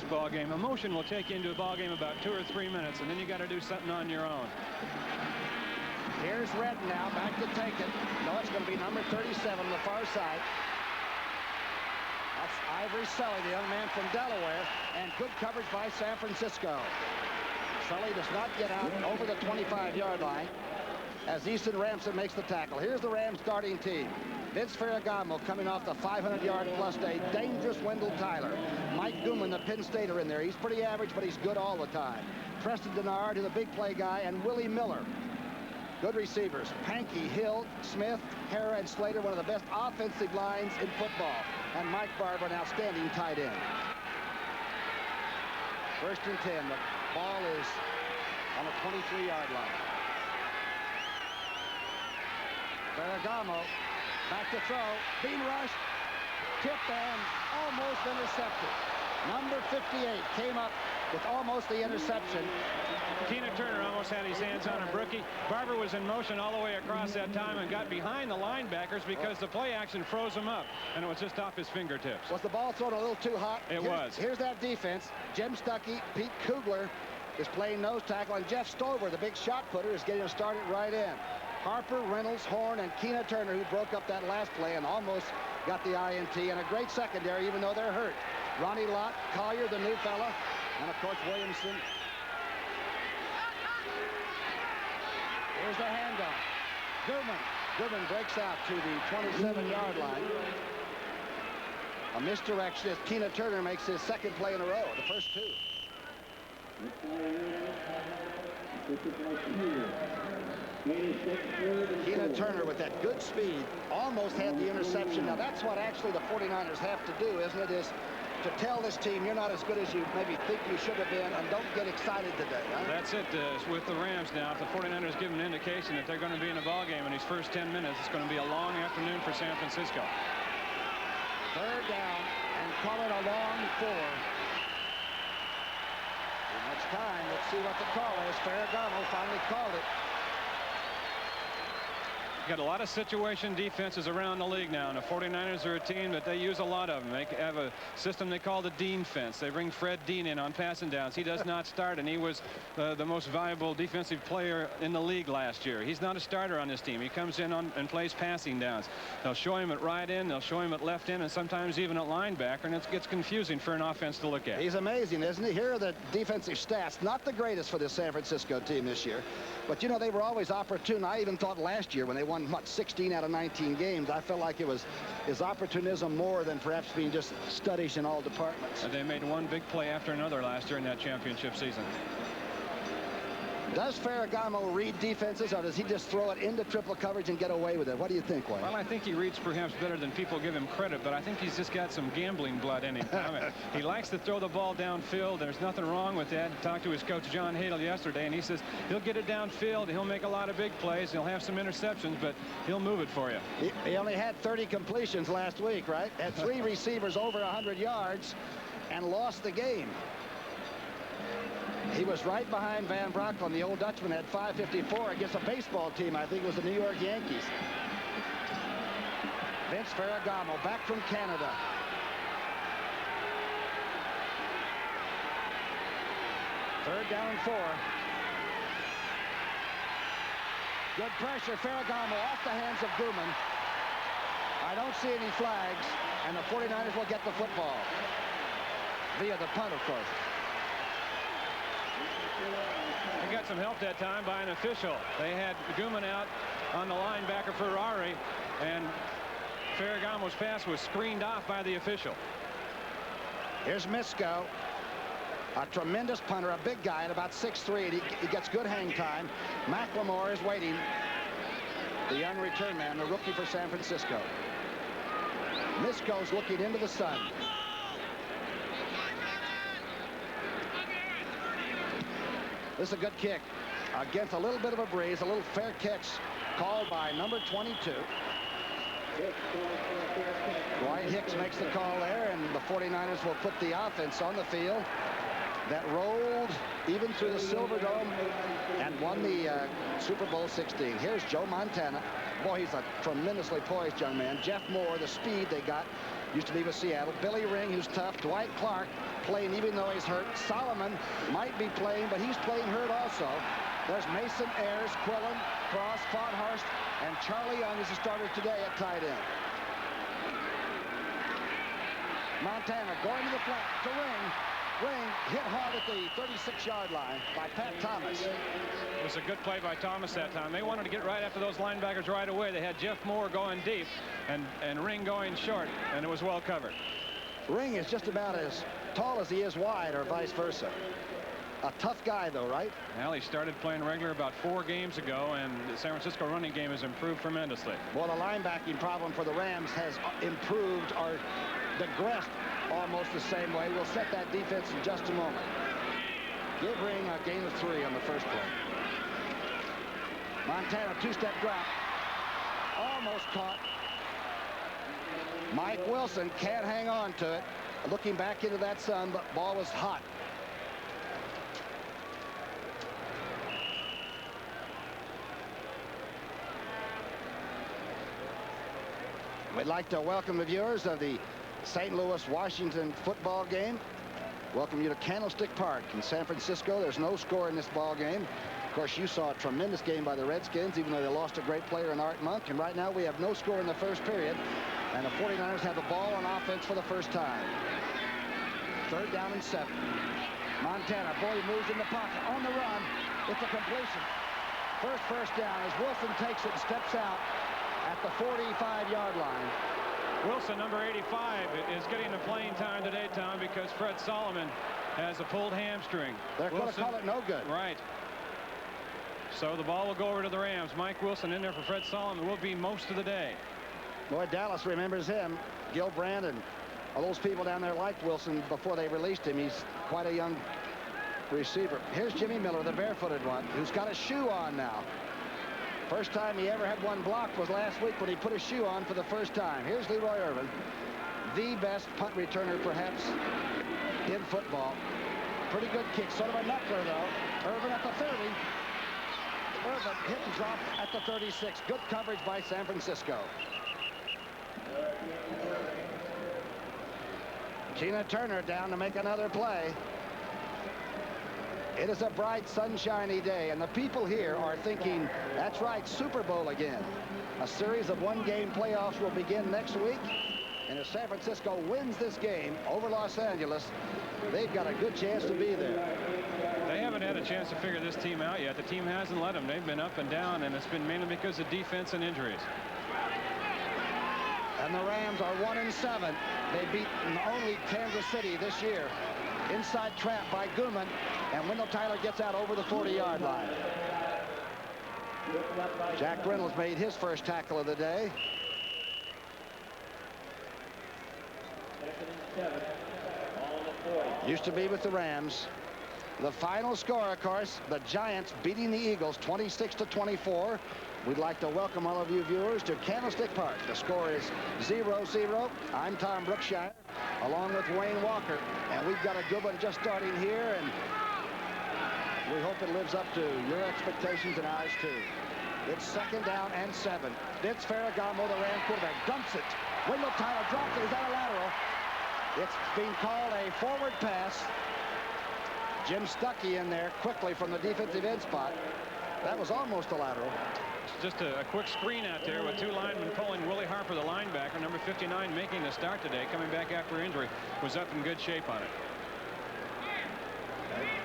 this ball game. Emotion will take you into a ball game about 2 or 3 minutes, and then you got to do something on your own. Here's Redden now, back to take it. No, it's going to be number 37 on the far side. That's Ivory Sully, the young man from Delaware, and good coverage by San Francisco. Sully does not get out over the 25-yard line as Easton Ramsey makes the tackle. Here's the Rams starting team. Vince Ferragamo coming off the 500-yard plus day. Dangerous Wendell Tyler. Mike Guman, the Penn Stater, in there. He's pretty average, but he's good all the time. Preston Denard, who's the big play guy, and Willie Miller. Good receivers. Pankey, Hill, Smith, Hara, and Slater, one of the best offensive lines in football. And Mike Barber, an outstanding tight end. 1st and 10. The ball is on the 23-yard line. Ferragamo back to throw. Being rushed. Tipped and almost intercepted. Number 58 came up with almost the interception. Tina Turner almost had his hands on him. Brookie. Barber was in motion all the way across that time and got behind the linebackers because the play action froze him up, and it was just off his fingertips. Was the ball thrown a little too hot? It was. Here's that defense. Jim Stuckey, Pete Kugler is playing nose tackle, and Jeff Stover, the big shot putter, is getting started right in. Harper, Reynolds, Horn, and Keena Turner, who broke up that last play and almost got the INT, and a great secondary, even though they're hurt. Ronnie Lott, Collier, the new fella, and of course Williamson. Here's the handoff. Guman breaks out to the 27-yard line. A misdirection as Keena Turner makes his second play in a row, the first two. Keena Turner with that good speed almost had the interception. Now that's what actually the 49ers have to do, isn't it, is to tell this team you're not as good as you maybe think you should have been, and don't get excited today. Huh? That's it with the Rams now. If the 49ers give an indication that they're going to be in a ball game in these first 10 minutes, it's going to be a long afternoon for San Francisco. 3rd down, and call it a long 4. Too much time. Let's see what the call is. Ferragamo finally called it. Got a lot of situation defenses around the league now, and the 49ers are a team that they use a lot of them. They have a system they call the Dean fence. They bring Fred Dean in on passing downs. He does not start, and he was the most valuable defensive player in the league last year. He's not a starter on this team. He comes in and plays passing downs. They'll show him at right end, they'll show him at left end, and sometimes even at linebacker, and it gets confusing for an offense to look at. He's amazing, isn't he? Here are the defensive stats. Not the greatest for the San Francisco team this year, but you know, they were always opportune. I even thought last year when they won 16 out of 19 games, I felt like it was his opportunism more than perhaps being just studdish in all departments. And they made one big play after another last year in that championship season. Does Ferragamo read defenses, or does he just throw it into triple coverage and get away with it? What do you think, Wayne? Well, I think he reads perhaps better than people give him credit, but I think he's just got some gambling blood in him. I mean, he likes to throw the ball downfield. There's nothing wrong with that. I talked to his coach, John Hadle, yesterday, and he says he'll get it downfield. He'll make a lot of big plays. He'll have some interceptions, but he'll move it for you. He only had 30 completions last week, right? Had 3 receivers over 100 yards and lost the game. He was right behind Van Brocklin. The old Dutchman had 554 against a baseball team. I think it was the New York Yankees. Vince Ferragamo back from Canada. Third down and 4. Good pressure. Ferragamo off the hands of Guman. I don't see any flags, and the 49ers will get the football via the punt, of course. They got some help that time by an official. They had Guman out on the linebacker Ferrari, and Ferragamo's pass was screened off by the official. Here's Misko, a tremendous punter, a big guy at about 6'3", and he gets good hang time. McLemore is waiting. The young return man, the rookie for San Francisco. Misko's looking into the sun. This is a good kick against a little bit of a breeze, a little fair catch called by number 22. Dwight Hicks makes the call there, and the 49ers will put the offense on the field that rolled even through the Silverdome and won the Super Bowl 16. Here's Joe Montana. Boy, he's a tremendously poised young man. Jeff Moore, the speed they got. used to be with Seattle. Billy Ring, who's tough. Dwight Clark playing even though he's hurt. Solomon might be playing, but he's playing hurt also. There's Mason, Ayers, Quillen, Cross, Fodhorst, and Charlie Young is the starter today at tight end. Montana going to the flat to Ring. Ring hit hard at the 36-yard line by Pat Thomas. It was a good play by Thomas that time. They wanted to get right after those linebackers right away. They had Jeff Moore going deep and Ring going short, and it was well covered. Ring is just about as tall as he is wide, or vice versa. A tough guy, though, right? Well, he started playing regular about 4 games ago, and the San Francisco running game has improved tremendously. Well, the linebacking problem for the Rams has improved or digressed almost the same way. We'll set that defense in just a moment. Give Ring a gain of 3 on the first play. Montana, 2-step drop. Almost caught. Mike Wilson can't hang on to it. Looking back into that sun, the ball was hot. We'd like to welcome the viewers of the St. Louis-Washington football game. Welcome you to Candlestick Park in San Francisco. There's no score in this ball game. Of course, you saw a tremendous game by the Redskins, even though they lost a great player in Art Monk. And right now we have no score in the first period. And the 49ers have the ball on offense for the first time. 3rd down and 7. Montana, boy, moves in the pocket on the run. It's a completion. First down as Wilson takes it and steps out at the 45-yard line. Wilson, number 85, is getting the playing time today, Tom, because Fred Solomon has a pulled hamstring. They're going to call it no good. Right. So the ball will go over to the Rams. Mike Wilson in there for Fred Solomon will be most of the day. Boy, Dallas remembers him. Gil Brandt and all those people down there liked Wilson before they released him. He's quite a young receiver. Here's Jimmy Miller, the barefooted one, who's got a shoe on now. First time he ever had one blocked was last week when he put a shoe on for the first time. Here's Leroy Irvin, the best punt returner perhaps in football. Pretty good kick, sort of a knuckler though. Irvin at the 30. Irvin hit and dropped at the 36. Good coverage by San Francisco. Tina Turner down to make another play. It is a bright, sunshiny day, and the people here are thinking, that's right, Super Bowl again. A series of one-game playoffs will begin next week, and if San Francisco wins this game over Los Angeles, they've got a good chance to be there. They haven't had a chance to figure this team out yet. The team hasn't let them. They've been up and down, and it's been mainly because of defense and injuries. And the Rams are 1-7. They beat only Kansas City this year. Inside trap by Guman, and Wendell Tyler gets out over the 40-yard line. Jack Reynolds made his first tackle of the day. Used to be with the Rams. The final score, of course, the Giants beating the Eagles 26-24. We'd like to welcome all of you viewers to Candlestick Park. The score is 0-0. I'm Tom Brookshier, along with Wayne Walker. And we've got a good one just starting here, and we hope it lives up to your expectations and ours, too. It's 2nd down and 7. It's Ferragamo, the Rams quarterback, dumps it. Wendell Tyler drops it. Is that a lateral? It's being called a forward pass. Jim Stuckey in there quickly from the defensive end spot. That was almost a lateral. Just a quick screen out there with 2 linemen pulling. Willie Harper, the linebacker, number 59, making the start today, coming back after injury, was up in good shape on it.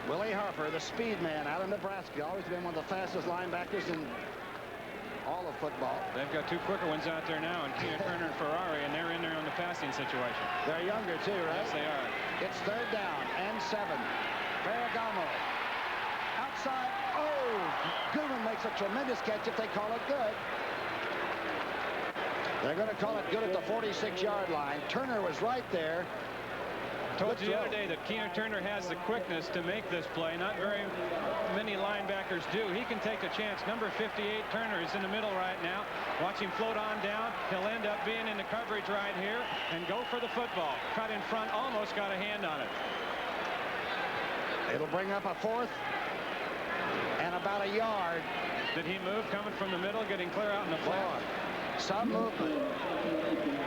Willie Harper, the speed man out of Nebraska, always been one of the fastest linebackers in all of football. They've got 2 quicker ones out there now, and Tina Turner and Ferrari, and they're in there on the passing situation. They're younger too, right? Yes, they are. It's 3rd down and 7. Ferragamo outside. Oh, Guman makes a tremendous catch if they call it good. They're going to call it good at the 46-yard line. Turner was right there. I told you the other day that Keanu Turner has the quickness to make this play. Not very many linebackers do. He can take a chance. Number 58, Turner, is in the middle right now. Watch him float on down. He'll end up being in the coverage right here and go for the football. Cut in front, almost got a hand on it. It'll bring up a 4th and about a yard. Did he move coming from the middle, getting clear out in the flat? Some movement.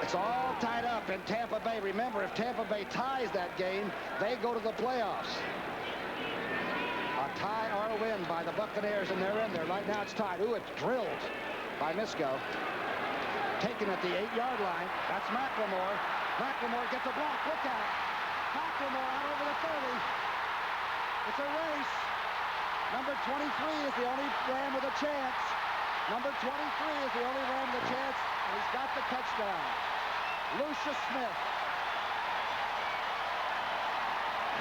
It's all tied up in Tampa Bay. Remember, if Tampa Bay ties that game, they go to the playoffs. A tie or a win by the Buccaneers, and they're in there. Right now it's tied. Ooh, it's drilled by Misko. Taken at the 8-yard line. That's McLemore. McLemore gets a block. Look out. McLemore out over the 30. It's a race. Number 23 is the only Ram with a chance. Number 23 is the only Ram with a chance, and he's got the touchdown. Lucius Smith.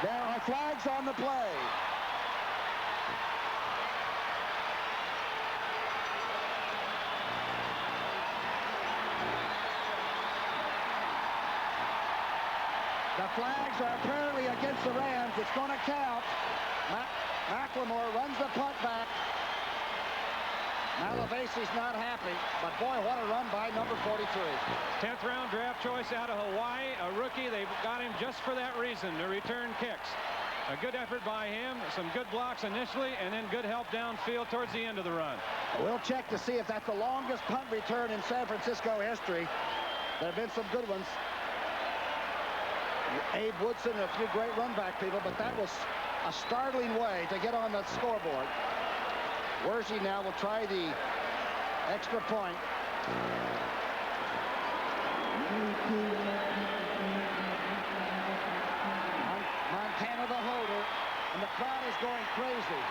There are flags on the play. The flags are apparently against the Rams. It's going to count. McLemore runs the punt back. Malavasi's not happy, but boy, what a run by number 43. 10th round draft choice out of Hawaii, a rookie. They've got him just for that reason, to return kicks. A good effort by him, some good blocks initially, and then good help downfield towards the end of the run. We'll check to see if that's the longest punt return in San Francisco history. There have been some good ones. Abe Woodson and a few great run back people, but that was a startling way to get on the scoreboard. Wersey now will try the extra point. Montana the holder, and the crowd is going crazy.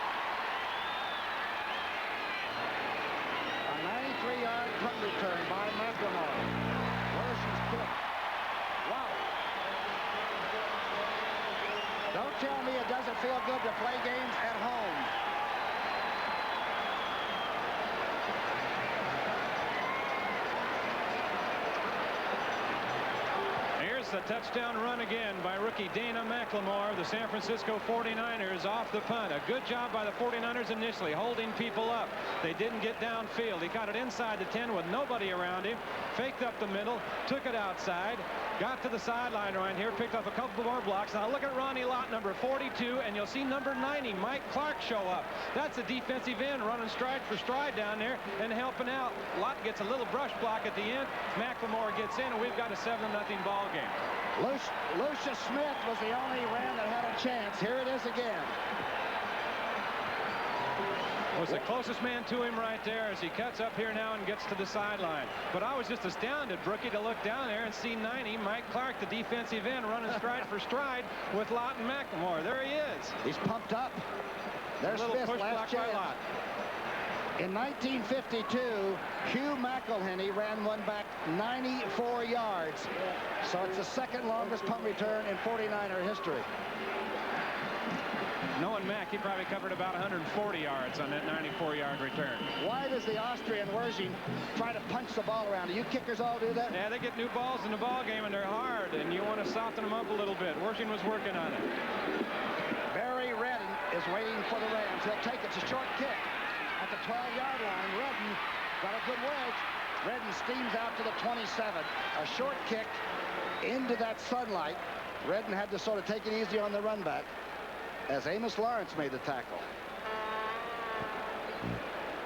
A 93-yard punt return by McLemore. Wersey's kick. Wow. Don't tell me it doesn't feel good to play games at home. The touchdown run again by rookie Dana McLemore. The San Francisco 49ers off the punt. A good job by the 49ers initially, holding people up. They didn't get downfield. He caught it inside the 10 with nobody around him. Faked up the middle, took it outside, got to the sideline right here, picked up a couple more blocks. Now look at Ronnie Lott, number 42, and you'll see number 90, Mike Clark, show up. That's a defensive end running stride for stride down there and helping out. Lott gets a little brush block at the end. McLemore gets in, and we've got a 7-0 ball game. Lucius Smith was the only Ram that had a chance. Here it is again. Was the closest man to him right there as he cuts up here now and gets to the sideline. But I was just astounded, Brookie, to look down there and see 90, Mike Clark, the defensive end, running stride for stride with Lott and McLemore. There he is. He's pumped up. There's Smith's last chance. In 1952, Hugh McElhenney ran one back 94 yards. So it's the second longest punt return in 49er history. Knowing Mac, he probably covered about 140 yards on that 94-yard return. Why does the Austrian Wersing try to punch the ball around? Do you kickers all do that? Yeah, they get new balls in the ball game, and they're hard, and you want to soften them up a little bit. Wersing was working on it. Barry Redden is waiting for the Rams. He'll take it. It's a short kick. At the 12-yard line, Redden got a good wedge. Redden steams out to the 27. A short kick into that sunlight. Redden had to sort of take it easy on the run back as Amos Lawrence made the tackle.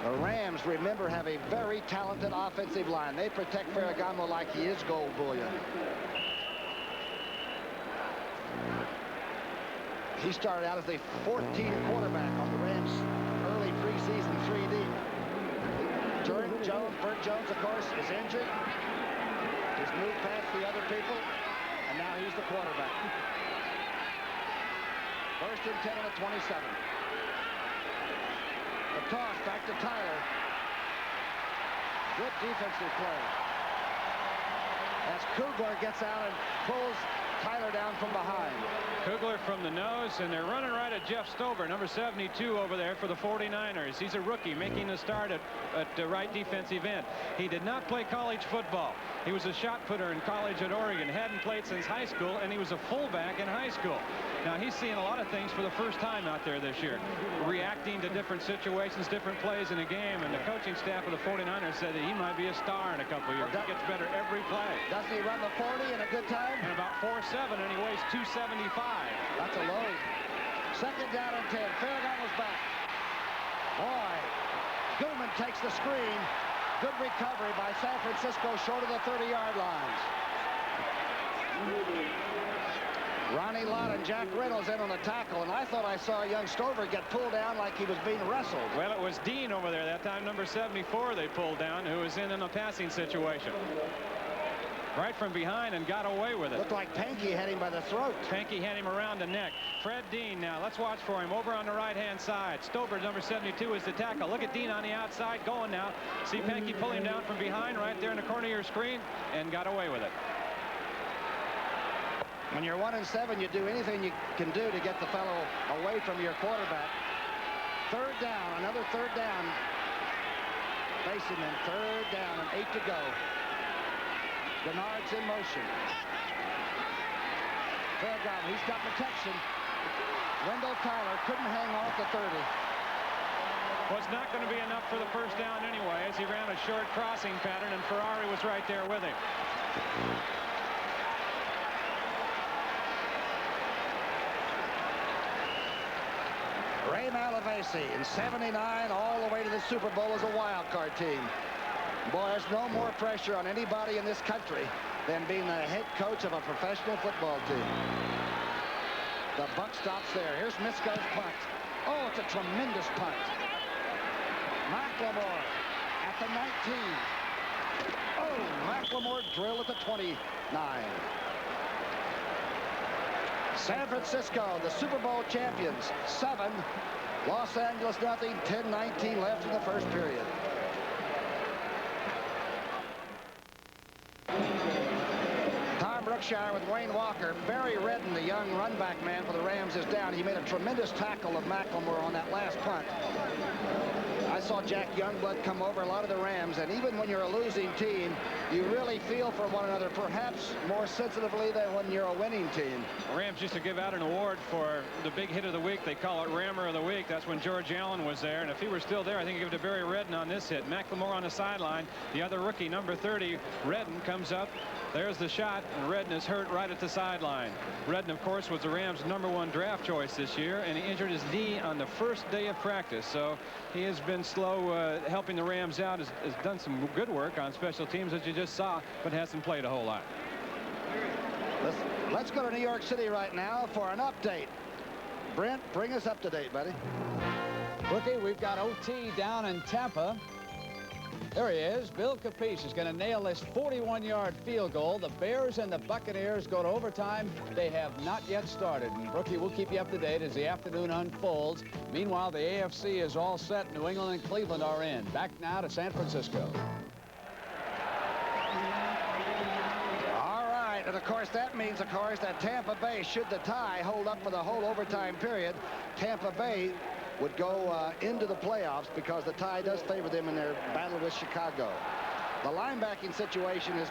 The Rams, remember, have a very talented offensive line. They protect Ferragamo like he is gold bullion. He started out as a 14th quarterback on the Rams' early preseason 3D. Burt Jones, of course, is injured. He's moved past the other people, and now he's the quarterback. First and 10 on the 27. The toss back to Tyler. Good defensive play. As Kugler gets out and pulls Tyler down from behind. Kugler from the nose, and they're running right at Jeff Stover, number 72 over there for the 49ers. He's a rookie making a start at the right defensive end. He did not play college football. He was a shot putter in college at Oregon, hadn't played since high school, and he was a fullback in high school. Now he's seeing a lot of things for the first time out there this year, reacting to different situations, different plays in a game, and the coaching staff of the 49ers said that he might be a star in a couple of years. He gets better every play. Doesn't he run the 40 in a good time? And about 4'7", and he weighs 275. That's a load. Second down and 10. Ferragamo's back. Boy, Guman takes the screen. Good recovery by San Francisco short of the 30-yard lines. Ronnie Lott and Jack Reynolds in on the tackle, and I thought I saw young Stover get pulled down like he was being wrestled. Well, it was Dean over there that time, number 74, they pulled down, who was in a passing situation. Right from behind and got away with it. Looked like Pankey had him by the throat. Pankey had him around the neck. Fred Dean now. Let's watch for him over on the right-hand side. Stover, number 72, is the tackle. Look at Dean on the outside going now. See Pankey pull him down from behind right there in the corner of your screen and got away with it. When you're 1-7, you do anything you can do to get the fellow away from your quarterback. Third down, another third down. Facing him, third down and 8 to go. Denard's in motion. Ferragamo, he's got protection. Wendell Tyler couldn't hang off the 30. Was not going to be enough for the first down anyway, as he ran a short crossing pattern, and Ferrari was right there with him. Ray Malavasi in 79 all the way to the Super Bowl as a wild card team. Boy, there's no more pressure on anybody in this country than being the head coach of a professional football team. The buck stops there. Here's Misko's punt. Oh, it's a tremendous punt. McLemore at the 19. Oh, McLemore drilled at the 29. San Francisco, the Super Bowl champions, 7. Los Angeles nothing, 10-19 left in the first period. Brookshier with Wayne Walker. Barry Redden, the young runback man for the Rams, is down. He made a tremendous tackle of McLemore on that last punt. I saw Jack Youngblood come over a lot of the Rams, and even when you're a losing team, you really feel for one another, perhaps more sensitively than when you're a winning team. The Rams used to give out an award for the big hit of the week. They call it Rammer of the Week. That's when George Allen was there, and if he were still there, I think he'd give it to Barry Redden on this hit. McLemore on the sideline. The other rookie, number 30, Redden, comes up. There's the shot, and Redden is hurt right at the sideline. Redden, of course, was the Rams' #1 draft choice this year, and he injured his knee on the first day of practice. So he has been slow helping the Rams out, has done some good work on special teams, as you just saw, but hasn't played a whole lot. Let's go to New York City right now for an update. Brent, bring us up to date, buddy. Rookie, we've got OT down in Tampa. There he is. Bill Capiche is going to nail this 41-yard field goal. The Bears and the Buccaneers go to overtime. They have not yet started. And Rookie, we'll keep you up to date as the afternoon unfolds. Meanwhile, the AFC is all set. New England and Cleveland are in. Back now to San Francisco. All right, and of course that means, that Tampa Bay, should the tie hold up for the whole overtime period, Tampa Bay would go into the playoffs because the tie does favor them in their battle with Chicago. The linebacking situation is,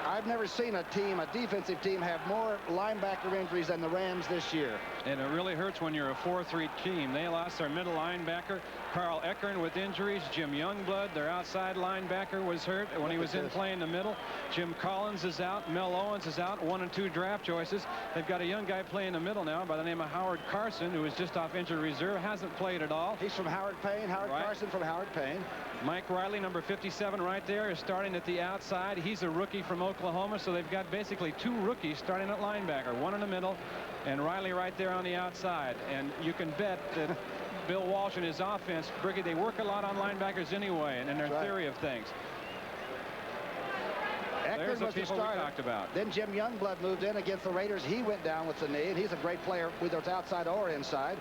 I've never seen a defensive team have more linebacker injuries than the Rams this year. And it really hurts when you're a 4-3 team. They lost their middle linebacker, Carl Eckern, with injuries. Jim Youngblood, their outside linebacker, was hurt when he was in play in the middle. Jim Collins is out. Mel Owens is out. 1 and 2 draft choices. They've got a young guy playing in the middle now by the name of Howard Carson, who is just off injured reserve, hasn't played at all. He's from Howard Payne. Howard Carson from Howard Payne. Mike Riley, number 57 right there, is starting at the outside. He's a rookie from Oklahoma, so they've got basically 2 rookies starting at linebacker, 1 in the middle and Riley right there on the outside. And you can bet that Bill Walsh and his offense, Briggy, they work a lot on linebackers anyway, and in their theory of things. There's the people we talked about. Then Jim Youngblood moved in against the Raiders. He went down with the knee, and he's a great player, whether it's outside or inside.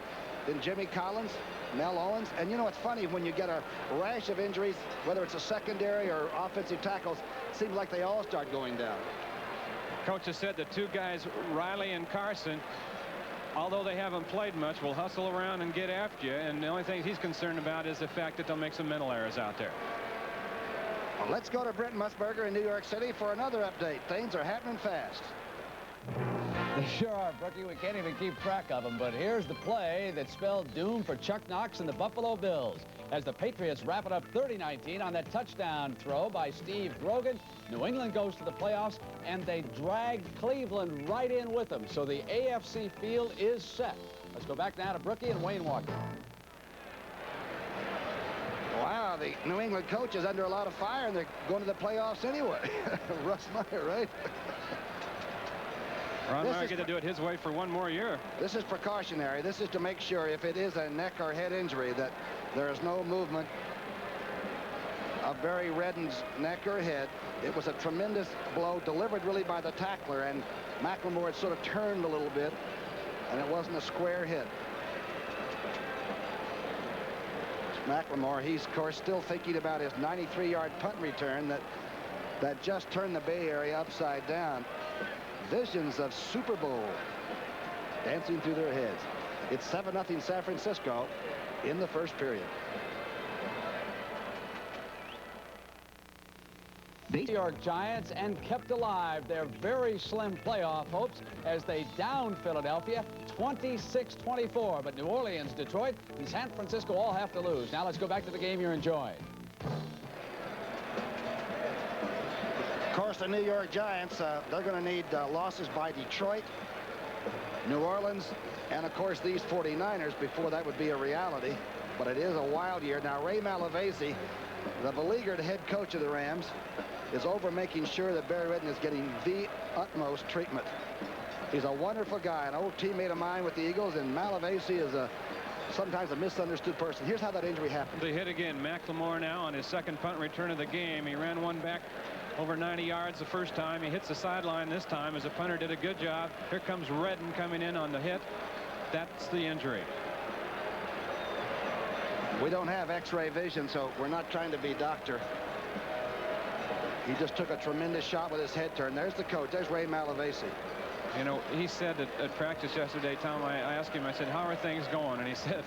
Then Jimmy Collins, Mel Owens. And you know, it's funny when you get a rash of injuries, whether it's a secondary or offensive tackles, it seems like they all start going down. Coach has said the 2 guys, Riley and Carson, although they haven't played much, will hustle around and get after you. And the only thing he's concerned about is the fact that they'll make some mental errors out there. Well, let's go to Brent Musburger in New York City for another update. Things are happening fast. They sure are, Brookie. We can't even keep track of them. But here's the play that spelled doom for Chuck Knox and the Buffalo Bills. As the Patriots wrap it up 30-19 on that touchdown throw by Steve Grogan, New England goes to the playoffs, and they drag Cleveland right in with them. So the AFC field is set. Let's go back now to Brookie and Wayne Walker. Wow, the New England coach is under a lot of fire, and they're going to the playoffs anyway. Russ Meyer, right? Ron Meyer get to do it his way for one more year. This is precautionary. This is to make sure if it is a neck or head injury that there is no movement of Barry Redden's neck or head. It was a tremendous blow delivered really by the tackler, and McLemore had sort of turned a little bit, and it wasn't a square hit. McLemore, he's of course still thinking about his 93-yard punt return that just turned the Bay Area upside down. Visions of Super Bowl dancing through their heads. It's 7-0 San Francisco in the first period. The New York Giants and kept alive their very slim playoff hopes as they downed Philadelphia 26-24. But New Orleans, Detroit, and San Francisco all have to lose. Now let's go back to the game you're enjoying. Of course, the New York Giants, they're going to need losses by Detroit, New Orleans, and of course these 49ers before that would be a reality. But it is a wild year. Now Ray Malavasi, the beleaguered head coach of the Rams, is over making sure that Barry Redden is getting the utmost treatment. He's a wonderful guy, an old teammate of mine with the Eagles, and Malavasi is sometimes a misunderstood person. Here's how that injury happened. The hit again. McLemore now on his second punt return of the game. He ran one back over 90 yards the first time. He hits the sideline this time as the punter did a good job. Here comes Redden coming in on the hit. That's the injury. We don't have x-ray vision, so we're not trying to be doctor. He just took a tremendous shot with his head turn. There's the coach. There's Ray Malavasi. You know, he said at practice yesterday, Tom, I asked him, I said, how are things going? And he said,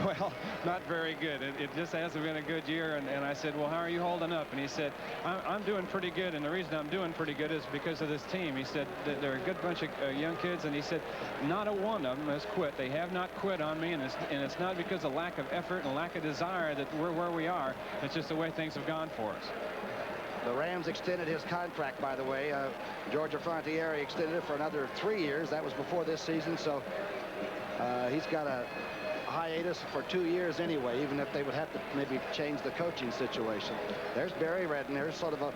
well, not very good. It just hasn't been a good year. And I said, well, how are you holding up? And he said, I'm doing pretty good. And the reason I'm doing pretty good is because of this team. He said that they're a good bunch of young kids. And he said, not a one of them has quit. They have not quit on me. And it's not because of lack of effort and lack of desire that we're where we are. It's just the way things have gone for us. The Rams extended his contract, by the way. George Frontiere extended it for another 3 years. That was before this season, so he's got a hiatus for 2 years anyway, even if they would have to maybe change the coaching situation. There's Barry Redden. There's sort of a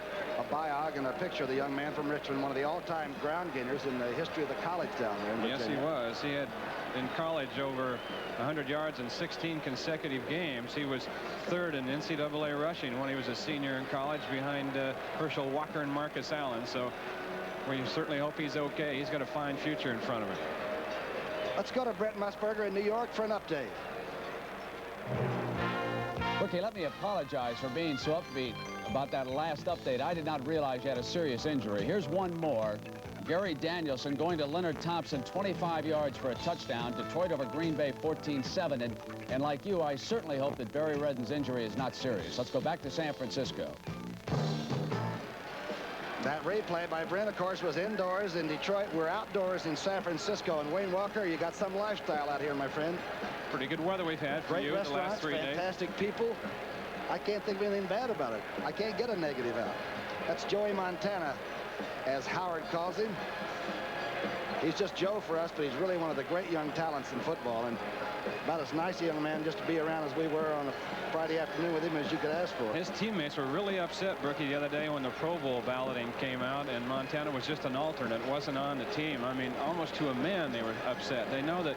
biog and a picture of the young man from Richmond, one of the all-time ground gainers in the history of the college down there in Virginia. Yes, he was. He had in college over 100 yards in 16 consecutive games. He was third in NCAA rushing when he was a senior in college behind Herschel Walker and Marcus Allen. So we certainly hope he's okay. He's got a fine future in front of him. Let's go to Brent Musburger in New York for an update. Okay, let me apologize for being so upbeat about that last update. I did not realize you had a serious injury. Here's one more. Gary Danielson going to Leonard Thompson, 25 yards for a touchdown. Detroit over Green Bay 14-7. And like you, I certainly hope that Barry Redden's injury is not serious. Let's go back to San Francisco. That replay by Brent, of course, was indoors in Detroit. We're outdoors in San Francisco. And Wayne Walker, you got some lifestyle out here, my friend. Pretty good weather we've had for you the last 3 days. Fantastic people. I can't think of anything bad about it. I can't get a negative out. That's Joey Montana, as Howard calls him. He's just Joe for us, but he's really one of the great young talents in football, and about as nice a young man just to be around as we were on a Friday afternoon with him as you could ask for. His teammates were really upset, Brookie, the other day when the Pro Bowl balloting came out and Montana was just an alternate, wasn't on the team. I mean, almost to a man they were upset. They know that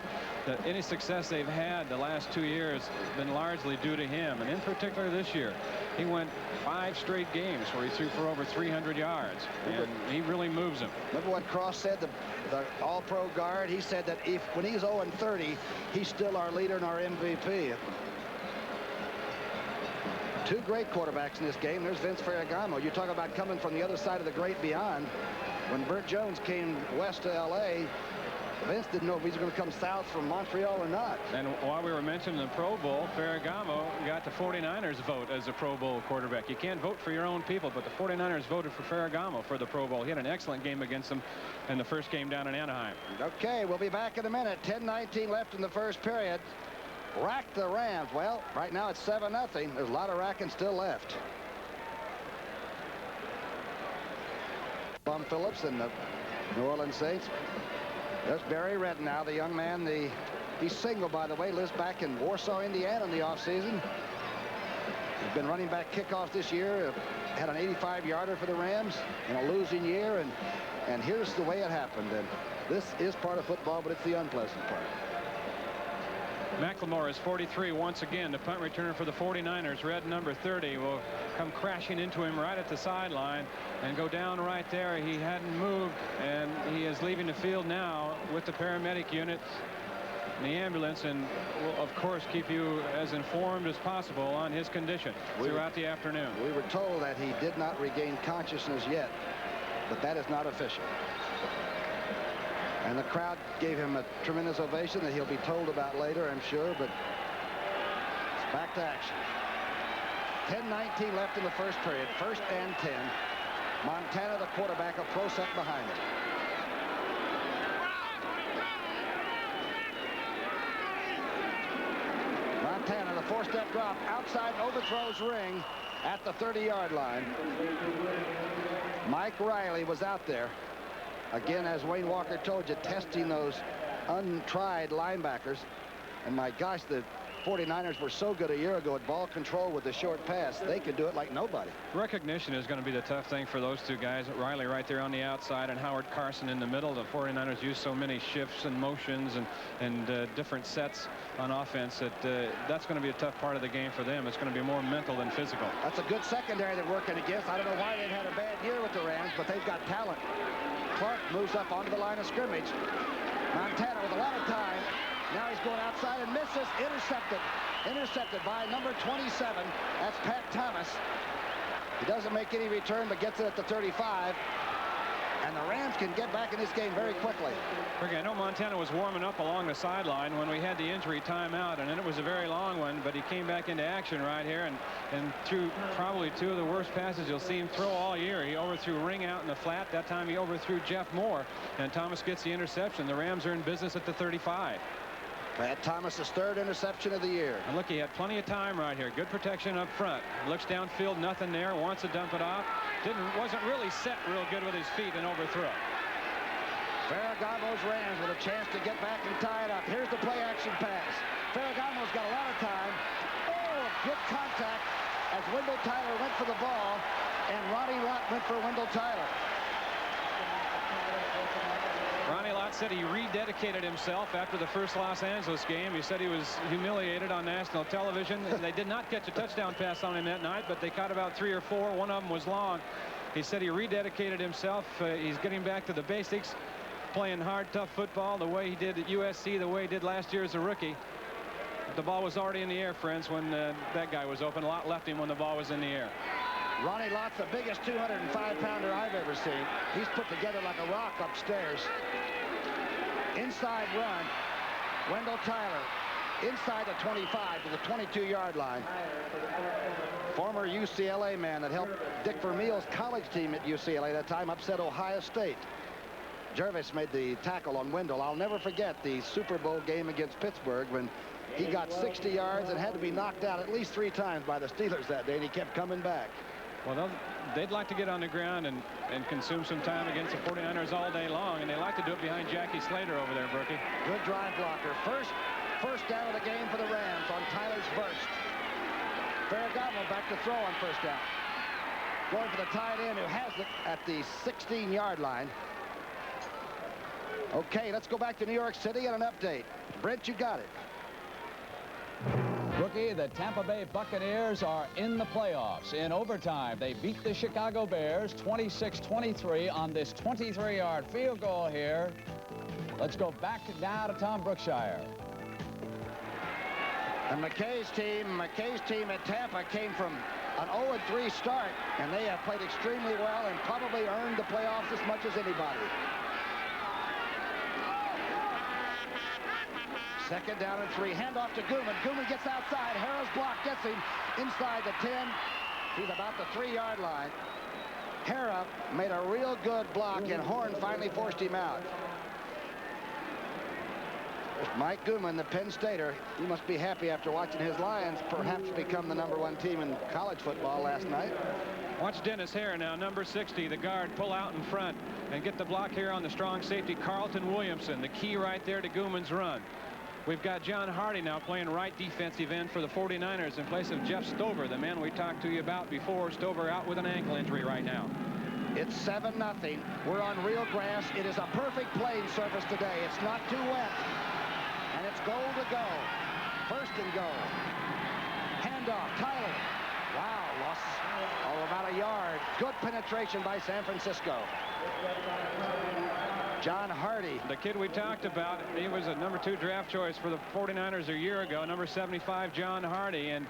any success they've had the last 2 years has been largely due to him, and in particular this year. He went 5 straight games where he threw for over 300 yards, and he really moves them. Remember what Cross said, the all-pro guard? He said that when he's 0-30, he's still our leader and our MVP. 2 great quarterbacks in this game. There's Vince Ferragamo. You talk about coming from the other side of the great beyond. When Burt Jones came west to L.A., Vince didn't know if he was going to come south from Montreal or not. And while we were mentioning the Pro Bowl, Ferragamo got the 49ers vote as a Pro Bowl quarterback. You can't vote for your own people, but the 49ers voted for Ferragamo for the Pro Bowl. He had an excellent game against them in the first game down in Anaheim. Okay, we'll be back in a minute. 10:19 left in the first period. Rack the Rams. Well, right now it's 7-0. There's a lot of racking still left. Bum Phillips and the New Orleans Saints. There's Barry Redden now, the young man. He's single, by the way, lives back in Warsaw, Indiana in the offseason. He's been running back kickoffs this year. Had an 85-yarder for the Rams in a losing year, and here's the way it happened. And this is part of football, but it's the unpleasant part. McLemore is 43 once again. The punt returner for the 49ers, red number 30, will come crashing into him right at the sideline and go down right there. He hadn't moved, and he is leaving the field now with the paramedic unit and the ambulance, and will of course keep you as informed as possible on his condition throughout the afternoon. We were told that he did not regain consciousness yet, but that is not official. And the crowd gave him a tremendous ovation that he'll be told about later, I'm sure, but it's back to action. 10:19 left in the first period, 1st and 10. Montana, the quarterback, a pro set behind him. Montana, the 4-step drop, outside, overthrows ring at the 30-yard line. Mike Riley was out there. Again, as Wayne Walker told you, testing those untried linebackers. And my gosh, the 49ers were so good a year ago at ball control with the short pass. They could do it like nobody. Recognition is going to be the tough thing for those two guys. Riley right there on the outside and Howard Carson in the middle. The 49ers use so many shifts and motions and different sets on offense that that's going to be a tough part of the game for them. It's going to be more mental than physical. That's a good secondary they're working against. I don't know why they've had a bad year with the Rams, but they've got talent. Clark moves up onto the line of scrimmage. Montana with a lot of time. Now he's going outside and misses. Intercepted by number 27. That's Pat Thomas. He doesn't make any return, but gets it at the 35. And the Rams can get back in this game very quickly. I know Montana was warming up along the sideline when we had the injury timeout, and then it was a very long one, but he came back into action right here and threw probably two of the worst passes you'll see him throw all year. He overthrew Ring out in the flat. That time he overthrew Jeff Moore, and Thomas gets the interception. The Rams are in business at the 35. Pat Thomas's 3rd interception of the year. And look, he had plenty of time right here. Good protection up front. Looks downfield, nothing there. Wants to dump it off. Wasn't really set real good with his feet and overthrew. Ferragamo's Rams with a chance to get back and tie it up. Here's the play action pass. Ferragamo's got a lot of time. Oh, good contact as Wendell Tyler went for the ball, and Ronnie Lott went for Wendell Tyler. Ronnie Lott said he rededicated himself after the first Los Angeles game. He said he was humiliated on national television. They did not catch a touchdown pass on him that night, but they caught about 3 or 4. One of them was long. He said he rededicated himself. He's getting back to the basics, playing hard, tough football the way he did at USC, the way he did last year as a rookie. But the ball was already in the air, friends, when that guy was open. Lott left him when the ball was in the air. Ronnie Lott's the biggest 205-pounder I've ever seen. He's put together like a rock upstairs. Inside run. Wendell Tyler inside the 25 to the 22-yard line. Former UCLA man that helped Dick Vermeil's college team at UCLA that time upset Ohio State. Jervis made the tackle on Wendell. I'll never forget the Super Bowl game against Pittsburgh when he got 60 yards and had to be knocked out at least 3 times by the Steelers that day, and he kept coming back. Well, they'd like to get on the ground and consume some time against the 49ers all day long, and they like to do it behind Jackie Slater over there, Brookie. Good drive blocker. First down of the game for the Rams on Tyler's burst. Ferragamo back to throw on first down. Going for the tight end who has it at the 16-yard line. Okay, let's go back to New York City and an update. Brent, you got it. Rookie, the Tampa Bay Buccaneers are in the playoffs. In overtime, they beat the Chicago Bears 26-23 on this 23-yard field goal here. Let's go back now to Tom Brookshier. And McKay's team at Tampa came from an 0-3 start, and they have played extremely well and probably earned the playoffs as much as anybody. 2nd down and 3. Handoff to Guman. Guman gets outside. Harrell's block gets him inside the 10. He's about the 3-yard line. Harrell made a real good block, and Horn finally forced him out. Mike Guman, the Penn Stater, he must be happy after watching his Lions perhaps become the #1 team in college football last night. Watch Dennis Hare now, number 60, the guard, pull out in front and get the block here on the strong safety, Carlton Williamson, the key right there to Guman's run. We've got John Hardy now playing right defensive end for the 49ers in place of Jeff Stover, the man we talked to you about before. Stover out with an ankle injury right now. It's 7-0. We're on real grass. It is a perfect playing surface today. It's not too wet. And it's goal to go. First and goal. Handoff. Tyler. Wow. Loss about a yard. Good penetration by San Francisco. John Hardy. The kid we talked about, he was a #2 draft choice for the 49ers a year ago, number 75, John Hardy. And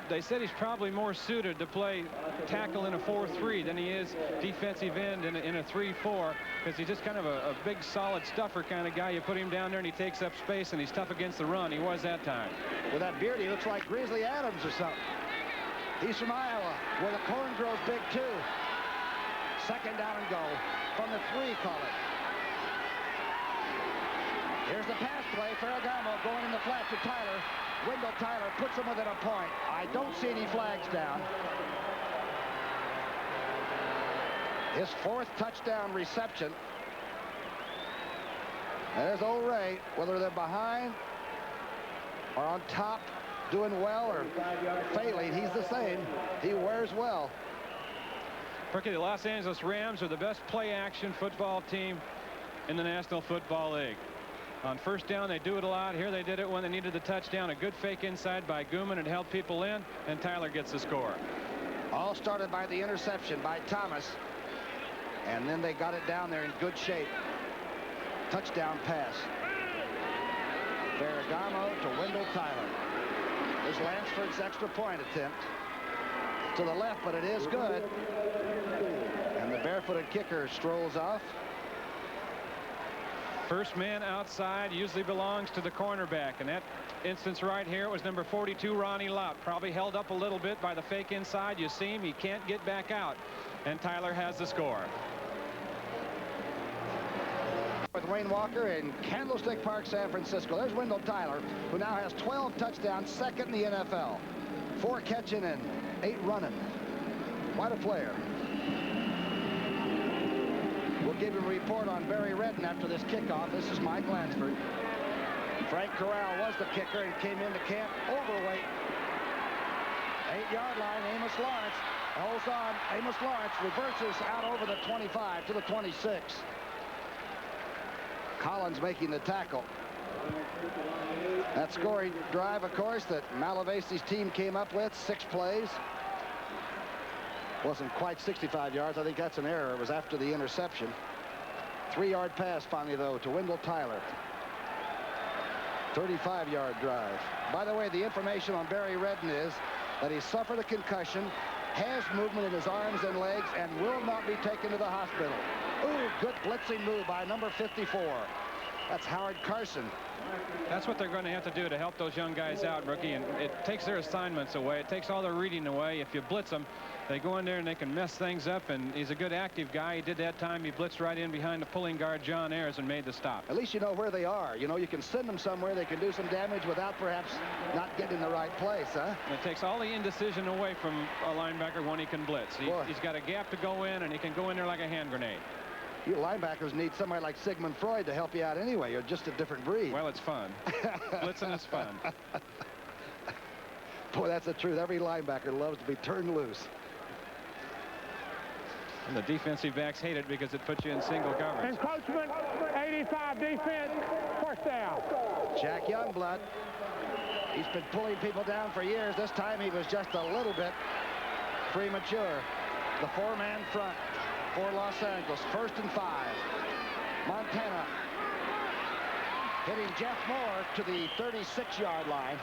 they said he's probably more suited to play tackle in a 4-3 than he is defensive end in a 3-4, because he's just kind of a big, solid stuffer kind of guy. You put him down there and he takes up space, and he's tough against the run. He was that time. With that beard, he looks like Grizzly Adams or something. He's from Iowa, where the corn grows big, too. Second down and goal from the 3, call it. Here's the pass play. Ferragamo going in the flat to Tyler. Wendell Tyler puts him within a point. I don't see any flags down. His 4th touchdown reception. There's old Ray. Whether they're behind or on top, doing well or failing, he's the same. He wears well. Perky, the Los Angeles Rams are the best play-action football team in the National Football League. On first down, they do it a lot. Here they did it when they needed the touchdown. A good fake inside by Guman. It held people in, and Tyler gets the score. All started by the interception by Thomas. And then they got it down there in good shape. Touchdown pass. Ferragamo to Wendell Tyler. There's Lansford's extra point attempt. To the left, but it is good. And the barefooted kicker strolls off. First man outside usually belongs to the cornerback. In that instance right here, it was number 42, Ronnie Lott. Probably held up a little bit by the fake inside. You see him. He can't get back out. And Tyler has the score. With Wayne Walker in Candlestick Park, San Francisco. There's Wendell Tyler, who now has 12 touchdowns, second in the NFL. 4 catching and 8 running. Quite a player. We'll give you a report on Barry Redden after this kickoff. This is Mike Lansford. Frank Corral was the kicker and came into camp overweight. 8-yard line, Amos Lawrence holds on. Amos Lawrence reverses out over the 25 to the 26. Collins making the tackle. That scoring drive, of course, that Malavasi's team came up with, 6 plays. Wasn't quite 65 yards. I think that's an error. It was after the interception. 3-yard pass finally, though, to Wendell Tyler. 35-yard drive. By the way, the information on Barry Redden is that he suffered a concussion, has movement in his arms and legs, and will not be taken to the hospital. Ooh, good blitzing move by number 54. That's Howard Carson. That's what they're going to have to do to help those young guys out, Rookie, and it takes their assignments away. It takes all their reading away. If you blitz them, they go in there and they can mess things up, and he's a good active guy. He did that time. He blitzed right in behind the pulling guard, John Ayers, and made the stop. At least you know where they are. You know, you can send them somewhere. They can do some damage without perhaps not getting in the right place, huh? And it takes all the indecision away from a linebacker when he can blitz. He's got a gap to go in, and he can go in there like a hand grenade. You linebackers need somebody like Sigmund Freud to help you out anyway. You're just a different breed. Well, it's fun. Blitzing is fun. Boy, that's the truth. Every linebacker loves to be turned loose. And the defensive backs hate it because it puts you in single coverage. Encroachment, 85 defense, first down. Jack Youngblood. He's been pulling people down for years. This time he was just a little bit premature. The 4-man front for Los Angeles. 1st and 5. Montana hitting Jeff Moore to the 36-yard line.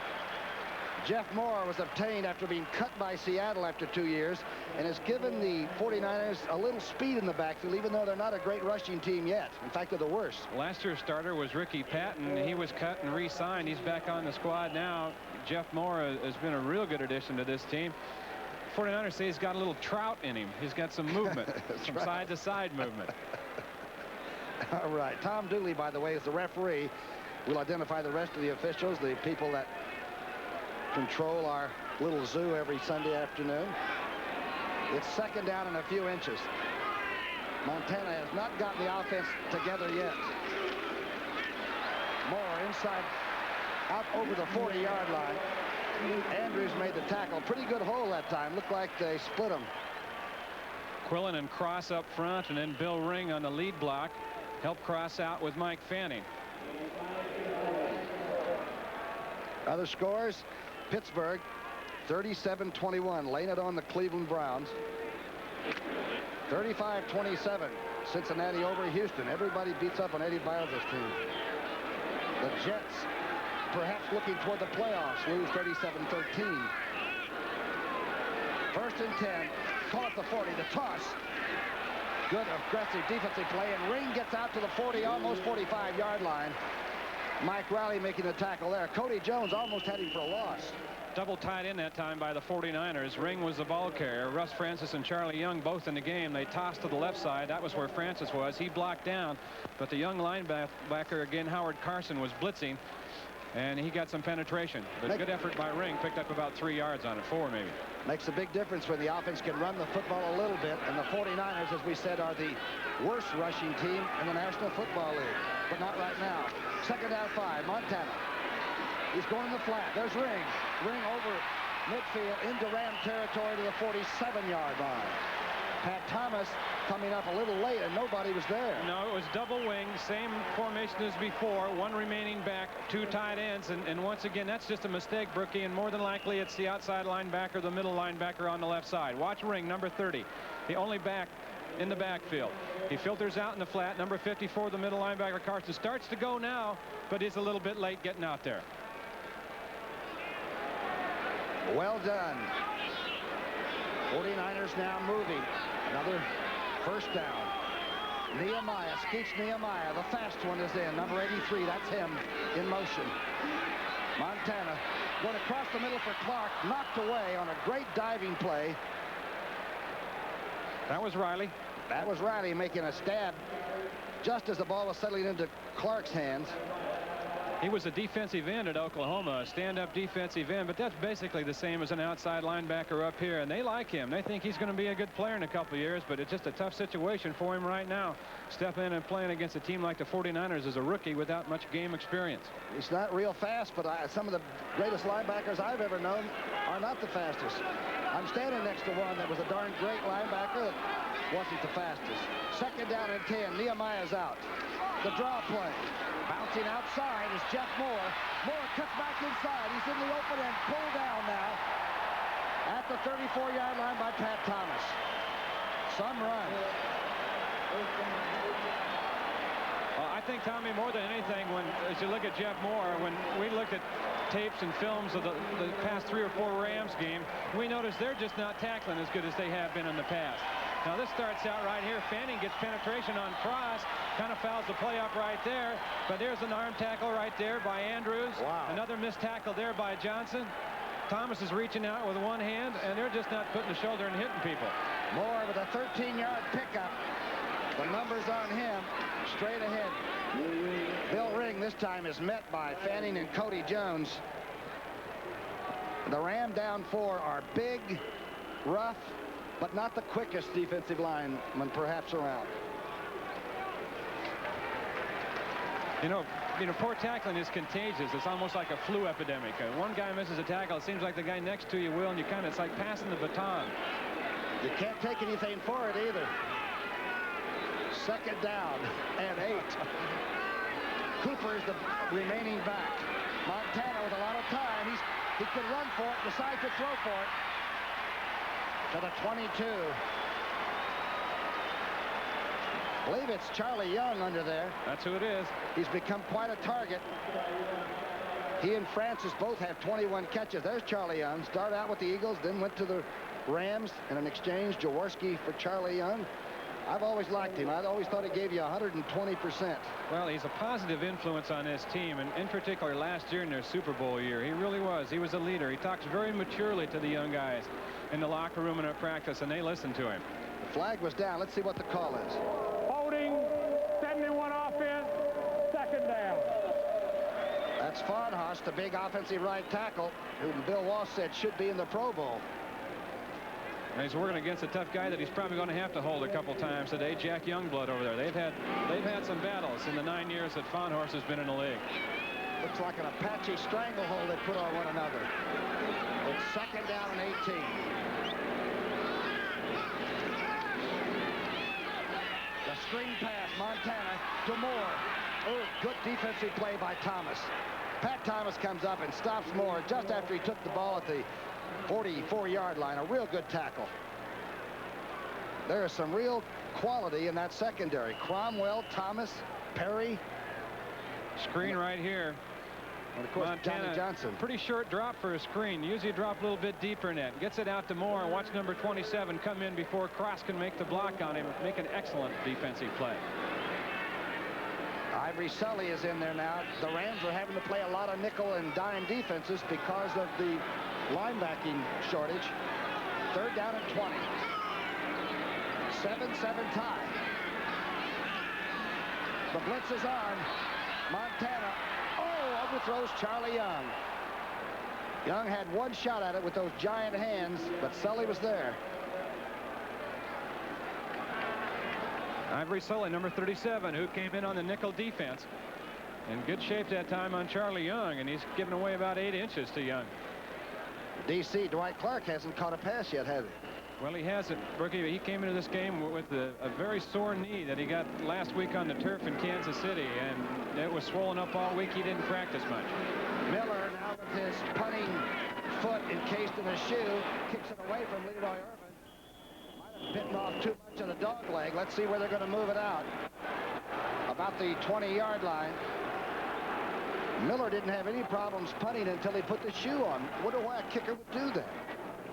Jeff Moore was obtained after being cut by Seattle after 2 years and has given the 49ers a little speed in the backfield, even though they're not a great rushing team yet. In fact, they're the worst. Last year's starter was Ricky Patton. He was cut and re-signed. He's back on the squad now. Jeff Moore has been a real good addition to this team. 49ers say he's got a little trout in him. He's got some movement, some right. side-to-side movement. All right. Tom Dooley, by the way, is the referee. We'll identify the rest of the officials, the people that control our little zoo every Sunday afternoon. It's 2nd down and a few inches. Montana has not gotten the offense together yet. Moore inside out over the 40-yard line. Andrews made the tackle. Pretty good hole that time. Looked like they split him. Quillen and Cross up front, and then Bill Ring on the lead block. Helped Cross out with Mike Fanning. Other scores, Pittsburgh 37-21, laying it on the Cleveland Browns. 35-27, Cincinnati over Houston. Everybody beats up on Eddie Biles' team. The Jets, perhaps looking toward the playoffs, lose 37-13. First and 10, call it the 40, the toss. Good aggressive defensive play, and Ring gets out to the 40, almost 45-yard line. Mike Riley making the tackle there. Cody Jones almost had him for a loss. Double tied in that time by the 49ers. Ring was the ball carrier. Russ Francis and Charlie Young both in the game. They tossed to the left side. That was where Francis was. He blocked down, but the young linebacker again, Howard Carson, was blitzing, and he got some penetration. But good effort by Ring. Picked up about 3 yards on it, 4 maybe. Makes a big difference when the offense can run the football a little bit, and the 49ers, as we said, are the worst rushing team in the National Football League, but not right now. Second down 5, Montana. He's going in the flat. There's Ring. Ring over midfield into Ram territory to the 47-yard line. Pat Thomas coming up a little late, and nobody was there. No, it was double wing, same formation as before. One remaining back, 2 tight ends, and once again, that's just a mistake, Brookie, and more than likely it's the outside linebacker, the middle linebacker on the left side. Watch Ring, number 30, the only back in the backfield. He filters out in the flat. Number 54, the middle linebacker, Carson, starts to go now, but he's a little bit late getting out there. Well done. 49ers now moving. Another first down. Nehemiah, Skeets Nehemiah. The fast one is in. Number 83, that's him in motion. Montana going across the middle for Clark. Knocked away on a great diving play. That was Riley. That was Riley making a stab just as the ball was settling into Clark's hands. He was a defensive end at Oklahoma, a stand-up defensive end, but that's basically the same as an outside linebacker up here, and they like him. They think he's going to be a good player in a couple of years, but it's just a tough situation for him right now. Stepping in and playing against a team like the 49ers as a rookie without much game experience. He's not real fast, but some of the greatest linebackers I've ever known are not the fastest. I'm standing next to one that was a darn great linebacker that wasn't the fastest. Second down and 10. Nehemiah's out. The draw play. Bouncing outside is Jeff Moore. Moore cuts back inside. He's in the open end. Pulled down now at the 34-yard line by Pat Thomas. Some run. Well, I think, Tommy, more than anything, as you look at Jeff Moore, when we look at tapes and films of the past 3 or 4 Rams game, we notice they're just not tackling as good as they have been in the past. Now this starts out right here. Fanning gets penetration on Cross, kind of fouls the play up right there, but there's an arm tackle right there by Andrews. Wow. Another missed tackle there by Johnson. Thomas is reaching out with one hand, and they're just not putting the shoulder and hitting people. Moore with a 13-yard pickup. The numbers on him straight ahead. Bill Ring this time is met by Fanning and Cody Jones. The Ram down 4 are big, rough, but not the quickest defensive lineman perhaps around. You know, poor tackling is contagious. It's almost like a flu epidemic. One guy misses a tackle, it seems like the guy next to you will, and it's like passing the baton. You can't take anything for it either. Second down and 8. Cooper is the remaining back. Montana with a lot of time. He could run for it, decides to throw for it. To the 22. I believe it's Charlie Young under there. That's who it is. He's become quite a target. He and Francis both have 21 catches. There's Charlie Young. Started out with the Eagles, then went to the Rams in an exchange. Jaworski for Charlie Young. I've always liked him. I always thought he gave you 120%. Well, he's a positive influence on this team, and in particular last year in their Super Bowl year. He really was. He was a leader. He talks very maturely to the young guys in the locker room and at practice, and they listen to him. The flag was down. Let's see what the call is. Holding, 71 offense, second down. That's Farnhurst, the big offensive right tackle, who Bill Walsh said should be in the Pro Bowl. And he's working against a tough guy that he's probably going to have to hold a couple times today, Jack Youngblood over there. They've had some battles in the 9 years that Farnhurst has been in the league. Looks like an Apache stranglehold they put on one another. It's second down and 18. The screen pass, Montana to Moore. Oh, good defensive play by Thomas. Pat Thomas comes up and stops Moore just after he took the ball at the 44-yard line. A real good tackle. There is some real quality in that secondary. Cromwell, Thomas, Perry. Screen right here. And of course, Montana, Johnny Johnson. pretty short drop for a screen. Usually drop a little bit deeper in that. Gets it out to Moore, and watch number 27 come in before Cross can make the block on him. Make an excellent defensive play. Ivory Sully is in there now. The Rams are having to play a lot of nickel and dime defenses because of the linebacking shortage. Third down and 20. 7-7 tie. The blitz is on. Montana. Oh, overthrows Charlie Young. Young had one shot at it with those giant hands, but Sully was there. Ivory Sully, number 37, who came in on the nickel defense. In good shape that time on Charlie Young, and he's given away about 8 inches to Young. DC, Dwight Clark hasn't caught a pass yet, has he? Well, he hasn't, Brookie. He came into this game with a very sore knee that he got last week on the turf in Kansas City, and it was swollen up all week. He didn't practice much. Miller now with his punting foot encased in a shoe, kicks it away from Leroy Irvin. Might have bitten off too much of the dog leg. Let's see where they're going to move it out. About the 20-yard line. Miller didn't have any problems punting until he put the shoe on. Wonder why a kicker would do that.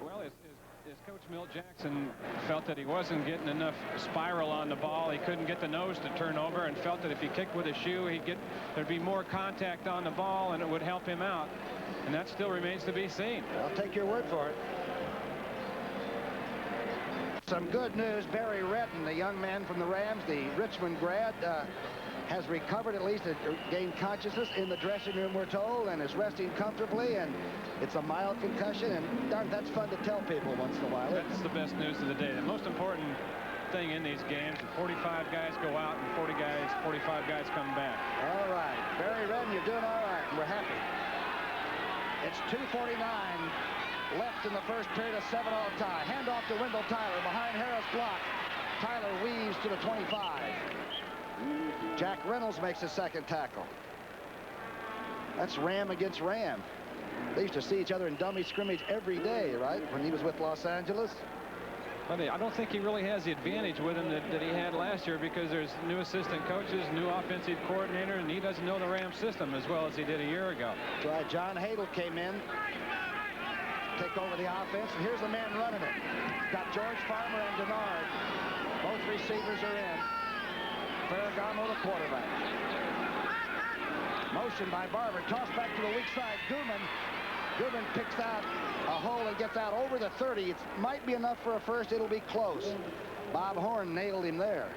Well, his coach Milt Jackson felt that he wasn't getting enough spiral on the ball. He couldn't get the nose to turn over, and felt that if he kicked with a shoe, there'd be more contact on the ball, and it would help him out. And that still remains to be seen. I'll take your word for it. Some good news. Barry Redden, the young man from the Rams, the Richmond grad, has recovered, at least gained consciousness in the dressing room, we're told, and is resting comfortably, and it's a mild concussion, and darn, that's fun to tell people once in a while. That's the best news of the day. The most important thing in these games, 45 guys go out and 45 guys come back. All right, Barry Redden, you're doing all right, and we're happy. It's 2:49 left in the first period, a 7-all tie. Hand off to Wendell Tyler behind Harris' block. Tyler weaves to the 25. Jack Reynolds makes the second tackle. That's Ram against Ram. They used to see each other in dummy scrimmage every day, right, when he was with Los Angeles? But I don't think he really has the advantage with him that he had last year, because there's new assistant coaches, new offensive coordinator, and he doesn't know the Rams system as well as he did a year ago. That's right. John Hadel came in, take over the offense, and here's the man running it. Got George Farmer and Denard. Both receivers are in. Ferragamo, the quarterback. Motion by Barber. Toss back to the weak side. Guman. Guman picks out a hole and gets out over the 30. It might be enough for a first. It'll be close. Bob Horn nailed him there.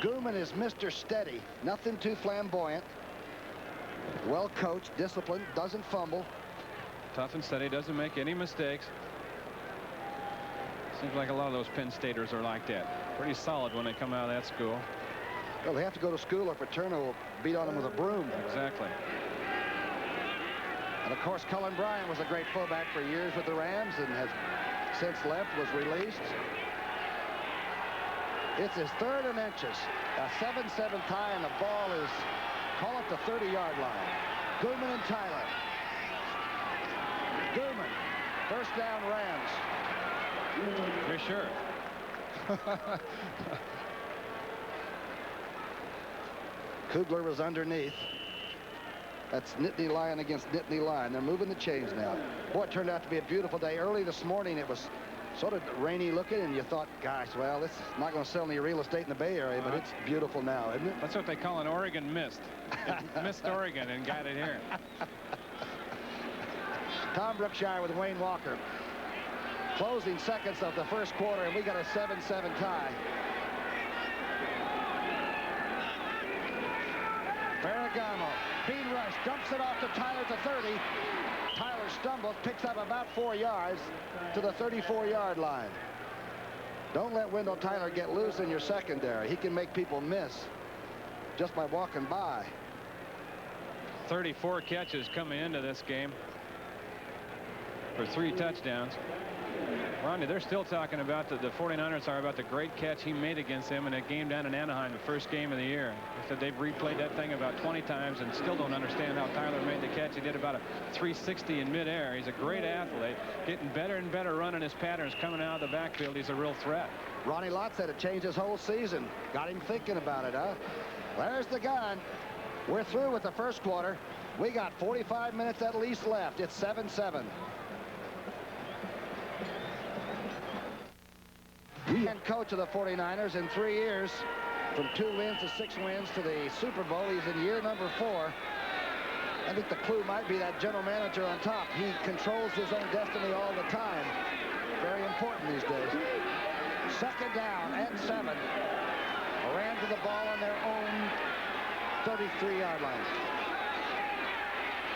Guman is Mr. Steady. Nothing too flamboyant. Well coached, disciplined, doesn't fumble. Tough and steady, doesn't make any mistakes. Seems like a lot of those Penn Staters are like that. Pretty solid when they come out of that school. Well, they have to go to school or Paterno will beat on them with a broom. Exactly. And of course, Cullen Bryant was a great fullback for years with the Rams and has since left, was released. It's his third and inches. A 7-7 tie, and the ball is, call it the 30-yard line. Guman and Tyler. Guman, first down Rams. You're sure? Kugler was underneath. That's Nittany Lion against Nittany Lion. They're moving the chains now. Boy, it turned out to be a beautiful day. Early this morning, it was sort of rainy looking, and you thought, gosh, well, this is not going to sell any real estate in the Bay Area, but it's beautiful now, isn't it? That's what they call an Oregon mist. It missed Oregon and got it here. Tom Brookshier with Wayne Walker. Closing seconds of the first quarter, and we got a 7-7 tie. Ferragamo, being rushed, dumps it off to Tyler to 30. Tyler stumbles, picks up about 4 yards to the 34-yard line. Don't let Wendell Tyler get loose in your secondary. He can make people miss. just by walking by. 34 catches coming into this game for 3 touchdowns. Ronnie, they're still talking about the 49ers are about the great catch he made against them in that game down in Anaheim, the first game of the year. They said they've replayed that thing about 20 times and still don't understand how Tyler made the catch. He did about a 360 in midair. He's a great athlete, getting better and better running his patterns coming out of the backfield. He's a real threat. Ronnie Lott said it changed his whole season. Got him thinking about it, huh? There's the gun. We're through with the first quarter. We got 45 minutes at least left. It's 7-7. And coach of the 49ers in 3 years, from 2 wins to 6 wins to the Super Bowl. He's in year number 4. I think the clue might be that general manager on top. He controls his own destiny all the time. Very important these days. Second down and 7. Ran to the ball on their own 33-yard line.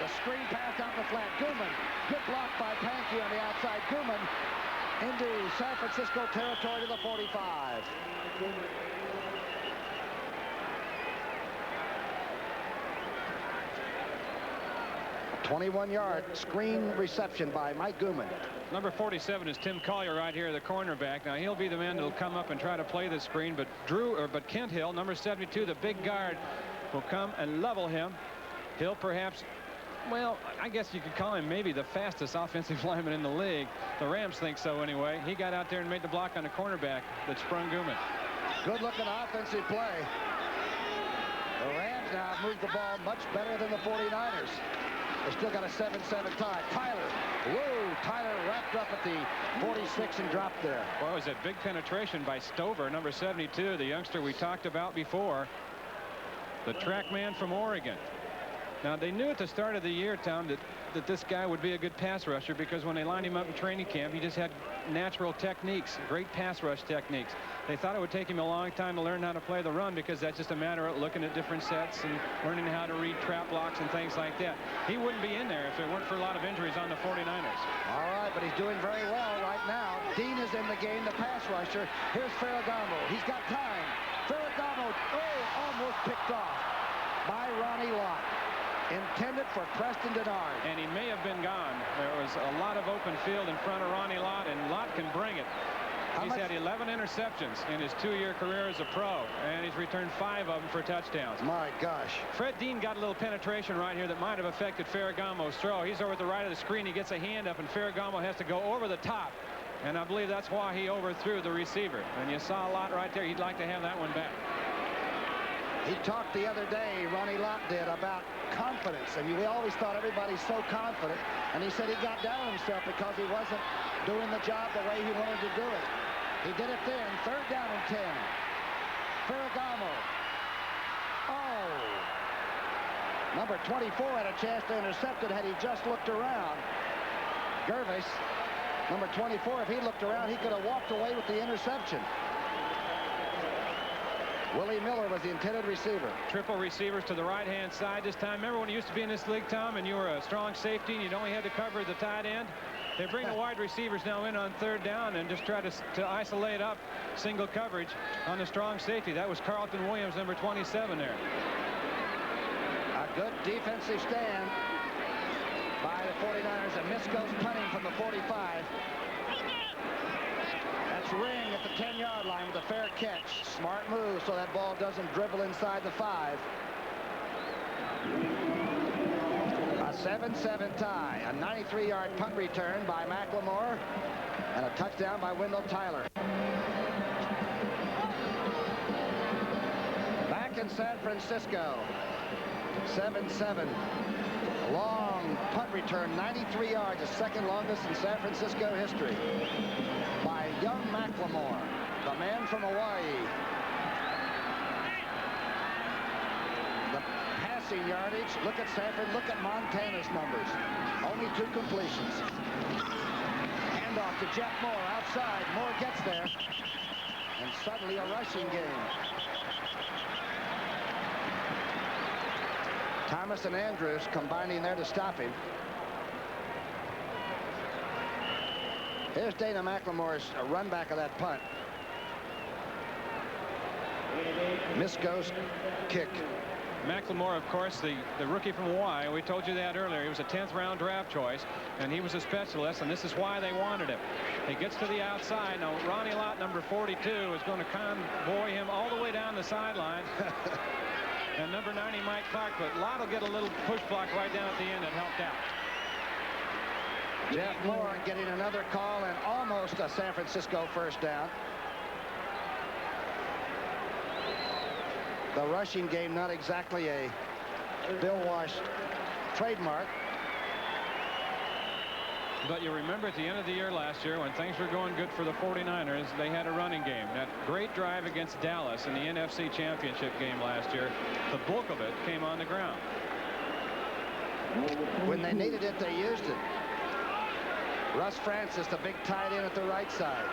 The screen pass out the flat. Guman. Good block by Pankey on the outside. Guman into San Francisco territory to the 45. A 21-yard screen reception by Mike Guman. Number 47 is Tim Collier right here, the cornerback. Now he'll be the man that'll come up and try to play the screen, but Kent Hill, number 72, the big guard, will come and level him. Hill perhaps, well, I guess you could call him maybe the fastest offensive lineman in the league. The Rams think so anyway. He got out there and made the block on the cornerback that sprung Guman. Good looking offensive play. The Rams now have moved the ball much better than the 49ers. They still got a 7-7 tie. Tyler wrapped up at the 46 and dropped there. Boy, it was a big penetration by Stover, number 72, the youngster we talked about before, the track man from Oregon. Now, they knew at the start of the year, Tom, that this guy would be a good pass rusher, because when they lined him up in training camp, he just had natural techniques, great pass rush techniques. They thought it would take him a long time to learn how to play the run, because that's just a matter of looking at different sets and learning how to read trap blocks and things like that. He wouldn't be in there if it weren't for a lot of injuries on the 49ers. All right, but he's doing very well right now. Dean is in the game, the pass rusher. Here's Ferragamo. He's got time. Ferragamo, almost picked off by Ronnie Lott. Intended for Preston Denard. And he may have been gone. There was a lot of open field in front of Ronnie Lott, and Lott can bring it. He's had 11 interceptions in his 2-year career as a pro, and he's returned 5 of them for touchdowns. My gosh. Fred Dean got a little penetration right here that might have affected Ferragamo's throw. He's over at the right of the screen. He gets a hand up, and Ferragamo has to go over the top. And I believe that's why he overthrew the receiver. And you saw a lot right there. He'd like to have that one back. He talked the other day, Ronnie Lott did, about confidence. And we always thought everybody's so confident. And he said he got down on himself because he wasn't doing the job the way he wanted to do it. He did it then. 3rd down and 10. Ferragamo. Number 24 had a chance to intercept it had he just looked around. Gervais, number 24, if he looked around, he could have walked away with the interception. Willie Miller was the intended receiver. Triple receivers to the right-hand side this time. Remember when you used to be in this league, Tom, and you were a strong safety and you'd only had to cover the tight end? They bring the wide receivers now in on 3rd down and just try to isolate up single coverage on the strong safety. That was Carlton Williams, number 27 there. A good defensive stand by the 49ers. And miss goes punting from the 45. That's Ring at the 10-yard line with a fair catch. Smart move so that ball doesn't dribble inside the 5. A 7-7 tie. A 93-yard punt return by McLemore and a touchdown by Wendell Tyler. Back in San Francisco. 7-7. Long punt return, 93 yards, the second longest in San Francisco history by young McLemore, the man from Hawaii. The passing yardage, look at Sanford, look at Montana's numbers. Only 2 completions. Handoff to Jeff Moore outside. Moore gets there. And suddenly a rushing game. Thomas and Andrews combining there to stop him. Here's Dana McLemore's run back of that punt. Misko's kick. McLemore, of course, the rookie from Hawaii. We told you that earlier. He was a 10th round draft choice, and he was a specialist, and this is why they wanted him. He gets to the outside. Now, Ronnie Lott, number 42, is going to convoy him all the way down the sideline. And number 90, Mike Clark, but Lott will get a little push block right down at the end that helped out. Jeff Moore getting another call and almost a San Francisco first down. The rushing game, not exactly a Bill Walsh trademark. But you remember at the end of the year last year when things were going good for the 49ers, they had a running game. That great drive against Dallas in the NFC Championship game last year, the bulk of it came on the ground. When they needed it, they used it. Russ Francis, the big tight end at the right side.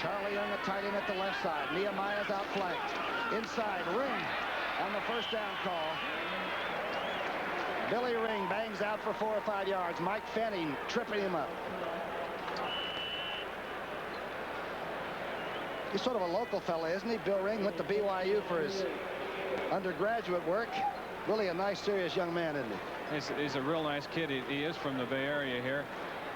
Charlie Young, the tight end at the left side. Nehemiah's outflanked. Inside, Ring on the first down call. Billy Ring bangs out for 4 or 5 yards. Mike Fanning tripping him up. He's sort of a local fella, isn't he? Bill Ring went to BYU for his undergraduate work. Really a nice, serious young man, isn't he? He's a real nice kid. He is from the Bay Area here.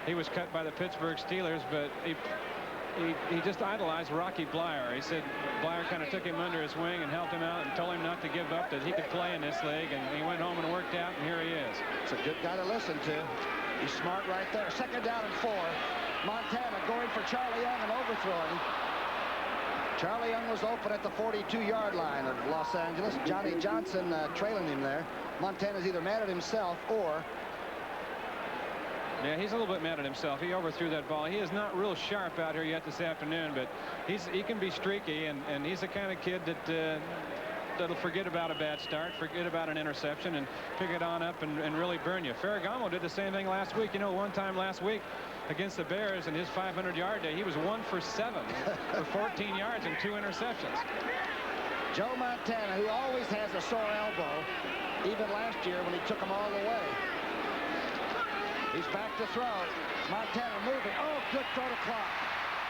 He was cut by the Pittsburgh Steelers, but he just idolized Rocky Blyer. He said Blyer kind of took him under his wing and helped him out and told him not to give up, that he could play in this league, and he went home and worked out, and here he is. It's a good guy to listen to. He's smart right there. Second down and 4. Montana going for Charlie Young and overthrowing. Charlie Young was open at the 42-yard line of Los Angeles. Johnny Johnson trailing him there. Montana's either mad at himself or... Yeah, he's a little bit mad at himself. He overthrew that ball. He is not real sharp out here yet this afternoon, but he can be streaky, and he's the kind of kid that that'll forget about a bad start, forget about an interception, and pick it on up and really burn you. Ferragamo did the same thing last week. You know, one time last week against the Bears in his 500-yard day, he was 1 for 7 for 14 yards and 2 interceptions. Joe Montana, who always has a sore elbow, even last year when he took them all the way. He's back to throw. Montana moving. Oh, good throw to Clark.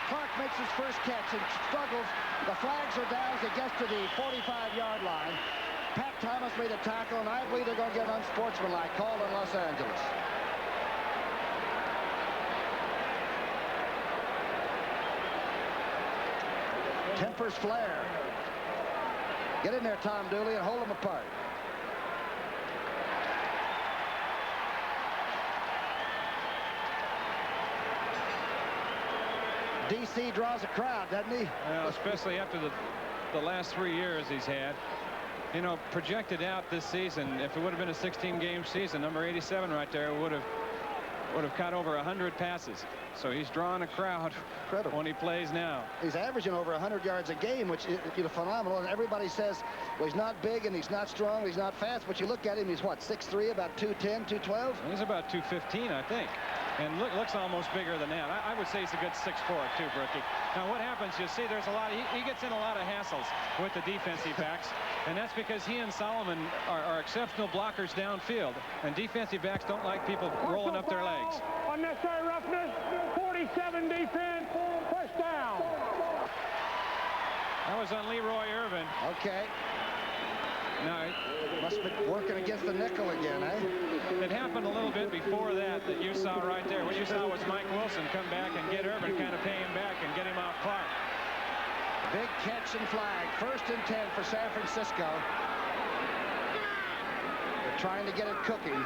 Clark makes his first catch and struggles. The flags are down as he gets to the 45-yard line. Pat Thomas made a tackle, and I believe they're going to get an unsportsmanlike call in Los Angeles. Tempers flare. Get in there, Tom Dooley, and hold them apart. DC draws a crowd, doesn't he? Well, especially after the last 3 years he's had. You know, projected out this season, if it would have been a 16-game season, number 87 right there would have caught over 100 passes. So he's drawing a crowd. Incredible. When he plays now. He's averaging over 100 yards a game, which is phenomenal. And everybody says, well, he's not big and he's not strong, he's not fast. But you look at him, he's what, 6'3", about 210, 212? He's about 215, I think. And looks almost bigger than that. I would say he's a good 6'4", too, Brookie. Now, what happens, you see, there's a lot of, he gets in a lot of hassles with the defensive backs, and that's because he and Solomon are exceptional blockers downfield, and defensive backs don't like people rolling up their legs. Unnecessary roughness, 47 defense, first down. That was on Leroy Irvin. Okay. Now, must be working against the nickel again, eh? It happened a little bit before that you saw right there. What you saw was Mike Wilson come back and get Irvin, kind of pay him back and get him off Clark. Big catch and flag. 1st and 10 for San Francisco. They're trying to get it cooking.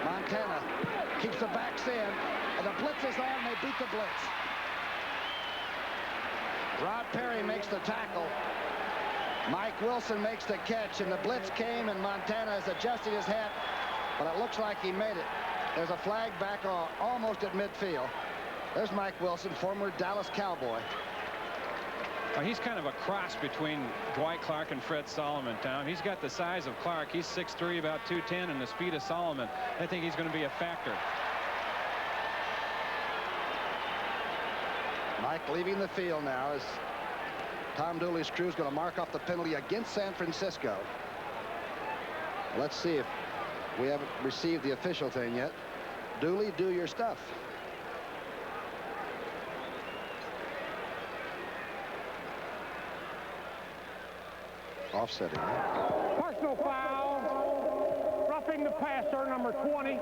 Montana keeps the backs in, and the blitz is on. They beat the blitz. Rod Perry makes the tackle. Mike Wilson makes the catch, and the blitz came, and Montana has adjusted his hat, but it looks like he made it. There's a flag back almost at midfield. There's Mike Wilson, former Dallas Cowboy. Well, he's kind of a cross between Dwight Clark and Fred Solomon, Tom. He's got the size of Clark. He's 6'3", about 210, and the speed of Solomon. I think he's going to be a factor. Mike leaving the field now as Tom Dooley's crew is going to mark off the penalty against San Francisco. Let's see if we haven't received the official thing yet. Dooley, do your stuff. Offsetting. Personal foul. Roughing the passer, number 20.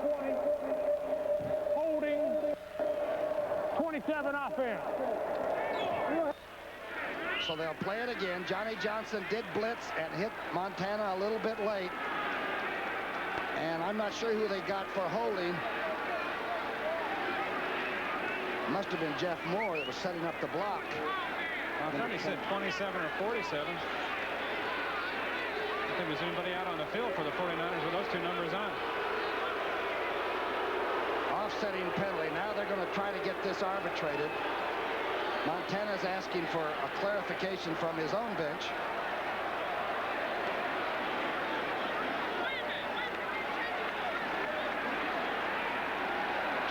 Holding. 27 offense. So they'll play it again. Johnny Johnson did blitz and hit Montana a little bit late. And I'm not sure who they got for holding. Must have been Jeff Moore that was setting up the block. I thought he said 27 or 47. I don't think there's anybody out on the field for the 49ers with those two numbers on. Offsetting penalty. Now they're going to try to get this arbitrated. Montana's asking for a clarification from his own bench.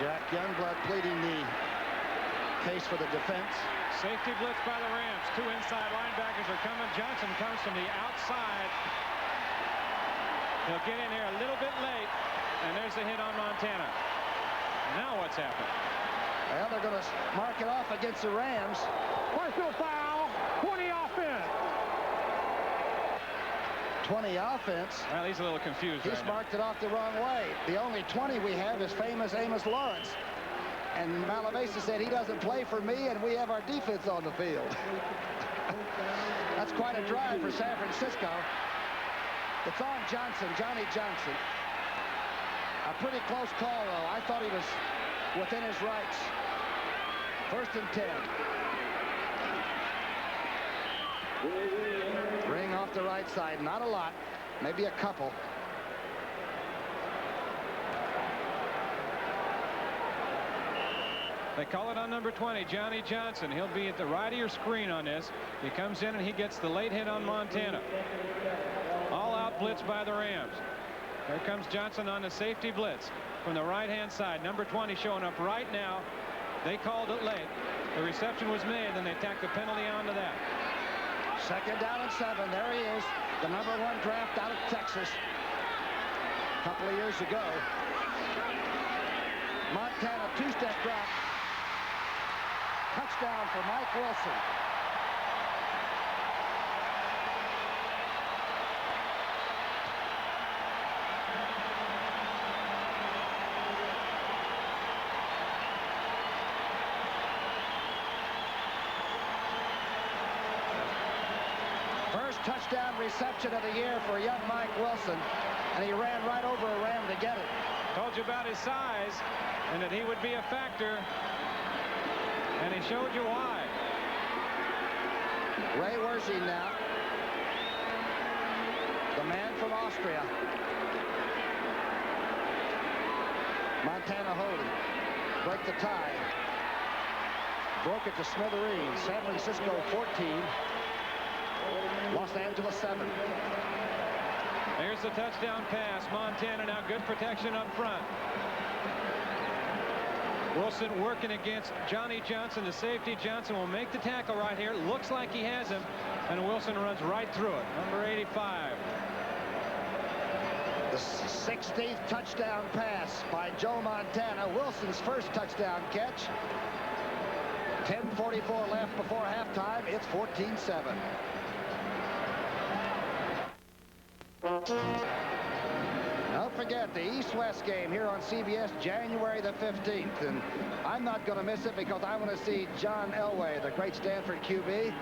Jack Youngblood pleading the case for the defense. Safety blitz by the Rams. Two inside linebackers are coming. Johnson comes from the outside. He'll get in here a little bit late, and there's the hit on Montana. Now what's happened? Well, they're going to mark it off against the Rams. Personal foul. 20 offense. 20 offense. Well, he's a little confused. He's marked it off the wrong way. The only 20 we have is famous Amos Lawrence. And Malavesa said he doesn't play for me, and we have our defense on the field. That's quite a drive for San Francisco. It's on Johnson, Johnny Johnson. A pretty close call, though. I thought he was within his rights. 1st and 10. Ring off the right side. Not a lot. Maybe a couple. They call it on number 20, Johnny Johnson. He'll be at the right of your screen on this. He comes in and he gets the late hit on Montana. All out blitz by the Rams. Here comes Johnson on the safety blitz from the right-hand side. Number 20 showing up right now. They called it late. The reception was made, then they tacked the penalty onto that. 2nd down and 7. There he is. The number 1 draft out of Texas. A couple of years ago. Montana, 2-step drop. Touchdown for Mike Wilson. First touchdown reception of the year for young Mike Wilson. And he ran right over a Ram to get it. Told you about his size and that he would be a factor. And he showed you why. Ray Wersing now. The man from Austria. Montana holding. Break the tie. Broke it to smithereens. San Francisco 14. Los Angeles 7. Here's the touchdown pass. Montana now good protection up front. Wilson working against Johnny Johnson, the safety. Johnson will make the tackle right here. Looks like he has him, and Wilson runs right through it. Number 85. The 16th touchdown pass by Joe Montana. Wilson's first touchdown catch. 10:44 left before halftime. It's 14-7. Don't forget the East-West game here on CBS January the 15th. And I'm not going to miss it because I want to see John Elway, the great Stanford QB.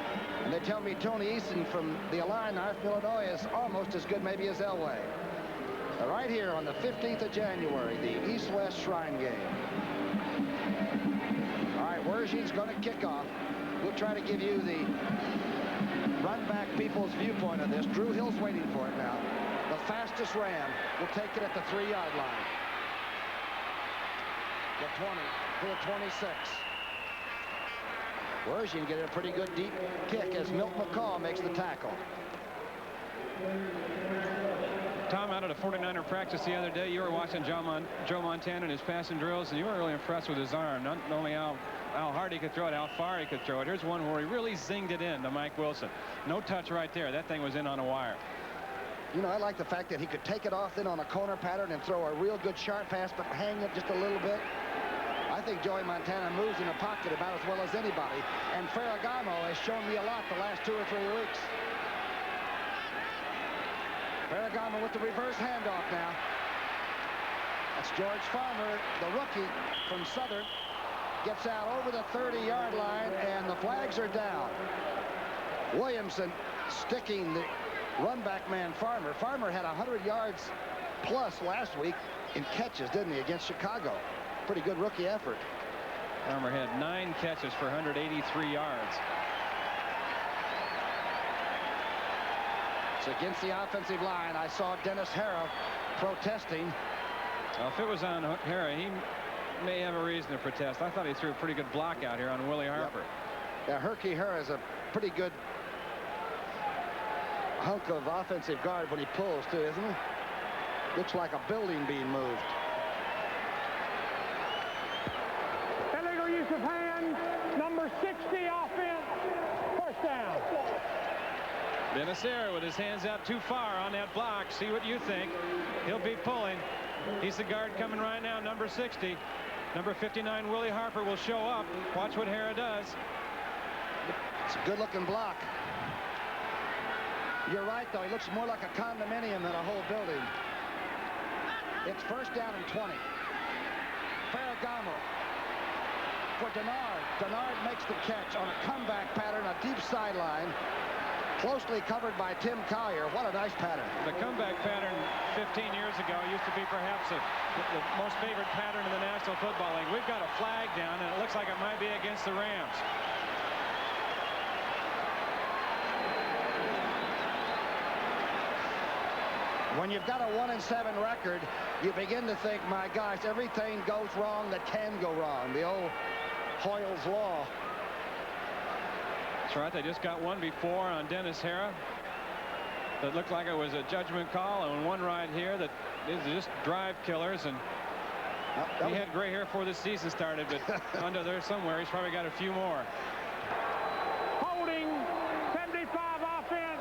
And they tell me Tony Easton from the Illini, Illinois, is almost as good maybe as Elway. Right here on the 15th of January, the East-West Shrine game. All right, Wersing's going to kick off. We'll try to give you the run-back people's viewpoint of this. Drew Hill's waiting for it now. The fastest Ram will take it at the 3-yard line. The 20 to the 26. Wersing getting a pretty good deep kick as Milt McCall makes the tackle. Tom, out at a 49er practice the other day, you were watching Joe Montana and his passing drills, and you were really impressed with his arm. Not only how hard he could throw it, how far he could throw it. Here's one where he really zinged it in to Mike Wilson. No touch right there. That thing was in on a wire. You know, I like the fact that he could take it off in on a corner pattern and throw a real good sharp pass, but hang it just a little bit. I think Joey Montana moves in the pocket about as well as anybody. And Ferragamo has shown me a lot the last 2 or 3 weeks. Ferragamo with the reverse handoff now. That's George Farmer, the rookie from Southern. Gets out over the 30-yard line, and the flags are down. Williamson sticking the run-back man Farmer. Farmer had 100 yards plus last week in catches, didn't he, against Chicago? Pretty good rookie effort. Farmer had 9 catches for 183 yards. It's against the offensive line. I saw Dennis Harrah protesting. Well, if it was on Harrah, he may have a reason to protest. I thought he threw a pretty good block out here on Willie Harper. Yep. Yeah, Herky Harrah is a pretty good hunk of offensive guard when he pulls, too, isn't he? Looks like a building being moved. Illegal use of hands. Number 60 offense. First down. Dennis Harrah with his hands out too far on that block. See what you think. He'll be pulling. He's the guard coming right now, number 60. Number 59, Willie Harper, will show up. Watch what Harrah does. It's a good-looking block. You're right, though. He looks more like a condominium than a whole building. It's first down and 20. Ferragamo for Denard. Denard makes the catch on a comeback pattern, a deep sideline. Closely covered by Tim Collier. What a nice pattern. The comeback pattern 15 years ago used to be perhaps the most favored pattern in the National Football League. We've got a flag down, and it looks like it might be against the Rams. When you've got a 1-7 record, you begin to think, my gosh, everything goes wrong that can go wrong. The old Hoyle's Law. That's right. They just got one before on Dennis Harrah that looked like it was a judgment call, and one right here that is just drive killers. And he had gray hair before the season started, but under there somewhere he's probably got a few more. Holding 75 offense.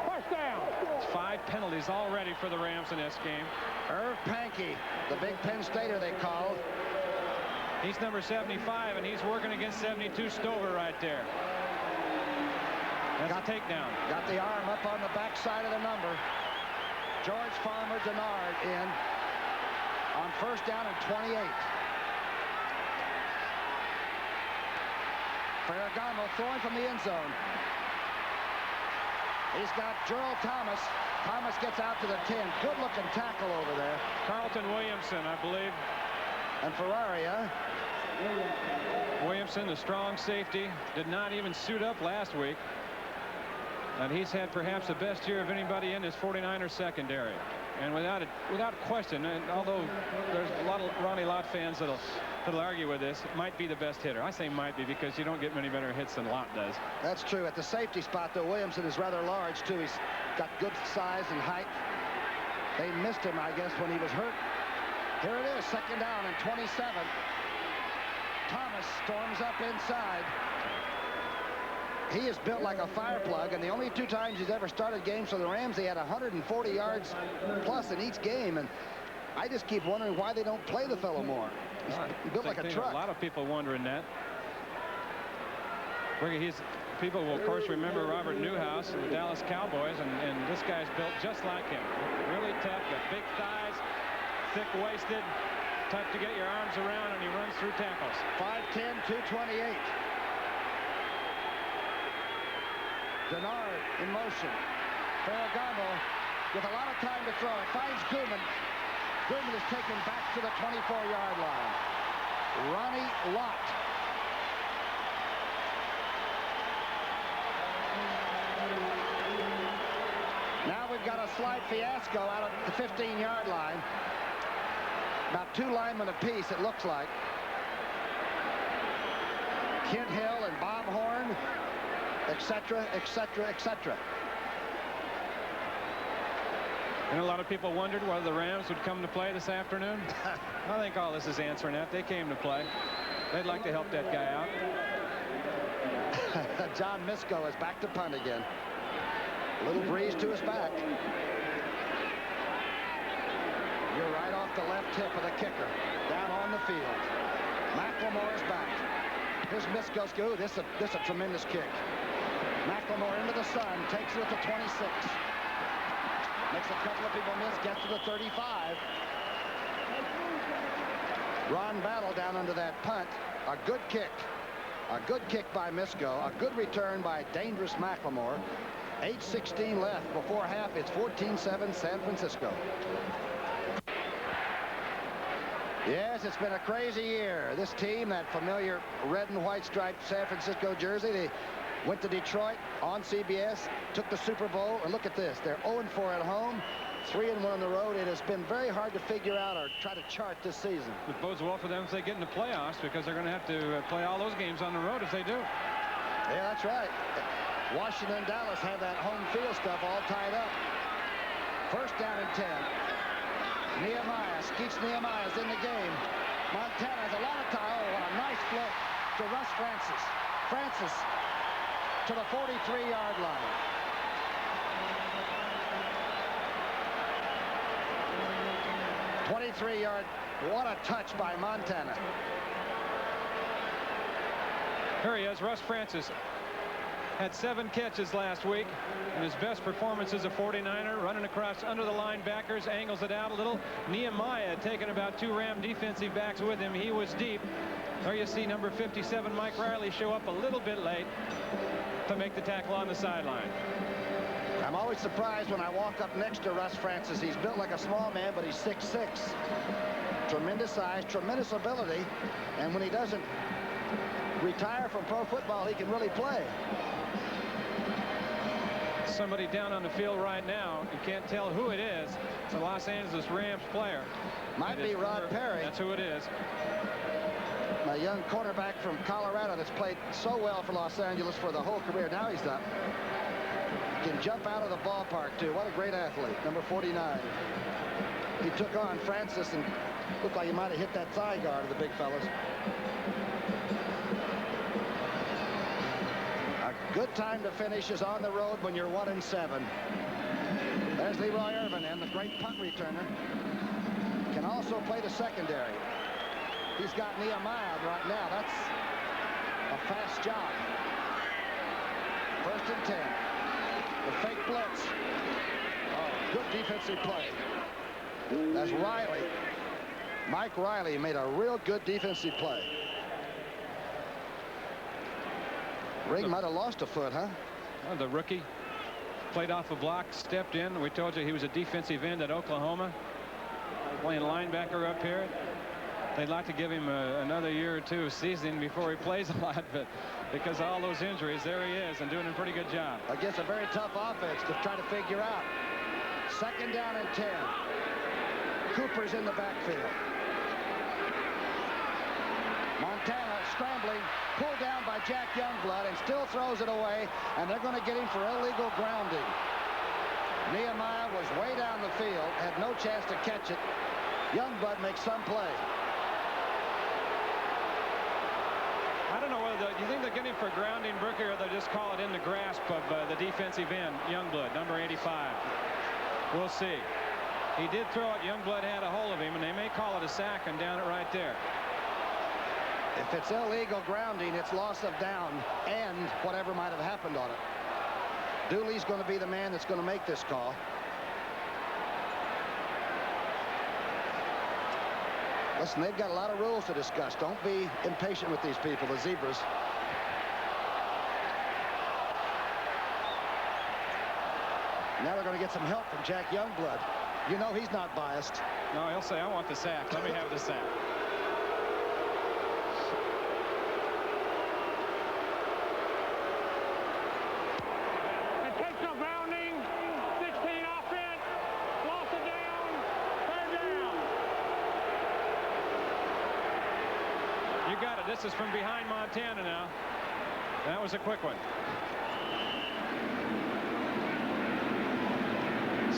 First down. It's 5 penalties already for the Rams in this game. Irv Pankey, the big Penn Stater they called. He's number 75, and he's working against 72 Stover right there. That's a takedown. Got the arm up on the backside of the number. George Farmer Denard in on first down and 28. Ferragamo throwing from the end zone. He's got Gerald Thomas. Thomas gets out to the 10. Good looking tackle over there. Carlton Williamson, I believe. And Ferraria. Williamson, the strong safety, did not even suit up last week. And he's had perhaps the best year of anybody in his 49er secondary. And without question, and although there's a lot of Ronnie Lott fans that'll argue with this, might be the best hitter. I say might be because you don't get many better hits than Lott does. That's true. At the safety spot, though, Williamson is rather large, too. He's got good size and height. They missed him, I guess, when he was hurt. Here it is, second down and 27. Thomas storms up inside. He is built like a fire plug, and the only 2 times he's ever started games for the Rams, he had 140 yards plus in each game. And I just keep wondering why they don't play the fellow more. He's built like a truck. A lot of people wondering that. People will, of course, remember Robert Newhouse and the Dallas Cowboys, and this guy's built just like him. Really tough, got big thighs, thick-waisted, tough to get your arms around, and he runs through tackles. 5'10", 228. Denard in motion. Ferragamo with a lot of time to throw. It finds Guman. Guman is taken back to the 24-yard line. Ronnie Lott. Now we've got a slight fiasco out of the 15-yard line. About 2 linemen apiece, it looks like. Kent Hill and Bob Horn, etc., etc., etc. And a lot of people wondered whether the Rams would come to play this afternoon. I think all this is answering that. They came to play. They'd like to help that guy out. John Misko is back to punt again. A little breeze to his back. You're right off the left hip of the kicker. Down on the field. McLemore is back. Here's Misko. Ooh, this is a tremendous kick. McLemore into the sun. Takes it at the 26. Makes a couple of people miss, gets to the 35. Ron Battle down under that punt. A good kick. A good kick by Misko. A good return by Dangerous McLemore. 8:16 left before half. It's 14-7 San Francisco. Yes, it's been a crazy year. This team, that familiar red and white striped San Francisco jersey, they went to Detroit on CBS, took the Super Bowl, and look at this. They're 0-4 at home, 3-1 on the road. It has been very hard to figure out or try to chart this season. It bodes well for them if they get in the playoffs, because they're going to have to play all those games on the road if they do. Yeah, that's right. Washington and Dallas have that home field stuff all tied up. First down and 10. Nehemiah, Skeets Nehemiah's in the game. Montana has a lot of time. Oh, what a nice flip to Russ Francis. Francis to the 43-yard line. .23-yard. What a touch by Montana. Here he is, Russ Francis. Had 7 catches last week, and his best performance as a 49er, running across under the linebackers, angles it out a little. Nehemiah had taken about 2 Ram defensive backs with him. He was deep. There you see number 57, Mike Riley, show up a little bit late to make the tackle on the sideline. I'm always surprised when I walk up next to Russ Francis. He's built like a small man, but he's 6'6". Tremendous size, tremendous ability, and when he doesn't retire from pro football, he can really play. Somebody down on the field right now. You can't tell who it is. It's a Los Angeles Rams player. Might be Rod Perry. That's who it is. A young cornerback from Colorado that's played so well for Los Angeles for the whole career. Now he's up. Can jump out of the ballpark, too. What a great athlete. Number 49. He took on Francis and looked like he might have hit that thigh guard of the big fellas. Good time to finish is on the road when you're 1-7. There's Leroy Irvin, and the great punt returner can also play the secondary. He's got Nehemiah right now. That's a fast job. 1st and 10. The fake blitz. Oh, good defensive play. That's Riley. Mike Riley made a real good defensive play. Ring might have lost a foot, huh? Well, the rookie played off a block, stepped in. We told you he was a defensive end at Oklahoma, playing linebacker up here. They'd like to give him another year or 2 of seasoning before he plays a lot, but because of all those injuries, there he is and doing a pretty good job. Against a very tough offense to try to figure out. 2nd down and 10. Cooper's in the backfield. Montana scrambling, pulled down by Jack Youngblood, and still throws it away, and they're going to get him for illegal grounding. Nehemiah was way down the field, had no chance to catch it. Youngblood makes some play. I don't know whether you think they're getting him for grounding, Brookshier, or they just call it in the grasp of the defensive end, Youngblood, number 85. We'll see. He did throw it. Youngblood had a hold of him, and they may call it a sack and down it right there. If it's illegal grounding, it's loss of down and whatever might have happened on it. Dooley's going to be the man that's going to make this call. Listen, they've got a lot of rules to discuss. Don't be impatient with these people, the Zebras. Now they're going to get some help from Jack Youngblood. You know he's not biased. No, he'll say, I want the sack. Let me have the sack. Intentional grounding, 16 offense, loss of down, 3rd down. You got it. This is from behind Montana now. That was a quick one.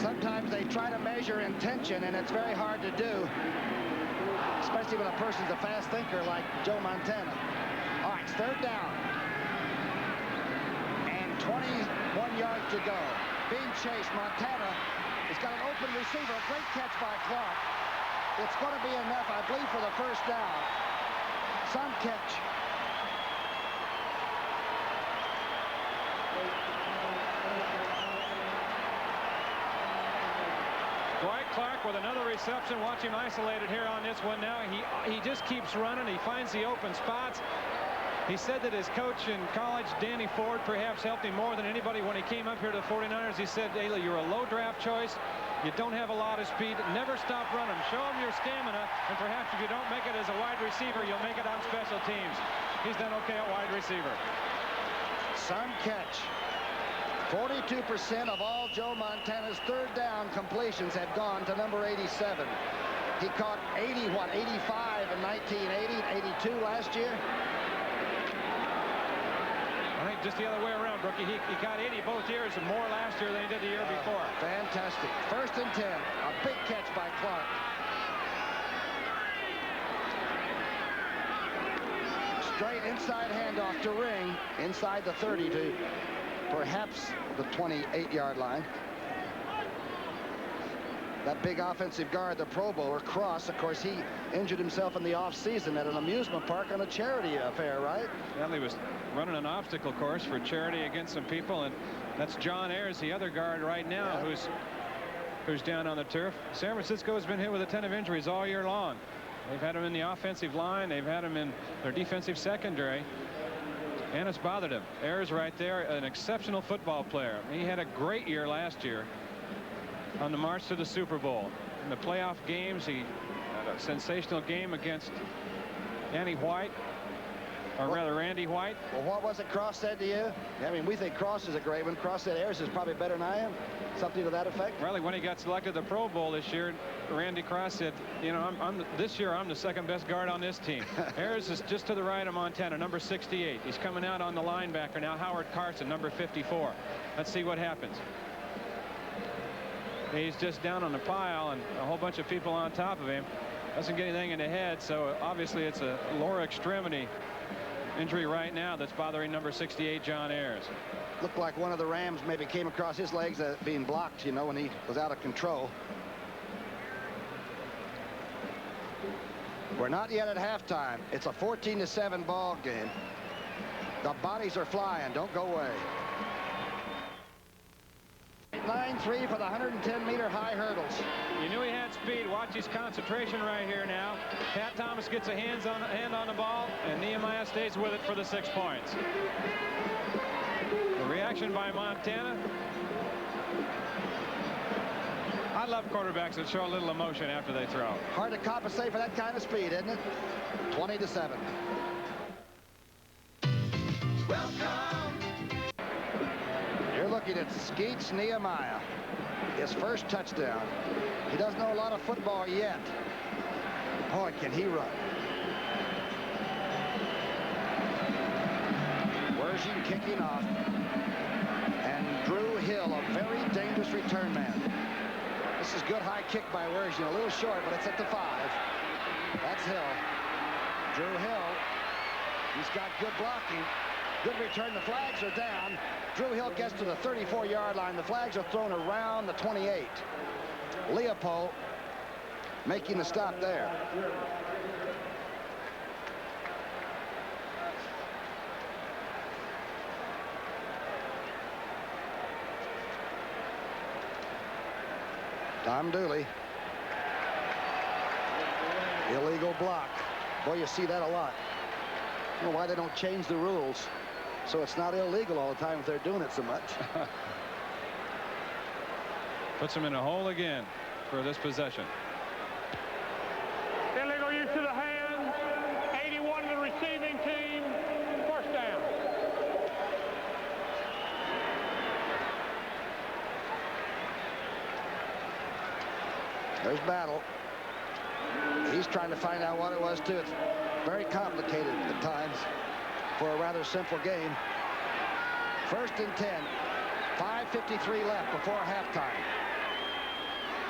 Sometimes they try to measure intention, and it's very hard to do, especially when a person's a fast thinker like Joe Montana. All right, 3rd down. And 21 yards to go. Being chased, Montana has got an open receiver. A great catch by Clark. It's going to be enough, I believe, for the 1st down. Some catch. back with another reception. Watch him isolated here on this one now. He just keeps running. He finds the open spots. He said that his coach in college, Danny Ford, perhaps helped him more than anybody when he came up here to the 49ers. He said, Ayla, you're a low draft choice. You don't have a lot of speed. Never stop running. Show him your stamina, and perhaps if you don't make it as a wide receiver, you'll make it on special teams. He's done okay at wide receiver. Some catch. 42% of all Joe Montana's third down completions have gone to number 87. He caught 85 in 1980, 82 last year. I think just the other way around, Brookie. He got 80 both years and more last year than he did the year before. Fantastic. 1st and 10. A big catch by Clark. Straight inside handoff to Ring. Inside the 30 to perhaps the 28-yard line. That big offensive guard, the Pro Bowler, Cross, of course, he injured himself in the offseason at an amusement park on a charity affair, right? Well, he was running an obstacle course for charity against some people, and that's John Ayers, the other guard right now, who's down on the turf. San Francisco has been hit with a ton of injuries all year long. They've had him in the offensive line. They've had him in their defensive secondary, and it's bothered him. Ayers right there, an exceptional football player. He had a great year last year on the march to the Super Bowl. In the playoff games, he had a sensational game against Randy White. Well, what was it Cross said to you? I mean, we think Cross is a great one. Cross said Ayers is probably better than I am. Something to that effect? Really, when he got selected to the Pro Bowl this year, Randy Cross said, you know, this year I'm the second best guard on this team. Ayers is just to the right of Montana, number 68. He's coming out on the linebacker now, Howard Carson, number 54. Let's see what happens. He's just down on the pile and a whole bunch of people on top of him. Doesn't get anything in the head, so obviously it's a lower extremity injury right now that's bothering number 68, John Ayers. Looked like one of the Rams maybe came across his legs being blocked, you know, when he was out of control. We're not yet at halftime. It's a 14-7 ball game. The bodies are flying. Don't go away. 9-3 for the 110-meter high hurdles. You knew he had speed. Watch his concentration right here now. Pat Thomas gets a hand on the ball, and Nehemiah stays with it for the 6 points. The reaction by Montana. I love quarterbacks that show a little emotion after they throw. Hard to compensate for that kind of speed, isn't it? 20-7. You're looking at Skeets Nehemiah. His first touchdown. He doesn't know a lot of football yet. Boy, can he run. Wershing kicking off. And Drew Hill, a very dangerous return man. This is good high kick by Wershing. A little short, but it's at the 5. That's Hill. Drew Hill. He's got good blocking. Good return. The flags are down. Drew Hill gets to the 34-yard line. The flags are thrown around the 28. Leopold making the stop there. Tom Dooley. Illegal block. Boy, you see that a lot. I don't know why they don't change the rules so it's not illegal all the time if they're doing it so much. Puts him in a hole again for this possession. Illegal use of the hand. 81 to the receiving team. First down. There's Battle. He's trying to find out what it was too. It's very complicated at times for a rather simple game. 1st and 10. 5:53 left before halftime.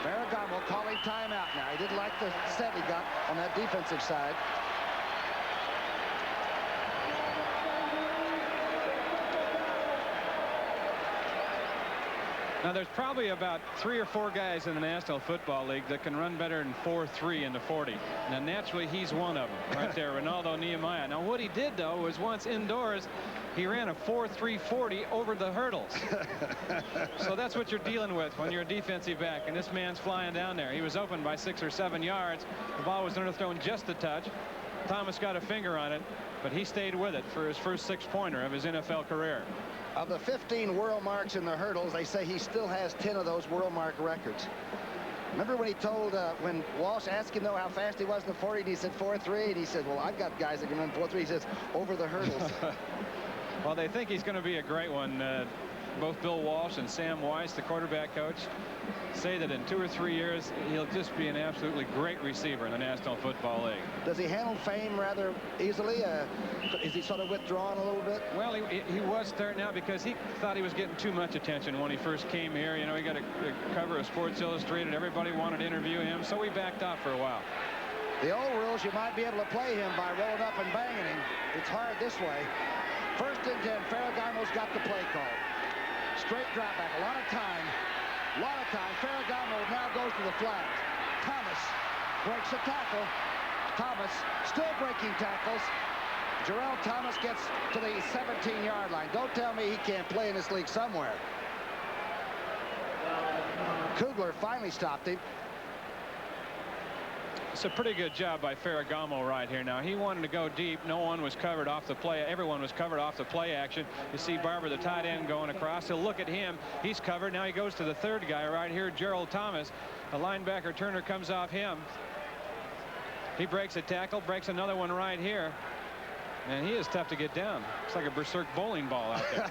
Ferragamo calling timeout now. He didn't like the set he got on that defensive side. Now, there's probably about 3 or 4 guys in the National Football League that can run better than 4.3 in the 40. Now, naturally, he's one of them right there, Ronaldo Nehemiah. Now, what he did, though, was once indoors, he ran a 4.340 over the hurdles. So that's what you're dealing with when you're a defensive back, and this man's flying down there. He was open by 6 or 7 yards. The ball was underthrown just a touch. Thomas got a finger on it, but he stayed with it for his first 6-pointer of his NFL career. Of the 15 world marks in the hurdles, they say he still has 10 of those world mark records. Remember when he told, when Walsh asked him, though, how fast he was in the 40, and he said 4.3, and he said, well, I've got guys that can run 4.3. He says, over the hurdles. Well, they think he's going to be a great one. Both Bill Walsh and Sam Weiss, the quarterback coach, say that in 2 or 3 years, he'll just be an absolutely great receiver in the National Football League. Does he handle fame rather easily? Is he sort of withdrawn a little bit? Well, he was starting out because he thought he was getting too much attention when he first came here. You know, he got a cover of Sports Illustrated. Everybody wanted to interview him, so he backed off for a while. The old rules, you might be able to play him by rolling up and banging him. It's hard this way. 1st and 10. Ferragamo's got the play call. Straight drop back. A lot of time. Ferragamo now goes to the flat. Thomas breaks a tackle. Thomas still breaking tackles. Jarrell Thomas gets to the 17-yard line. Don't tell me he can't play in this league somewhere. Kugler finally stopped him. It's a pretty good job by Ferragamo right here. Now, he wanted to go deep. No one was covered off the play. Everyone was covered off the play action. You see Barber, the tight end, going across. He'll look at him. He's covered. Now he goes to the 3rd guy right here, Gerald Thomas. The linebacker, Turner, comes off him. He breaks a tackle, breaks another one right here. And he is tough to get down. It's like a berserk bowling ball out there.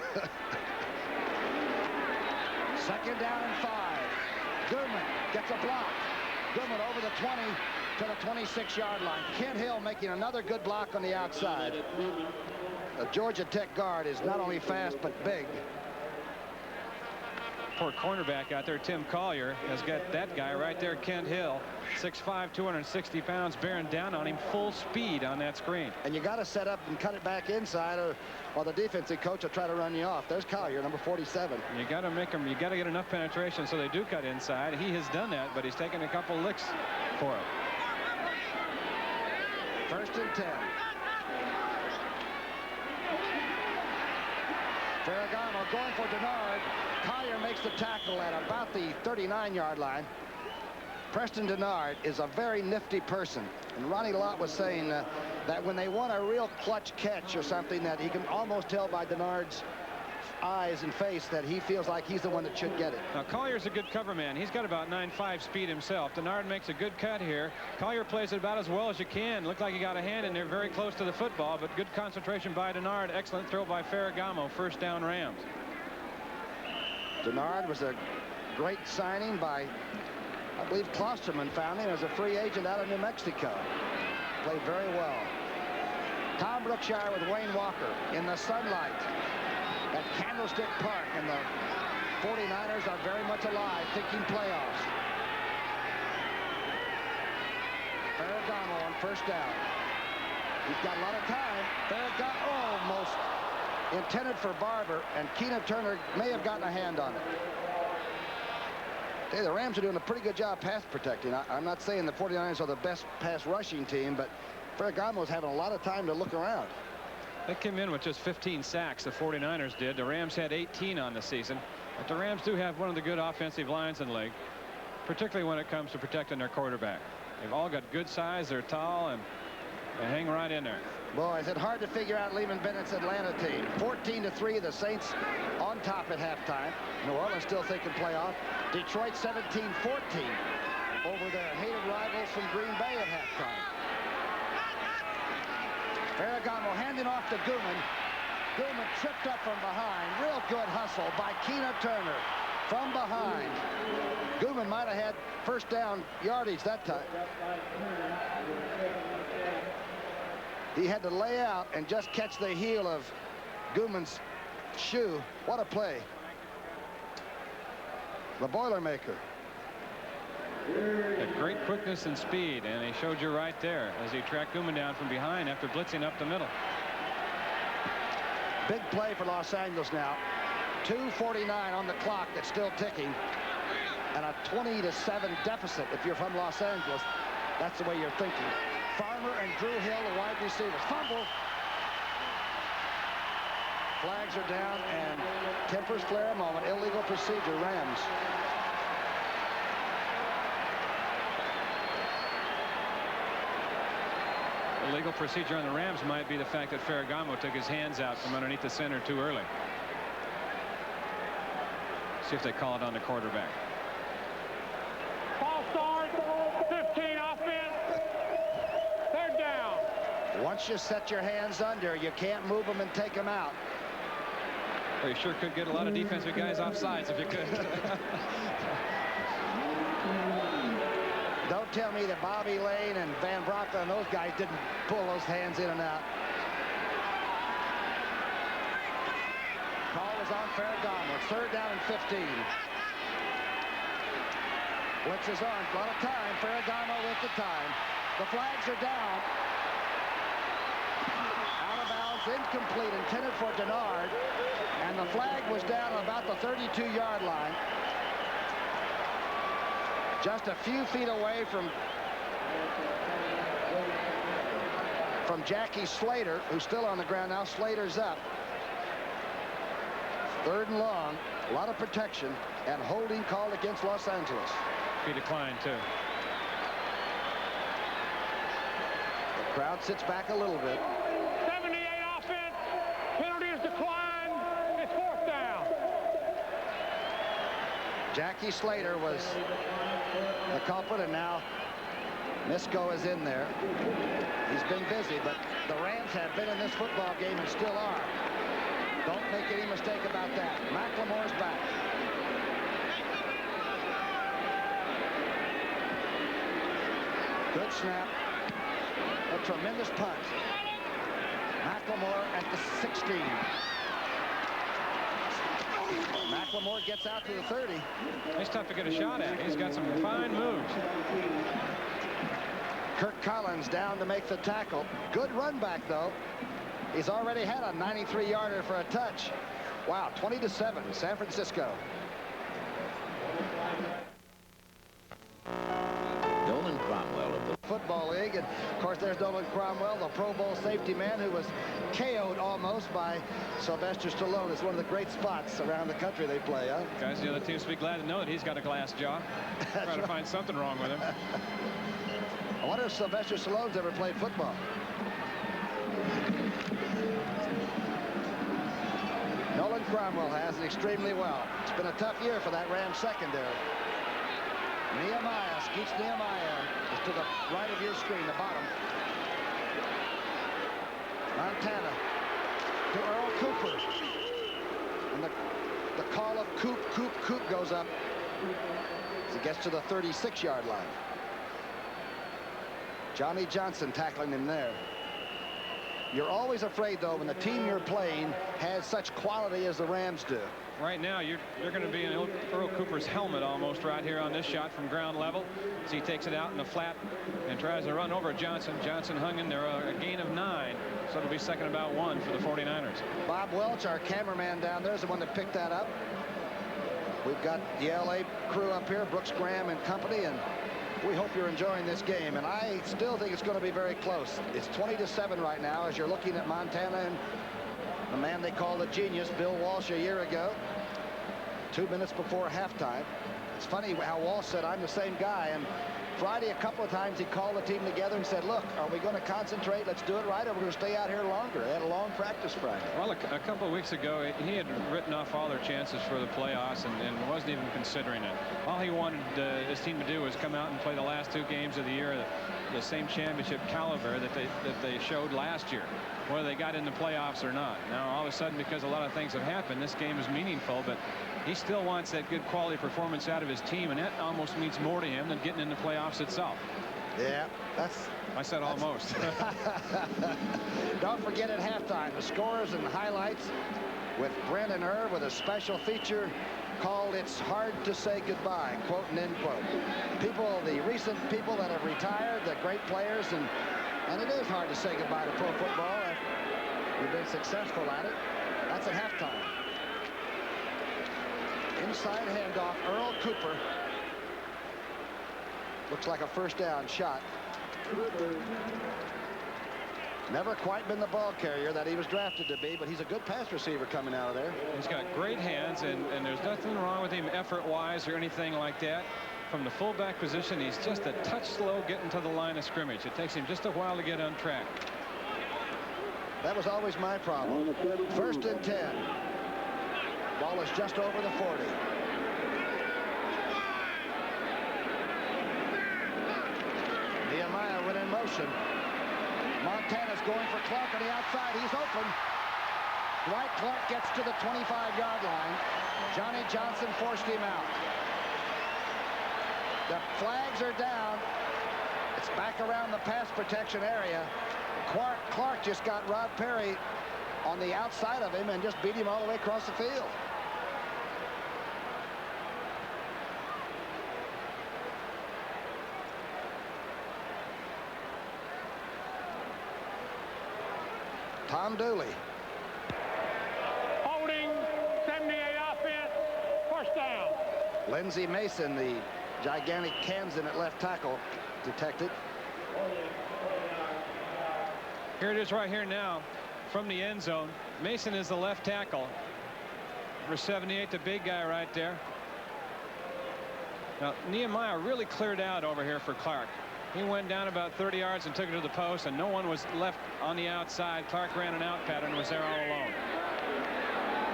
2nd down and 5. Guman gets a block. Guman over the 20 to the 26-yard line. Kent Hill making another good block on the outside. The Georgia Tech guard is not only fast but big. Poor cornerback out there, Tim Collier, has got that guy right there, Kent Hill, 6'5", 260 pounds, bearing down on him full speed on that screen. And you got to set up and cut it back inside, or the defensive coach will try to run you off. There's Collier, number 47. You got to make them. You got to get enough penetration so they do cut inside. He has done that, but he's taken a couple licks for it. 1st and 10. Ferragamo going for Denard. Collier makes the tackle at about the 39-yard line. Preston Denard is a very nifty person. And Ronnie Lott was saying that when they want a real clutch catch or something, that he can almost tell by Denard's eyes and face that he feels like he's the one that should get it. Now, Collier's a good cover man. He's got about 9.5 speed himself. Denard makes a good cut here. Collier plays it about as well as you can. Looked like he got a hand in there very close to the football, but good concentration by Denard. Excellent throw by Ferragamo. 1st down Rams. Denard was a great signing by, I believe Klosterman found him as a free agent out of New Mexico. Played very well. Tom Brookshier with Wayne Walker in the sunlight at Candlestick Park, and the 49ers are very much alive, thinking playoffs. Ferragamo on 1st down. He's got a lot of time. Ferragamo almost intended for Barber, and Keena Turner may have gotten a hand on it. Hey, the Rams are doing a pretty good job pass protecting. I'm not saying the 49ers are the best pass rushing team, but Ferragamo's having a lot of time to look around. They came in with just 15 sacks, the 49ers did. The Rams had 18 on the season. But the Rams do have one of the good offensive lines in the league, particularly when it comes to protecting their quarterback. They've all got good size. They're tall, and they hang right in there. Boy, is it hard to figure out Lehman Bennett's Atlanta team. 14-3, the Saints on top at halftime. New Orleans still thinking playoff. Detroit 17-14 over their hated rivals from Green Bay at halftime. Ferragamo handing off to Guman. Guman tripped up from behind. Real good hustle by Keena Turner from behind. Guman might have had 1st down yardage that time. He had to lay out and just catch the heel of Guman's shoe. What a play. The Boilermaker. A great quickness and speed, and he showed you right there as he tracked Guman down from behind after blitzing up the middle. Big play for Los Angeles now. 2:49 on the clock that's still ticking. And a 20-7 deficit if you're from Los Angeles. That's the way you're thinking. Farmer and Drew Hill, the wide receivers. Fumble. Flags are down, and tempers flare a moment. Illegal procedure, Rams. Illegal procedure on the Rams might be the fact that Ferragamo took his hands out from underneath the center too early. See if they call it on the quarterback. False start, 15 offense. Third down. Once you set your hands under, you can't move them and take them out. Well, you sure could get a lot of defensive guys off sides if you could. Don't tell me that Bobby Lane and Van Bronckhorst and those guys didn't pull those hands in and out. Call is on Ferragamo. It's third down and 15. Blitz is on. A lot of time. Ferragamo with the time. The flags are down. Out of bounds, incomplete, intended for Denard. And the flag was down about the 32-yard line. Just a few feet away from Jackie Slater, who's still on the ground now. Slater's up. Third and long. A lot of protection. And holding called against Los Angeles. He declined, too. The crowd sits back a little bit. 78 offense. Penalty is declined. It's fourth down. Jackie Slater was the culprit, and now Misko is in there. He's been busy, but the Rams have been in this football game and still are. Don't make any mistake about that. McLemore's back. Good snap. A tremendous punt. McLemore at the 16. McLemore gets out to the 30. He's tough to get a shot at. He's got some fine moves. Kirk Collins down to make the tackle. Good run back, though. He's already had a 93-yarder for a touch. Wow, 20-7, San Francisco. Nolan Cromwell of the Football League, and of course there's Nolan Cromwell, the Pro Bowl safety man who was KO'd almost by Sylvester Stallone. It's one of the great spots around the country they play, huh? Guys, the other teams will be glad to know that he's got a glass jaw. Try to find something wrong with him. I wonder if Sylvester Stallone's ever played football. Nolan Cromwell has it extremely well. It's been a tough year for that Rams secondary. Nehemiah, Skeets Nehemiah is to the right of your screen, the bottom. Montana to Earl Cooper. And the call of Coop goes up as he gets to the 36-yard line. Johnny Johnson tackling him there. You're always afraid, though, when the team you're playing has such quality as the Rams do. Right now, you're going to be in Earl Cooper's helmet almost right here on this shot from ground level. So he takes it out in the flat and tries to run over Johnson. Johnson hung in there, a gain of 9. So it'll be second about 1 for the 49ers. Bob Welch, our cameraman down there, is the one that picked that up. We've got the LA crew up here, Brooks, Graham and company, and we hope you're enjoying this game. And I still think it's going to be very close. It's 20-7 right now as you're looking at Montana and the man they called the genius, Bill Walsh, a year ago. 2 minutes before halftime. It's funny how Walsh said, I'm the same guy. And Friday, a couple of times, he called the team together and said, look, are we going to concentrate? Let's do it right, or we're going to stay out here longer. They had a long practice Friday. Well, a couple of weeks ago, he had written off all their chances for the playoffs and wasn't even considering it. All he wanted his team to do was come out and play the last 2 games of the year, the same championship caliber that they showed last year, whether they got in the playoffs or not. Now, all of a sudden, because a lot of things have happened, this game is meaningful, but he still wants that good quality performance out of his team, and that almost means more to him than getting in the playoffs itself. Yeah, I said almost. Don't forget at halftime, the scores and highlights with Brent and Irv with a special feature called It's Hard to Say Goodbye, quote and end quote. People, the recent people that have retired, the great players, and it is hard to say goodbye to pro football. You've been successful at it. That's at halftime. Inside handoff, Earl Cooper. Looks like a first down shot. Never quite been the ball carrier that he was drafted to be, but he's a good pass receiver coming out of there. He's got great hands, and there's nothing wrong with him effort-wise or anything like that. From the fullback position, he's just a touch slow getting to the line of scrimmage. It takes him just a while to get on track. That was always my problem. 1st and 10. Ball is just over the 40. Nehemiah went in motion. Montana's going for Clark on the outside. He's open. Dwight Clark gets to the 25-yard line. Johnny Johnson forced him out. The flags are down. It's back around the pass protection area. Clark just got Rod Perry on the outside of him and just beat him all the way across the field. Tom Dooley. Holding, 78 offense, first down. Lindsey Mason, the gigantic Kansan at left tackle, detected. Here it is right here now from the end zone. Mason is the left tackle. Number 78, the big guy right there. Now, Nehemiah really cleared out over here for Clark. He went down about 30 yards and took it to the post, and no one was left on the outside. Clark ran an out pattern and was there all alone.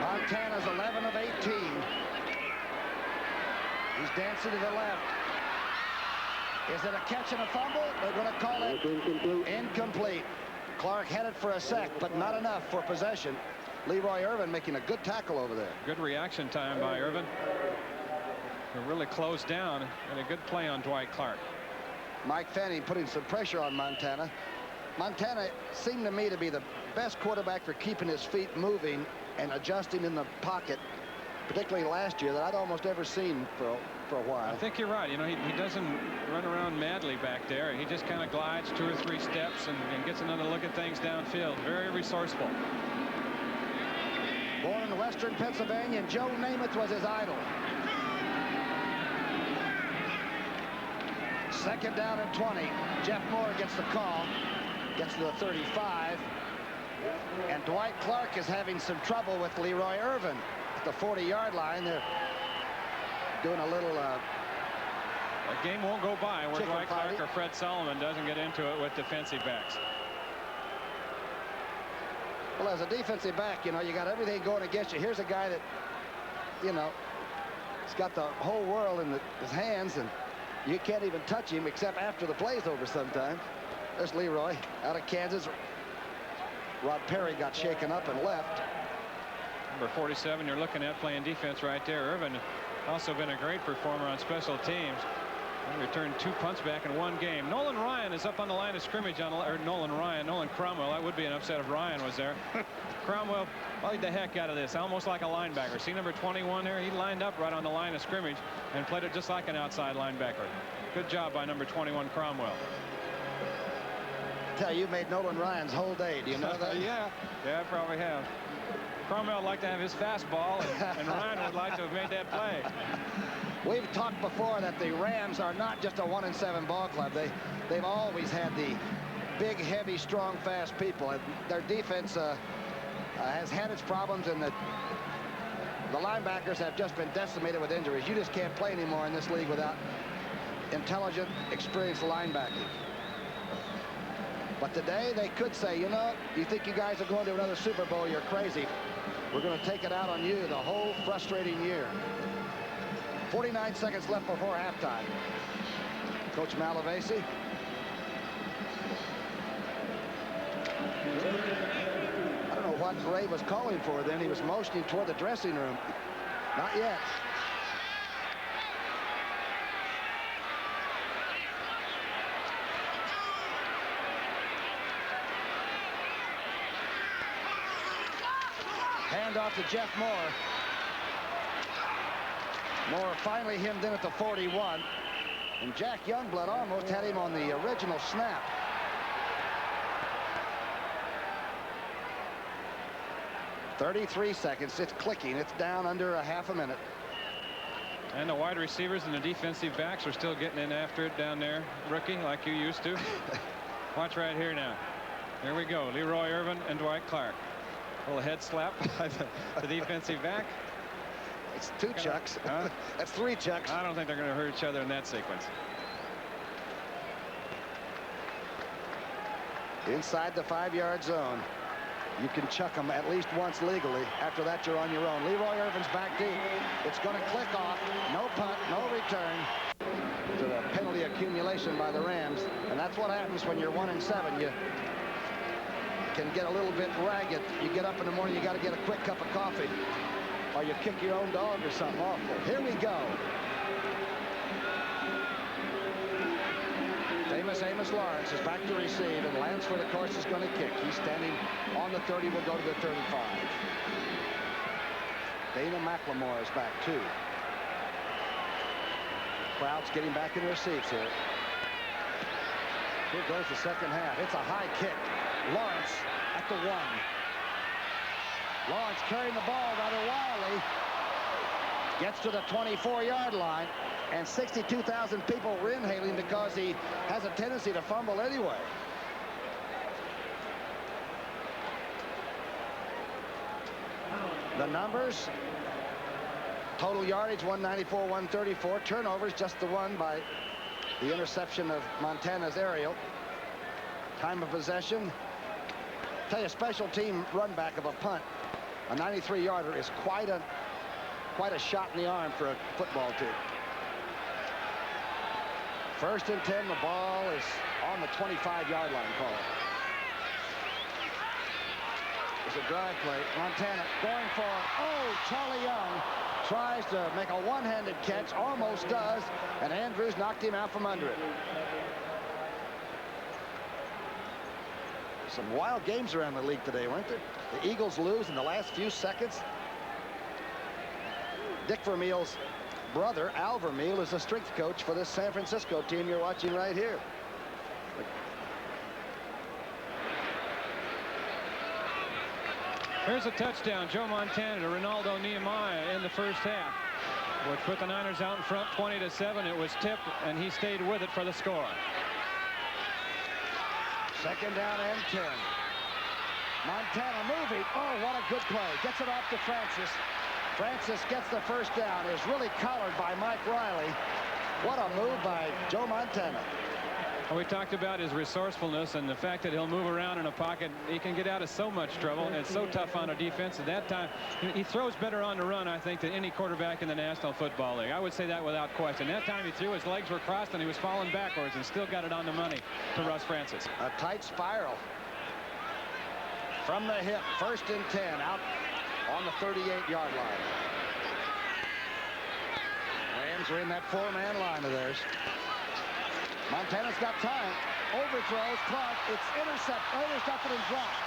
Montana's 11 of 18. He's dancing to the left. Is it a catch and a fumble? They're going to call it incomplete. Clark headed for a sack, but not enough for possession. Leroy Irvin making a good tackle over there. Good reaction time by Irvin. He really closed down, and a good play on Dwight Clark. Mike Fanning putting some pressure on Montana. Montana seemed to me to be the best quarterback for keeping his feet moving and adjusting in the pocket, particularly last year, that I'd almost ever seen for a while. I think you're right. You know, he doesn't run around madly back there. He just kind of glides 2 or 3 steps and gets another look at things downfield. Very resourceful. Born in western Pennsylvania, and Joe Namath was his idol. 2nd down and 20. Jeff Moore gets the call. Gets to the 35. And Dwight Clark is having some trouble with Leroy Irvin at the 40-yard line. They're doing a little a game won't go by where Dwight Clark or Fred Solomon doesn't get into it with defensive backs. Well, as a defensive back, you know, you got everything going against you. Here's a guy that, you know, he's got the whole world in his hands, and you can't even touch him except after the play's over sometimes. There's Leroy out of Kansas. Rod Perry got shaken up and left. Number 47, you're looking at playing defense right there. Irvin also been a great performer on special teams. He returned 2 punts back in 1 game. Nolan Ryan is up on the line of scrimmage on Nolan Cromwell. That would be an upset if Ryan was there. Cromwell played the heck out of this, almost like a linebacker. See number 21 there? He lined up right on the line of scrimmage and played it just like an outside linebacker. Good job by number 21 Cromwell. Tell you made Nolan Ryan's whole day. Do you know that? Yeah, I probably have. Cromwell would like to have his fastball, and Ryan would like to have made that play. We've talked before that the Rams are not just a 1-7 ball club. They've always had the big, heavy, strong, fast people. Their defense has had its problems, and the linebackers have just been decimated with injuries. You just can't play anymore in this league without intelligent, experienced linebacking. But today they could say, you know, you think you guys are going to another Super Bowl, you're crazy. We're going to take it out on you the whole frustrating year. 49 seconds left before halftime. Coach Malavasi. I don't know what Ray was calling for then. He was motioning toward the dressing room. Not yet. Hand off to Jeff Moore. Moore finally hemmed in at the 41. And Jack Youngblood almost had him on the original snap. .33 seconds. It's clicking. It's down under a half a minute. And the wide receivers and the defensive backs are still getting in after it down there, rookie, like you used to. Watch right here now. Here we go. Leroy Irvin and Dwight Clark. A little head slap by the defensive back. It's 2 chucks. Huh? That's 3 chucks. I don't think they're going to hurt each other in that sequence. Inside the 5-yard zone. You can chuck them at least once legally. After that, you're on your own. Leroy Irvin's back deep. It's going to click off. No punt, no return. To the penalty accumulation by the Rams. And that's what happens when you're 1-7. You can get a little bit ragged. You get up in the morning, you got to get a quick cup of coffee. Or you kick your own dog or something awful. Here we go. Famous Amos Lawrence is back to receive, and Lansford, of course, is going to kick. He's standing on the 30, will go to the 35. Dana McLemore is back, too. Crowd's getting back in their seats here. Here goes the second half. It's a high kick. Lawrence at the 1. Lawrence carrying the ball rather wildly. Gets to the 24-yard line. And 62,000 people were inhaling because he has a tendency to fumble anyway. The numbers: total yardage 194, 134. Turnovers, just the one by the interception of Montana's Ariel. Time of possession. Tell you, special team run back of a punt, a 93-yarder is quite a shot in the arm for a football team. 1st and 10. The ball is on the 25-yard line call. It's a drive play. Montana going for, Charlie Young tries to make a one-handed catch, almost does, and Andrews knocked him out from under it. Some wild games around the league today, weren't there? The Eagles lose in the last few seconds. Dick Vermeil's brother, Al Vermeil, is a strength coach for this San Francisco team you're watching right here. Here's a touchdown. Joe Montana to Ronaldo Nehemiah in the first half, which put the Niners out in front 20-7. It was tipped, and he stayed with it for the score. 2nd down and 10. Montana moving. Oh, what a good play. Gets it off to Francis. Francis gets the first down. Is really collared by Mike Riley. What a move by Joe Montana. Well, we talked about his resourcefulness and the fact that he'll move around in a pocket. He can get out of so much trouble, and it's so tough on a defense. At that time, he throws better on the run, I think, than any quarterback in the National Football League. I would say that without question. That time he threw, his legs were crossed, and he was falling backwards and still got it on the money to Russ Francis. A tight spiral from the hip. 1st and 10 out on the 38-yard line. Rams are in that 4-man line of theirs. Montana's got time. Overthrows Clark. It's intercepted and dropped.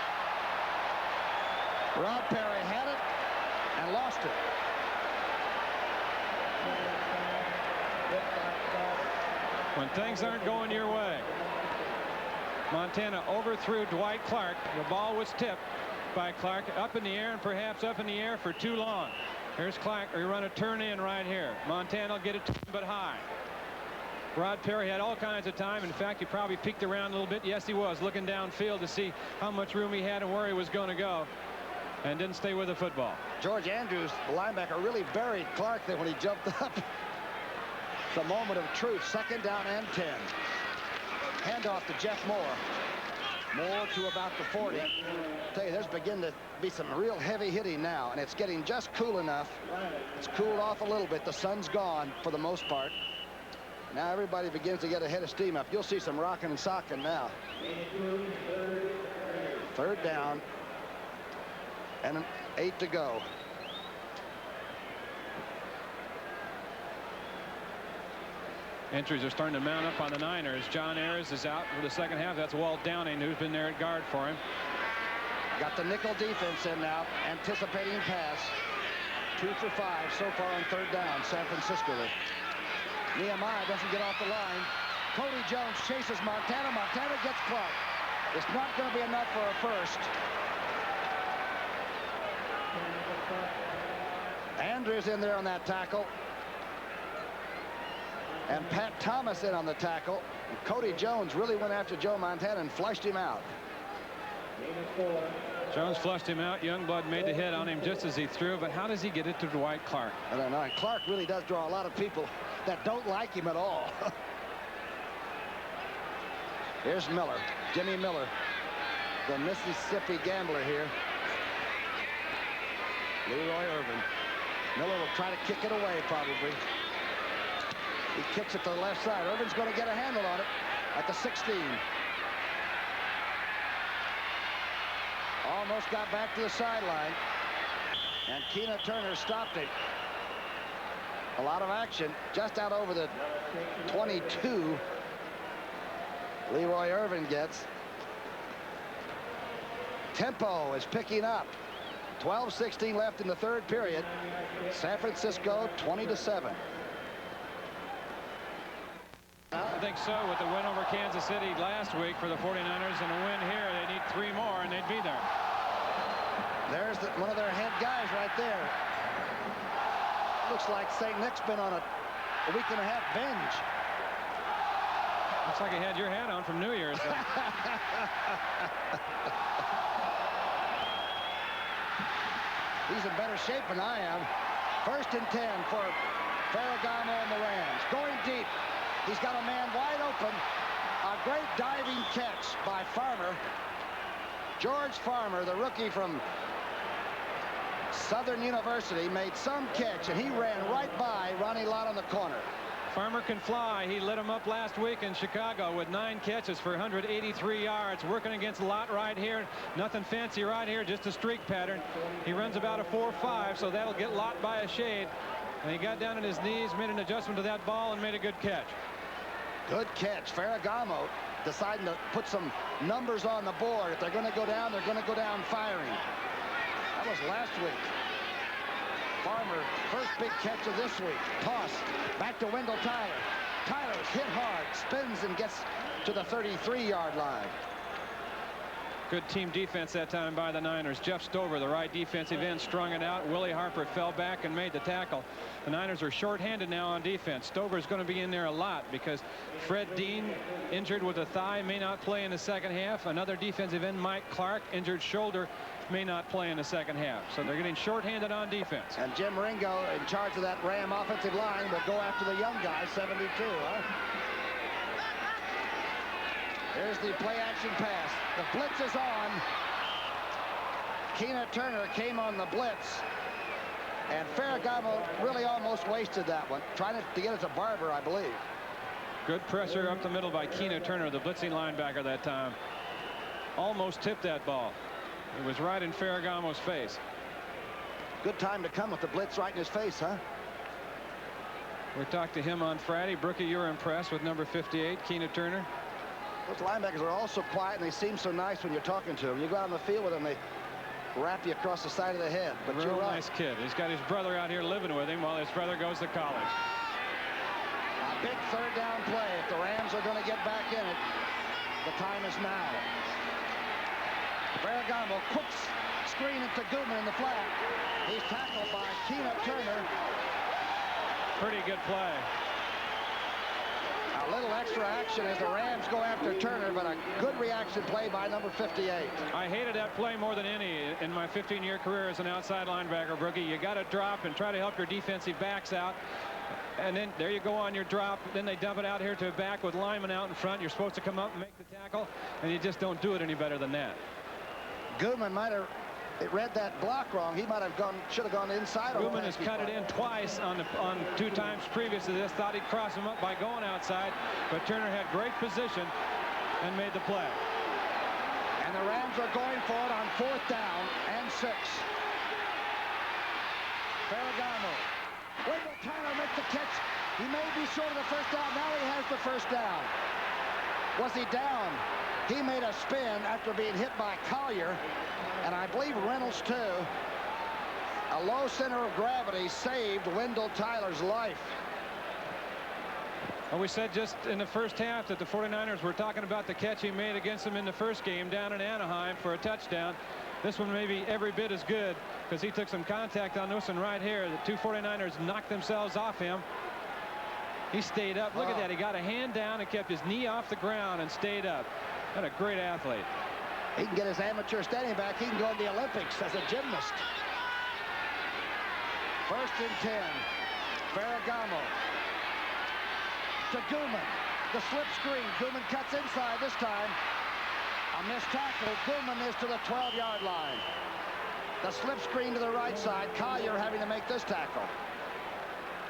Rod Perry had it and lost it. When things aren't going your way, Montana overthrew Dwight Clark. The ball was tipped by Clark up in the air, and perhaps up in the air for too long. Here's Clark. We run a turn in right here. Montana will get it but high. Rod Perry had all kinds of time. In fact, he probably peeked around a little bit. Yes, he was looking downfield to see how much room he had and where he was going to go, and didn't stay with the football. George Andrews, the linebacker, really buried Clark there when he jumped up. It's a moment of truth. 2nd down and 10. Handoff to Jeff Moore. Moore to about the 40. I'll tell you, there's beginning to be some real heavy hitting now, and it's getting just cool enough. It's cooled off a little bit. The sun's gone for the most part. Now everybody begins to get a head of steam up. You'll see some rocking and socking now. 3rd down and 8 to go. Entries are starting to mount up on the Niners. John Ayers is out for the second half. That's Walt Downing, who's been there at guard for him. Got the nickel defense in now, anticipating pass. 2 for 5 so far on 3rd down. San Francisco. Nehemiah doesn't get off the line. Cody Jones chases Montana. Montana gets Clark. It's not going to be enough for a first. Andrews in there on that tackle. And Pat Thomas in on the tackle. And Cody Jones really went after Joe Montana and flushed him out. Jones flushed him out. Youngblood made the hit on him just as he threw, but how does he get it to Dwight Clark? I don't know. And Clark really does draw a lot of people that don't like him at all. Here's Miller, Jimmy Miller, the Mississippi gambler here. Leroy Irvin. Miller will try to kick it away probably. He kicks it to the left side. Irvin's going to get a handle on it at the 16. Almost got back to the sideline. And Keena Turner stopped it. A lot of action just out over the 22. Leroy Irvin gets. Tempo is picking up. 12:16 left in the third period. San Francisco 20-7. I think so. With the win over Kansas City last week for the 49ers and a win here, they need 3 more and they'd be there. There's one of their head guys right there. Looks like St. Nick's been on a week and a half binge. Looks like he had your hat on from New Year's. He's in better shape than I am. 1st and 10 for Ferragamo and the Rams. Going deep. He's got a man wide open. A great diving catch by Farmer. George Farmer, the rookie from Southern University, made some catch, and he ran right by Ronnie Lott on the corner. Farmer can fly. He lit him up last week in Chicago with 9 catches for 183 yards. Working against Lott right here. Nothing fancy right here, just a streak pattern. He runs about a 4.5, so that'll get Lott by a shade. And he got down on his knees, made an adjustment to that ball, and made a good catch. Good catch. Ferragamo deciding to put some numbers on the board. If they're going to go down, they're going to go down firing. That was last week. Farmer, first big catch of this week. Toss back to Wendell Tyler. Tyler's hit hard, spins and gets to the 33-yard line. Good team defense that time by the Niners. Jeff Stover, the right defensive end, strung it out. Willie Harper fell back and made the tackle. The Niners are shorthanded now on defense. Stover's going to be in there a lot because Fred Dean, injured with a thigh, may not play in the second half. Another defensive end, Mike Clark, injured shoulder, may not play in the second half. So they're getting shorthanded on defense. And Jim Ringo, in charge of that Ram offensive line, will go after the young guy, 72, huh? Here's the play-action pass. The blitz is on. Keena Turner came on the blitz. And Ferragamo really almost wasted that one. Trying to get it to Barber, I believe. Good pressure up the middle by Keena Turner, the blitzing linebacker that time. Almost tipped that ball. It was right in Ferragamo's face. Good time to come with the blitz right in his face, huh? We talked to him on Friday. Brookie, you were impressed with number 58, Keena Turner? Those linebackers are all so quiet, and they seem so nice when you're talking to them. You go out on the field with them, they wrap you across the side of the head. But you're right. Nice kid. He's got his brother out here living with him while his brother goes to college. A big 3rd down play. If the Rams are going to get back in it, the time is now. Ferragamo, quick screen into Guman in the flat. He's tackled by Keena Turner. Pretty good play. A little extra action as the Rams go after Turner, but a good reaction play by number 58. I hated that play more than any in my 15-year career as an outside linebacker, Brookie. You got to drop and try to help your defensive backs out. And then there you go on your drop. Then they dump it out here to a back with linemen out in front. You're supposed to come up and make the tackle, and you just don't do it any better than that. Guman might have read that block wrong. He might have should have gone inside. Guman has cut it in twice on 2 times previous to this. Thought he'd cross him up by going outside, but Turner had great position and made the play. And the Rams are going for it on 4th down and 6. Ferragamo. Wendell Tyler makes the catch. He may be short of the 1st down. Now he has the 1st down. Was he down? He made a spin after being hit by Collier, and I believe Reynolds too. A low center of gravity saved Wendell Tyler's life. Well, we said just in the first half that the 49ers were talking about the catch he made against them in the first game down in Anaheim for a touchdown. This one may be every bit as good because he took some contact on this one right here. The 2 49ers knocked themselves off him. He stayed up. Look at that. He got a hand down and kept his knee off the ground and stayed up. What a great athlete. He can get his amateur standing back. He can go in the Olympics as a gymnast. 1st and 10. Ferragamo to Guman. The slip screen. Guman cuts inside this time. A missed tackle. Guman is to the 12-yard line. The slip screen to the right side. Collier having to make this tackle.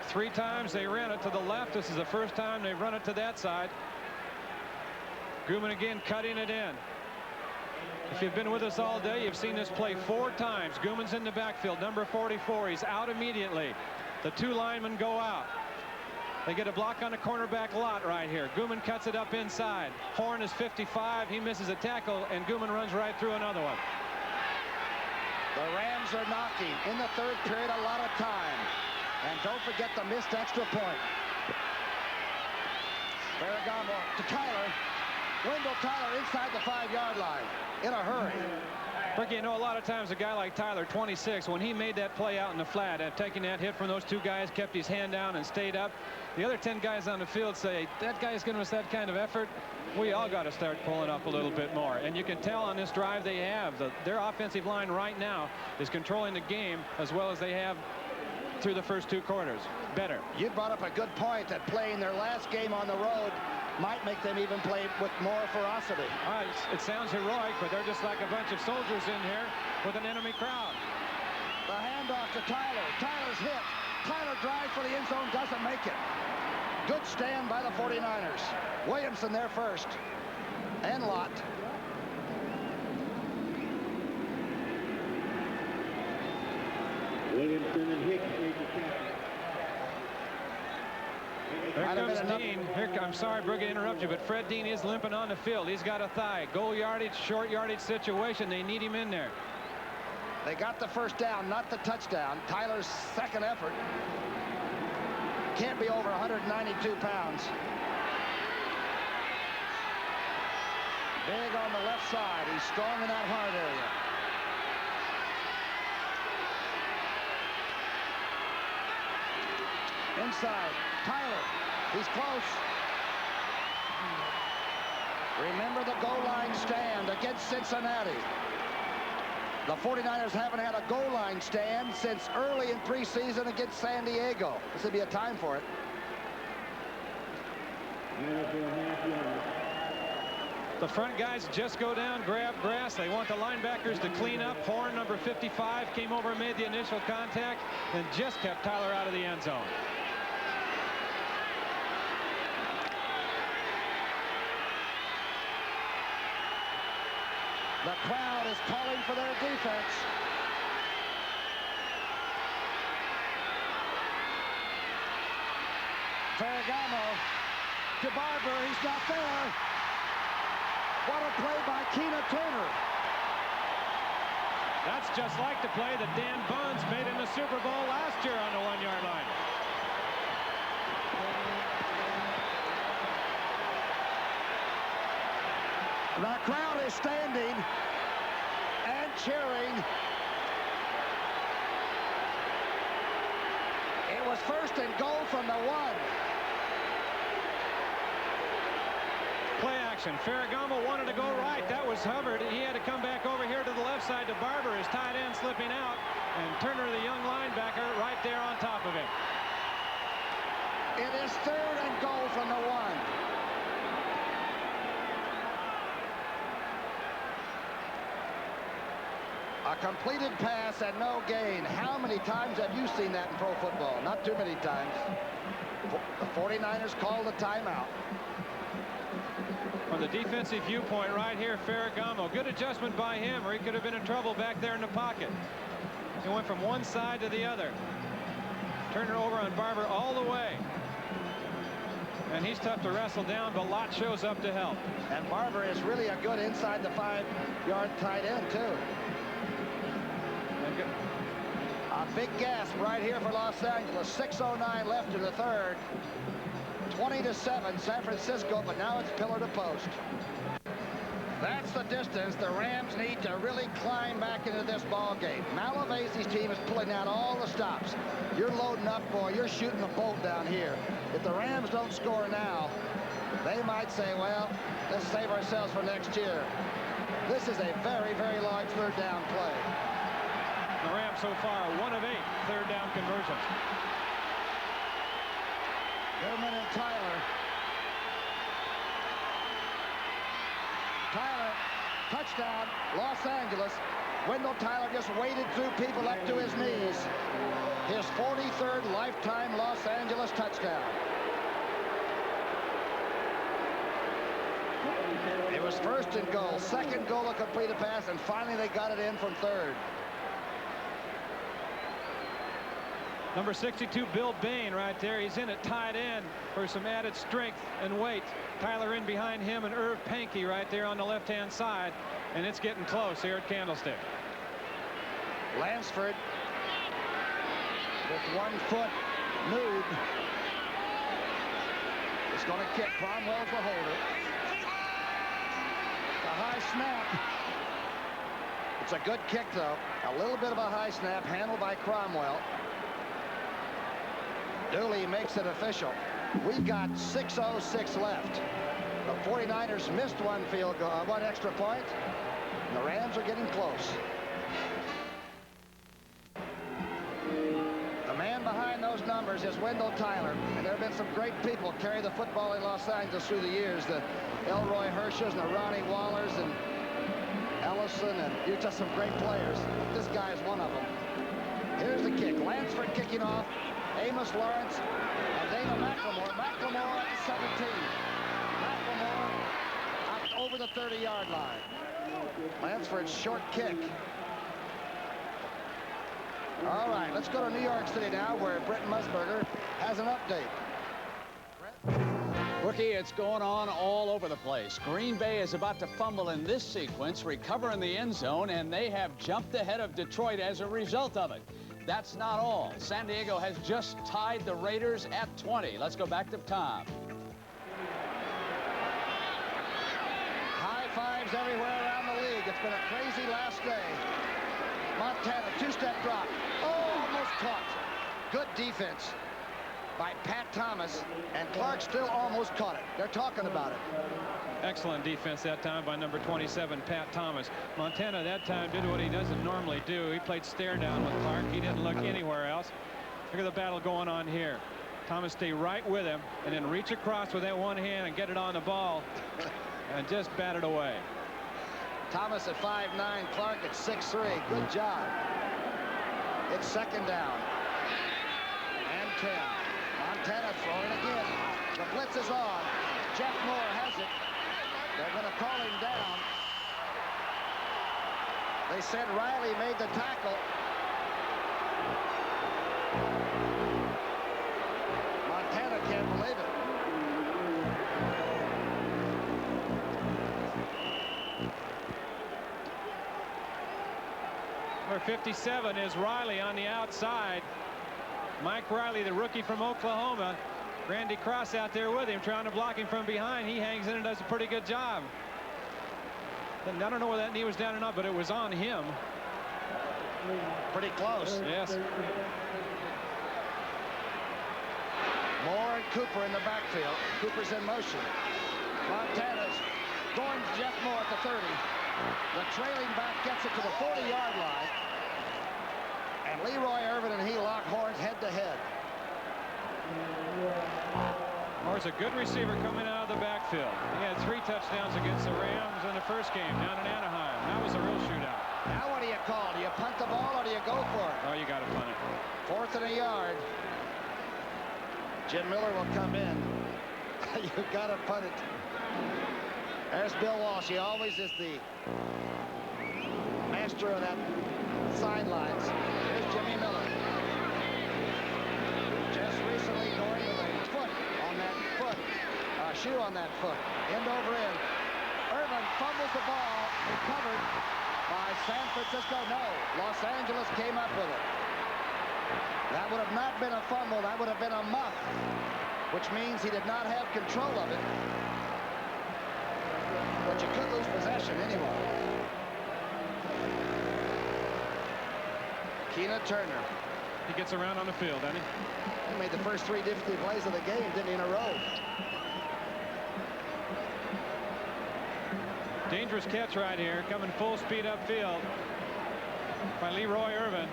3 times they ran it to the left. This is the first time they've run it to that side. Guman again cutting it in. If you've been with us all day, you've seen this play 4 times. Guman's in the backfield, number 44. He's out immediately. The 2 linemen go out. They get a block on the cornerback lot right here. Guman cuts it up inside. Horn is 55. He misses a tackle, and Guman runs right through another one. The Rams are knocking in the 3rd period a lot of time. And don't forget the missed extra point. Ferragamo to Tyler. Wendell Tyler inside the 5-yard line in a hurry. Ricky, you know, a lot of times a guy like Tyler, 26, when he made that play out in the flat, taking that hit from those 2 guys, kept his hand down and stayed up. The other 10 guys on the field say, that guy's giving us that kind of effort. We all got to start pulling up a little bit more. And you can tell on this drive they have. Their offensive line right now is controlling the game as well as they have through the first 2 quarters. Better. You brought up a good point that playing their last game on the road might make them even play with more ferocity. It sounds heroic, but they're just like a bunch of soldiers in here with an enemy crowd. The handoff to Tyler. Tyler's hit. Tyler drives for the end zone, doesn't make it. Good stand by the 49ers. Williamson there first. And Lott. Williamson and Hicks make the tackle. Here comes Dean. I'm sorry, Brooke, to interrupt you, but Fred Dean is limping on the field. He's got a thigh. Goal yardage, short yardage situation. They need him in there. They got the first down, not the touchdown. Tyler's 2nd effort. Can't be over 192 pounds. Big on the left side. He's strong in that hard area. Inside, Tyler. He's close. Remember the goal line stand against Cincinnati. The 49ers haven't had a goal line stand since early in preseason against San Diego. This would be a time for it. The front guys just go down, grab grass. They want the linebackers to clean up. Horn, number 55, came over and made the initial contact and just kept Tyler out of the end zone. The crowd is calling for their defense. Ferragamo to Barber. He's not there. What a play by Keena Turner. That's just like the play that Dan Buns made in the Super Bowl last year on the 1-yard line. The crowd is standing and cheering. It was 1st and goal from the 1. Play action. Ferragamo wanted to go right. That was Hubbard. He had to come back over here to the left side to Barber. His tight end slipping out. And Turner, the young linebacker, right there on top of him. It is 3rd and goal from the 1. A completed pass and no gain. How many times have you seen that in pro football? Not too many times. The 49ers called a timeout. From the defensive viewpoint right here, Ferragamo. Good adjustment by him, or he could have been in trouble back there in the pocket. He went from one side to the other. Turner over on Barber all the way. And he's tough to wrestle down, but Lott shows up to help. And Barber is really a good inside the 5-yard tight end, too. A big gasp right here for Los Angeles. 6:09 left in the 3rd. 20-7 San Francisco, but now it's pillar to post. That's the distance the Rams need to really climb back into this ball game. Malavasi's team is pulling out all the stops. You're loading up, boy. You're shooting the bolt down here. If the Rams don't score now, they might say, well, let's save ourselves for next year. This is a very, very large third down play. The Rams so far 1 of 8 third down conversions. Guman and Tyler. Tyler, touchdown, Los Angeles. Wendell Tyler just waded through people up to his knees. His 43rd lifetime Los Angeles touchdown. It was first and goal, second goal to complete a pass, and finally they got it in from third. Number 62, Bill Bain, right there. He's in at tight end for some added strength and weight. Tyler in behind him, and Irv Pankey right there on the left-hand side. And it's getting close here at Candlestick. Lansford with 1 foot nude. Is going to kick. Cromwell's the holder. A high snap. It's a good kick, though. A little bit of a high snap handled by Cromwell. Dooley makes it official. We've got 6:06 left. The 49ers missed 1 field goal, 1 extra point. The Rams are getting close. The man behind those numbers is Wendell Tyler, and there have been some great people carry the football in Los Angeles through the years. The Elroy Hirsch's and the Ronnie Wallers and Ellison, and you're just some great players. This guy is one of them. Here's the kick. Lansford kicking off. Amos Lawrence and Dana McLemore. McLemore at 17. McLemore up over the 30-yard line. Lansford's short kick. All right, let's go to New York City now, where Brent Musburger has an update. Rookie, it's going on all over the place. Green Bay is about to fumble in this sequence, recover in the end zone, and they have jumped ahead of Detroit as a result of it. That's not all. San Diego has just tied the Raiders at 20. Let's go back to Tom. High fives everywhere around the league. It's been a crazy last day. Montana, 2-step drop. Oh, almost caught. Good defense by Pat Thomas, and Clark still almost caught it. They're talking about it. Excellent defense that time by number 27, Pat Thomas. Montana that time did what he doesn't normally do. He played stare down with Clark. He didn't look anywhere else. Look at the battle going on here. Thomas stay right with him and then reach across with that one hand and get it on the ball and just bat it away. Thomas at 5'9", Clark at 6'3". Good job. It's second down and 10. Montana throwing again. The blitz is on. Jeff Moore has it. They're going to call him down. They said Riley made the tackle. Montana can't believe it. Number 57 is Riley on the outside. Mike Riley, the rookie from Oklahoma. Randy Cross out there with him, trying to block him from behind. He hangs in and does a pretty good job. And I don't know whether that knee was down or not, but it was on him. Pretty close. Yes. Moore and Cooper in the backfield. Cooper's in motion. Montana's going to Jeff Moore at the 30. The trailing back gets it to the 40-yard line. And Leroy Irvin and he lock horns head-to-head. Moore's a good receiver coming out of the backfield. He had 3 touchdowns against the Rams in the first game down in Anaheim. That was a real shootout. Now what do you call? Do you punt the ball or do you go for it? Oh, you got to punt it. 4th and a yard. Jim Miller will come in. You got to punt it. There's Bill Walsh. He always is the master of that sidelines. Here's Jimmy Miller. Just recently going with a foot on that foot. Shoe on that foot. End over end. Irvin fumbles the ball. Recovered by San Francisco. No. Los Angeles came up with it. That would have not been a fumble. That would have been a muff, which means he did not have control of it. But you could lose possession. Tina Turner. He gets around on the field, doesn't he? He made the first 3 difficult plays of the game, didn't he, in a row? Dangerous catch right here, coming full speed upfield by Leroy Irvin.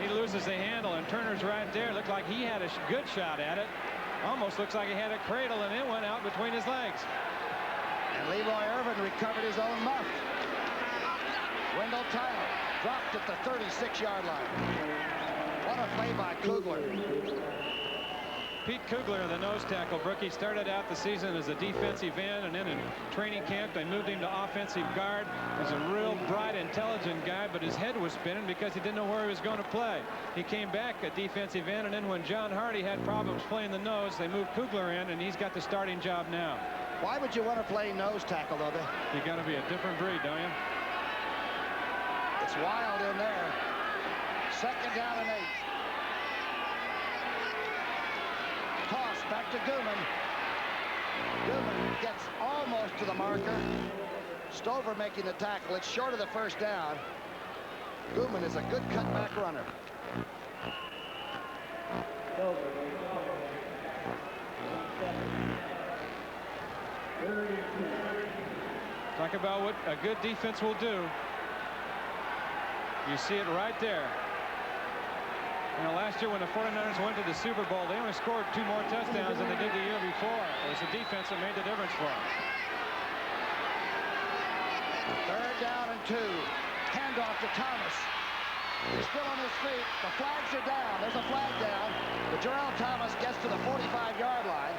He loses the handle, and Turner's right there. Looked like he had a good shot at it. Almost looks like he had a cradle, and it went out between his legs. And Leroy Irvin recovered his own muff. Wendell Tyler dropped at the 36-yard line. What a play by Kugler. Pete Kugler, the nose tackle, Brookie, started out the season as a defensive end, and then in training camp they moved him to offensive guard. He's a real bright, intelligent guy, but his head was spinning because he didn't know where he was going to play. He came back at defensive end, and then when John Hardy had problems playing the nose, they moved Kugler in, and he's got the starting job now. Why would you want to play nose tackle, though? You got to be a different breed, don't you? It's wild in there. 2nd down and 8. Toss back to Guman. Guman gets almost to the marker. Stover making the tackle. It's short of the first down. Guman is a good cutback runner. Talk about what a good defense will do. You see it right there. You know, last year when the 49ers went to the Super Bowl, they only scored 2 more touchdowns than they did the year before. It was the defense that made the difference for them. 3rd down and 2. Handoff to Thomas. He's still on his feet. The flags are down. There's a flag down. But Jarrell Thomas gets to the 45-yard line.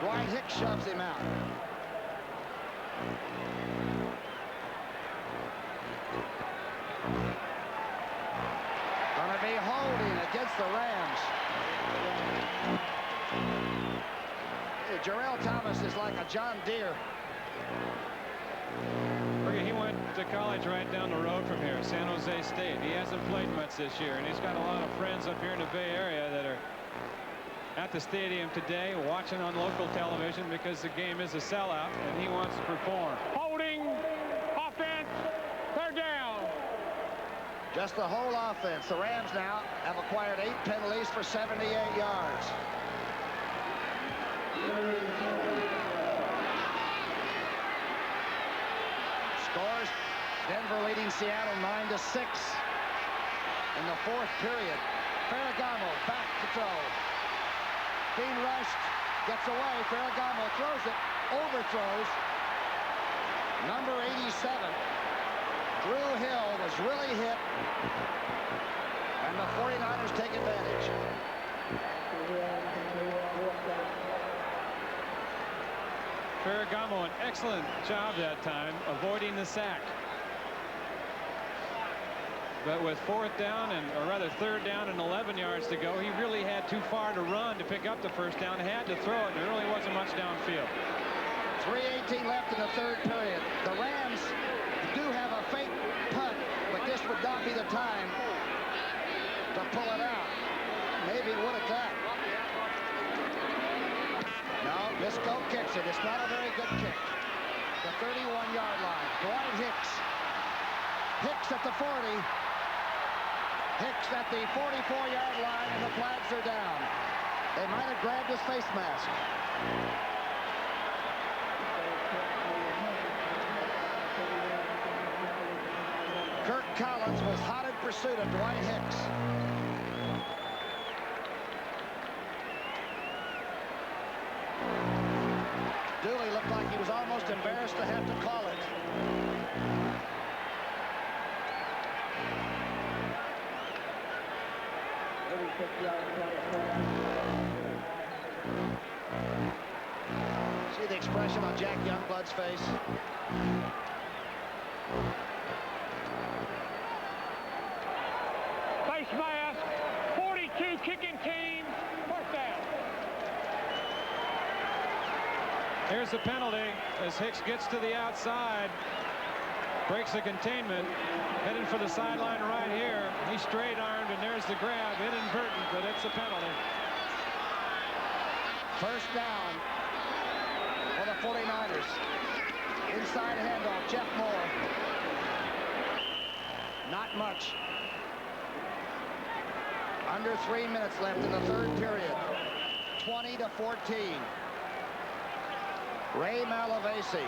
Dwight Hicks shoves him out. Gonna be holding against the Rams. Hey, Jarrell Thomas is like a John Deere. He went to college right down the road from here, San Jose State. He hasn't played much this year, and he's got a lot of friends up here in the Bay Area that are at the stadium today watching on local television because the game is a sellout, and he wants to perform. Holding, offense, 3rd down. Just the whole offense. The Rams now have acquired 8 penalties for 78 yards. Scores. Denver leading Seattle 9-6 in the 4th period. Ferragamo back to throw. Being rushed, gets away. Ferragamo throws it, overthrows. Number 87. Drew Hill was really hit, and the 49ers take advantage. Ferragamo, an excellent job that time avoiding the sack. But with 4th down, or rather 3rd down and 11 yards to go, he really had too far to run to pick up the 1st down. Had to throw it, and there really wasn't much downfield. 3:18 left in the 3rd period. The Rams do have a fake punt, but this would not be the time to pull it out. Maybe it would at that. No, Bisco kicks it. It's not a very good kick. The 31-yard line. Dwight Hicks. Hicks at the 40. Hicks at the 44-yard line, and the flags are down. They might have grabbed his face mask. Kirk Collins was hot in pursuit of Dwight Hicks. Dooley looked like he was almost embarrassed to have to call it. See the expression on Jack Youngblood's face? Face mask, 42 kicking team, 1st down. Here's the penalty as Hicks gets to the outside, breaks the containment, heading for the sideline right here. He's straight armed, and there's the grab, inadvertent, but it's a penalty. 1st down for the 49ers. Inside handoff, Jeff Moore. Not much. Under 3 minutes left in the third period. 20-14. Ray Malavasi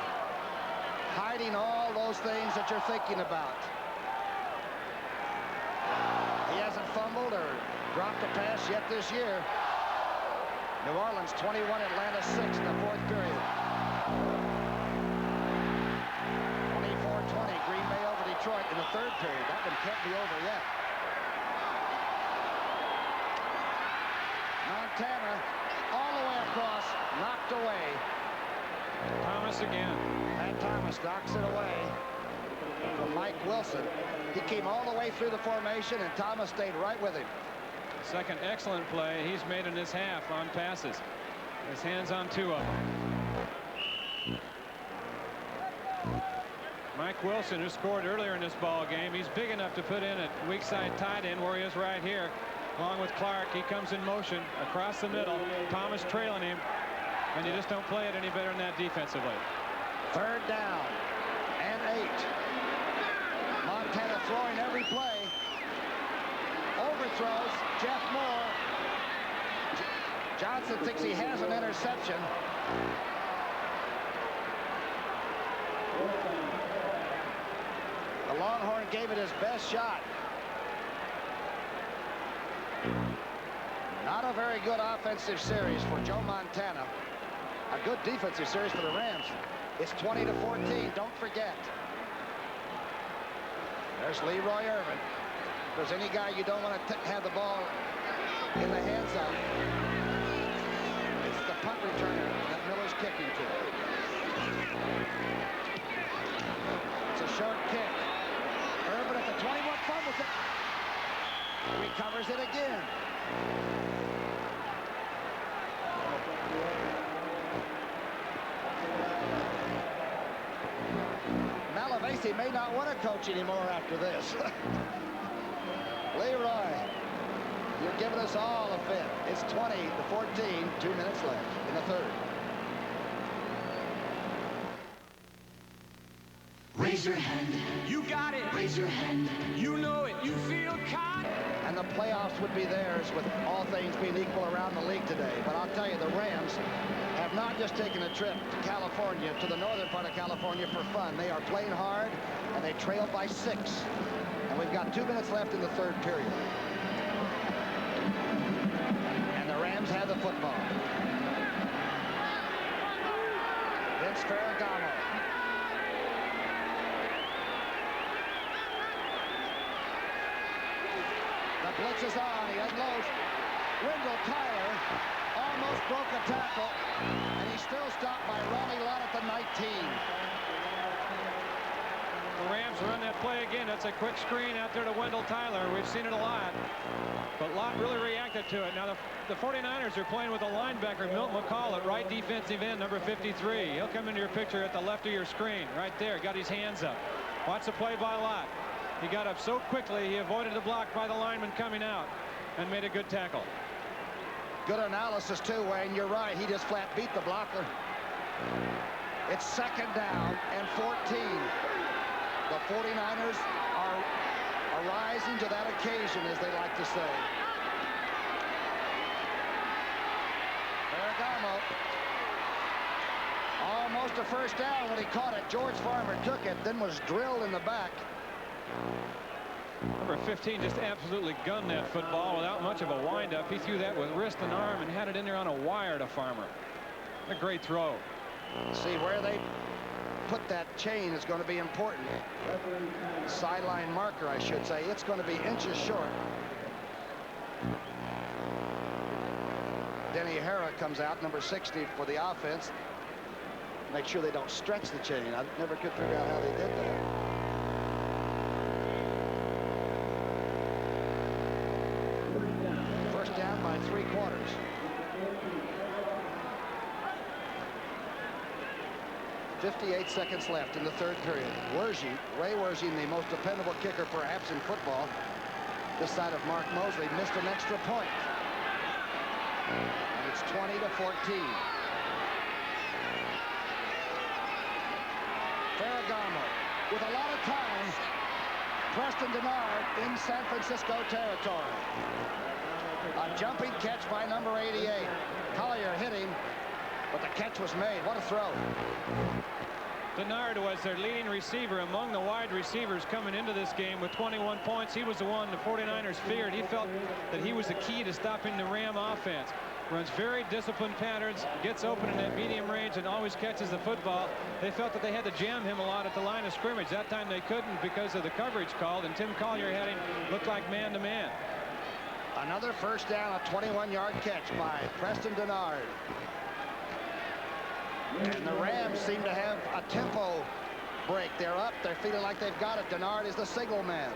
hiding all those things that you're thinking about. He hasn't fumbled or dropped a pass yet this year. New Orleans 21, Atlanta 6 in the fourth period. 24-20, Green Bay over Detroit in the third period. That one can't be over yet. Montana all the way across, knocked away. Thomas again. And Thomas knocks it away from Mike Wilson. He came all the way through the formation, and Thomas stayed right with him. Second excellent play he's made in this half on passes. His hands on 2 of them. Mike Wilson, who scored earlier in this ball game, he's big enough to put in a weak side tight end where he is right here, along with Clark. He comes in motion across the middle. Thomas trailing him, and you just don't play it any better than that defensively. Third down and 8. Montana throwing every play. Overthrows Jeff Moore. Johnson thinks he has an interception. The Longhorn gave it his best shot. Not a very good offensive series for Joe Montana. A good defensive series for the Rams. It's 20-14. Don't forget. There's Leroy Irvin. If there's any guy you don't want to have the ball in the hands of, it's the punt returner that Miller's kicking to. It's a short kick. Irvin at the 21 fumbles it. Recovers it again. Malavasi may not want to coach anymore after this. Leroy, you're giving us all a fit. It's 20-14, 2 minutes left in the third. Raise your hand. You got it. Raise your hand. You know it. You feel kind. And the playoffs would be theirs with all things being equal around the league today. But I'll tell you, the Rams have not just taken a trip to California, to the northern part of California for fun. They are playing hard, and they trail by 6. And we've got 2 minutes left in the third period. And the Rams have the football. Vince Ferragamo. The blitz is on. He unloads. Wendell Tyler almost broke a tackle, and he's still stopped by Ronnie Lott at the 19. The Rams run that play again. That's a quick screen out there to Wendell Tyler. We've seen it a lot, but Lott really reacted to it. Now the 49ers are playing with a linebacker, Milton McCall, at right defensive end, number 53. He'll come into your picture at the left of your screen, right there. Got his hands up. Watch the play by Lott. He got up so quickly, he avoided the block by the lineman coming out and made a good tackle. Good analysis, too, Wayne. You're right. He just flat beat the blocker. It's second down and 14. The 49ers are rising to that occasion, as they like to say. Ferragamo. Almost a first down when he caught it. George Farmer took it, then was drilled in the back. Number 15 just absolutely gunned that football without much of a windup. He threw that with wrist and arm and had it in there on a wire to Farmer. A great throw. See, where they put that chain is going to be important. Sideline marker, I should say. It's going to be inches short. Denny Hara comes out, number 60 for the offense. Make sure they don't stretch the chain. I never could figure out how they did that. First down by 3/4. .58 seconds left in the third period. Ray Wershie, the most dependable kicker perhaps in football, this side of Mark Mosley, missed an extra point. And it's 20-14. Ferragamo with a lot of time. Preston Denard in San Francisco territory. A jumping catch by number 88. Collier hit him, but the catch was made. What a throw. Denard was their leading receiver among the wide receivers coming into this game with 21 points. He was the one the 49ers feared. He felt that he was the key to stopping the Ram offense. Runs very disciplined patterns, gets open in that medium range, and always catches the football. They felt that they had to jam him a lot at the line of scrimmage. That time they couldn't because of the coverage called, and Tim Collier had him look like man-to-man. Another first down, a 21-yard catch by Preston Denard. And the Rams seem to have a tempo break. They're up. They're feeling like they've got it. Denard is the signal man.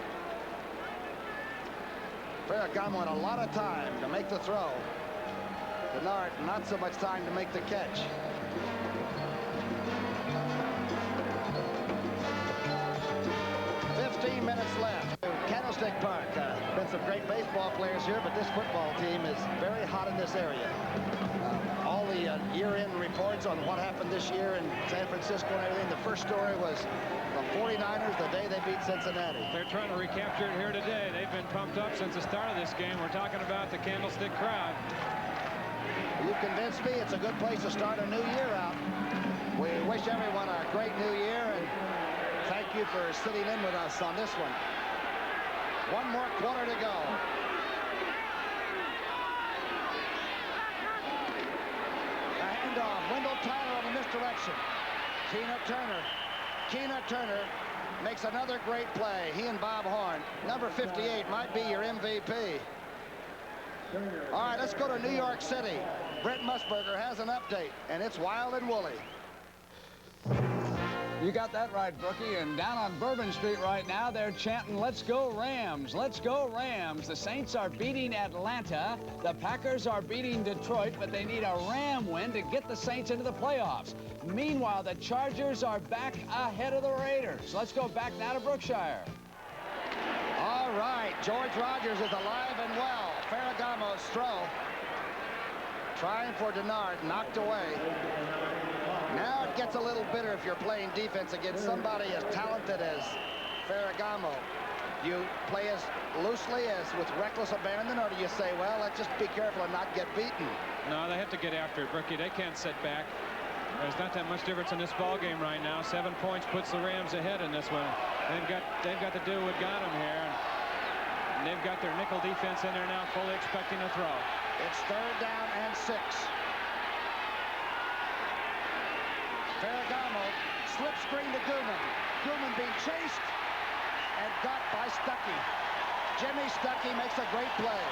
Ferragamo had a lot of time to make the throw. Denard, not so much time to make the catch. Minutes left. Candlestick Park. Been some great baseball players here, but this football team is very hot in this area. All the year-end reports on what happened this year in San Francisco and everything. The first story was the 49ers the day they beat Cincinnati. They're trying to recapture it here today. They've been pumped up since the start of this game. We're talking about the Candlestick crowd. You convinced me it's a good place to start a new year out. We wish everyone a great new year, and thank you for sitting in with us on this one. One more quarter to go. A handoff. Wendell Tyler on the misdirection. Keena Turner makes another great play. He and Bob Horn. Number 58 might be your MVP. All right, let's go to New York City. Brent Musburger has an update, and it's wild and woolly. You got that right, Brookie. And down on Bourbon Street right now, they're chanting, "Let's go Rams, let's go Rams." The Saints are beating Atlanta. The Packers are beating Detroit, but they need a Ram win to get the Saints into the playoffs. Meanwhile, the Chargers are back ahead of the Raiders. Let's go back now to Brookshire. All right, George Rogers is alive and well. Ferragamo's throw. Trying for Denard, knocked away. Now it gets a little bitter if you're playing defense against somebody as talented as Ferragamo. You play as loosely as with reckless abandon, or do you say, well, let's just be careful and not get beaten? No, they have to get after it, Brookie. They can't sit back. There's not that much difference in this ball game right now. 7 points puts the Rams ahead in this one. They've got to do what got them here. And they've got their nickel defense in there now, fully expecting a throw. It's 3rd down and 6. Ferragamo slip screen to Guman. Guman being chased and got by Stuckey. Jimmy Stuckey makes a great play.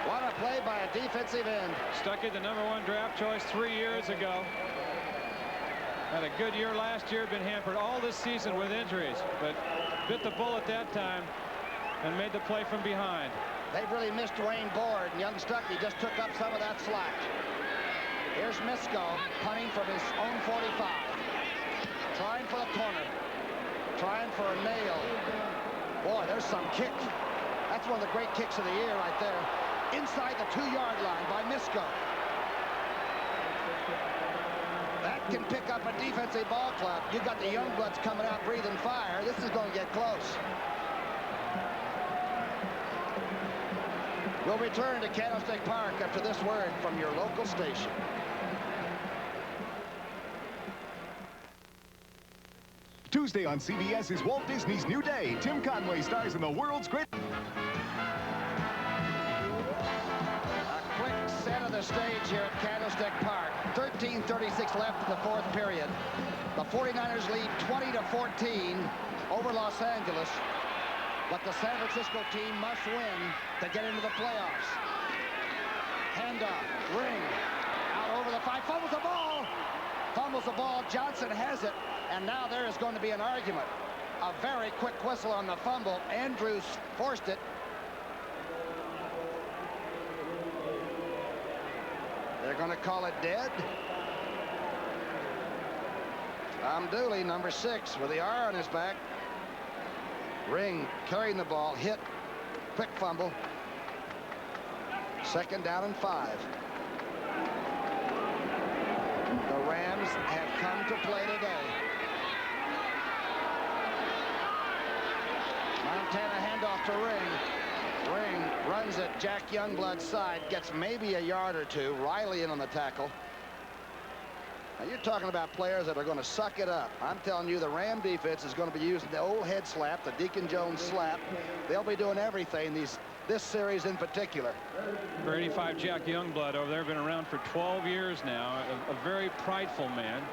What a play by a defensive end. Stuckey, the #1 draft choice 3 years ago. Had a good year last year, been hampered all this season with injuries, but bit the bullet that time and made the play from behind. They've really missed Wayne Board, and young Stuckey just took up some of that slack. Here's Misko punting from his own 45. Trying for the corner. Trying for a nail. Boy, there's some kick. That's one of the great kicks of the year right there. Inside the 2-yard line by Misko. That can pick up a defensive ball club. You got the young bloods coming out breathing fire. This is going to get close. We'll return to Candlestick Park after this word from your local station. Tuesday on CBS is Walt Disney's New Day. Tim Conway stars in the world's great... A quick set of the stage here at Candlestick Park. 13:36 left in the 4th period. The 49ers lead 20-14 over Los Angeles. But the San Francisco team must win to get into the playoffs. Handoff, Ring, out over the 5, fumbles the ball. Fumbles the ball, Johnson has it, and now there is going to be an argument. A very quick whistle on the fumble. Andrews forced it. They're going to call it dead. Tom Dooley, number 6, with the R on his back. Ring carrying the ball, hit, quick fumble. 2nd down and 5. The Rams have come to play today. Montana handoff to Ring. Ring runs at Jack Youngblood's side, gets maybe a yard or two. Riley in on the tackle. Now you're talking about players that are going to suck it up. I'm telling you, the Ram defense is going to be using the old head slap, the Deacon Jones slap. They'll be doing everything this series in particular. Number 85, Jack Youngblood over there, been around for 12 years now. A very prideful man.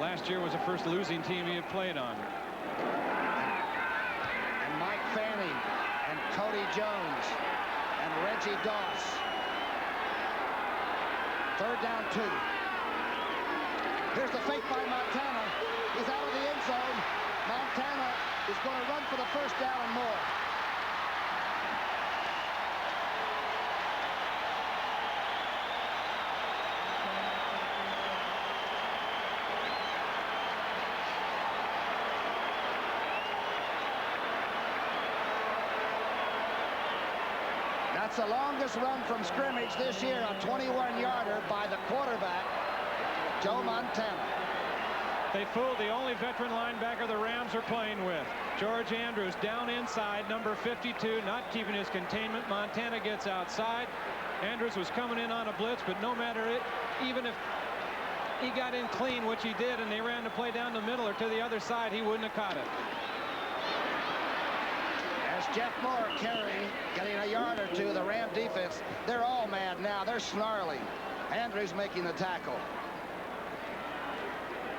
Last year was the first losing team he had played on. And Mike Fanning and Cody Jones and Reggie Doss. 3rd down 2. Here's the fake by Montana. He's out of the end zone. Montana is going to run for the 1st down and more. That's the longest run from scrimmage this year, a 21-yarder by the quarterback, Joe Montana. They fooled the only veteran linebacker the Rams are playing with. George Andrews down inside, number 52, not keeping his containment. Montana gets outside. Andrews was coming in on a blitz, but no matter it, even if he got in clean, which he did, and they ran the play down the middle or to the other side, he wouldn't have caught it. As Jeff Moore carrying, getting a yard or two, the Ram defense, they're all mad now. They're snarling. Andrews making the tackle.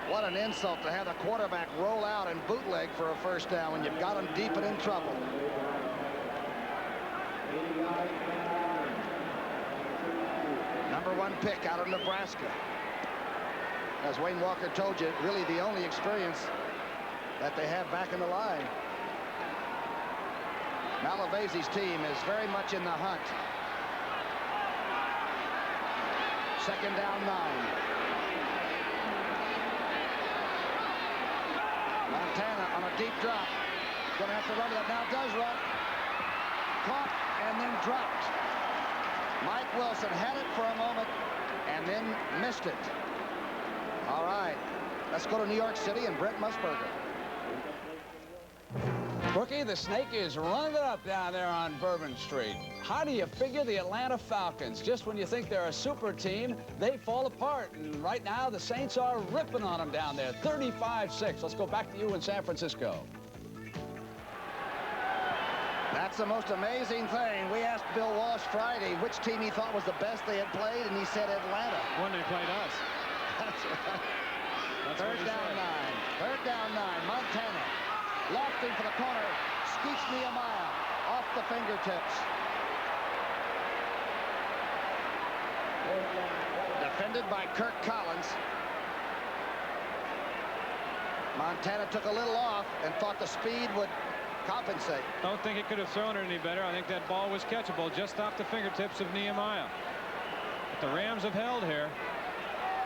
What an insult to have the quarterback roll out and bootleg for a 1st down when you've got him deep and in trouble. Number 1 pick out of Nebraska. As Wayne Walker told you, really the only experience that they have back in the line. Malavese's team is very much in the hunt. 2nd down 9. Montana on a deep drop. Going to have to run with it now. Does run. Caught and then dropped. Mike Wilson had it for a moment and then missed it. All right. Let's go to New York City and Brent Musburger. Brookie, the snake is running it up down there on Bourbon Street. How do you figure the Atlanta Falcons? Just when you think they're a super team, they fall apart. And right now, the Saints are ripping on them down there, 35-6. Let's go back to you in San Francisco. That's the most amazing thing. We asked Bill Walsh Friday which team he thought was the best they had played, and he said Atlanta. When they played us. That's right. That's 3rd down 9. 3rd down 9. Montana. Lofting for the corner. Skeets Nehemiah off the fingertips. Defended by Kirk Collins. Montana took a little off and thought the speed would compensate. Don't think it could have thrown it any better. I think that ball was catchable just off the fingertips of Nehemiah. But the Rams have held here,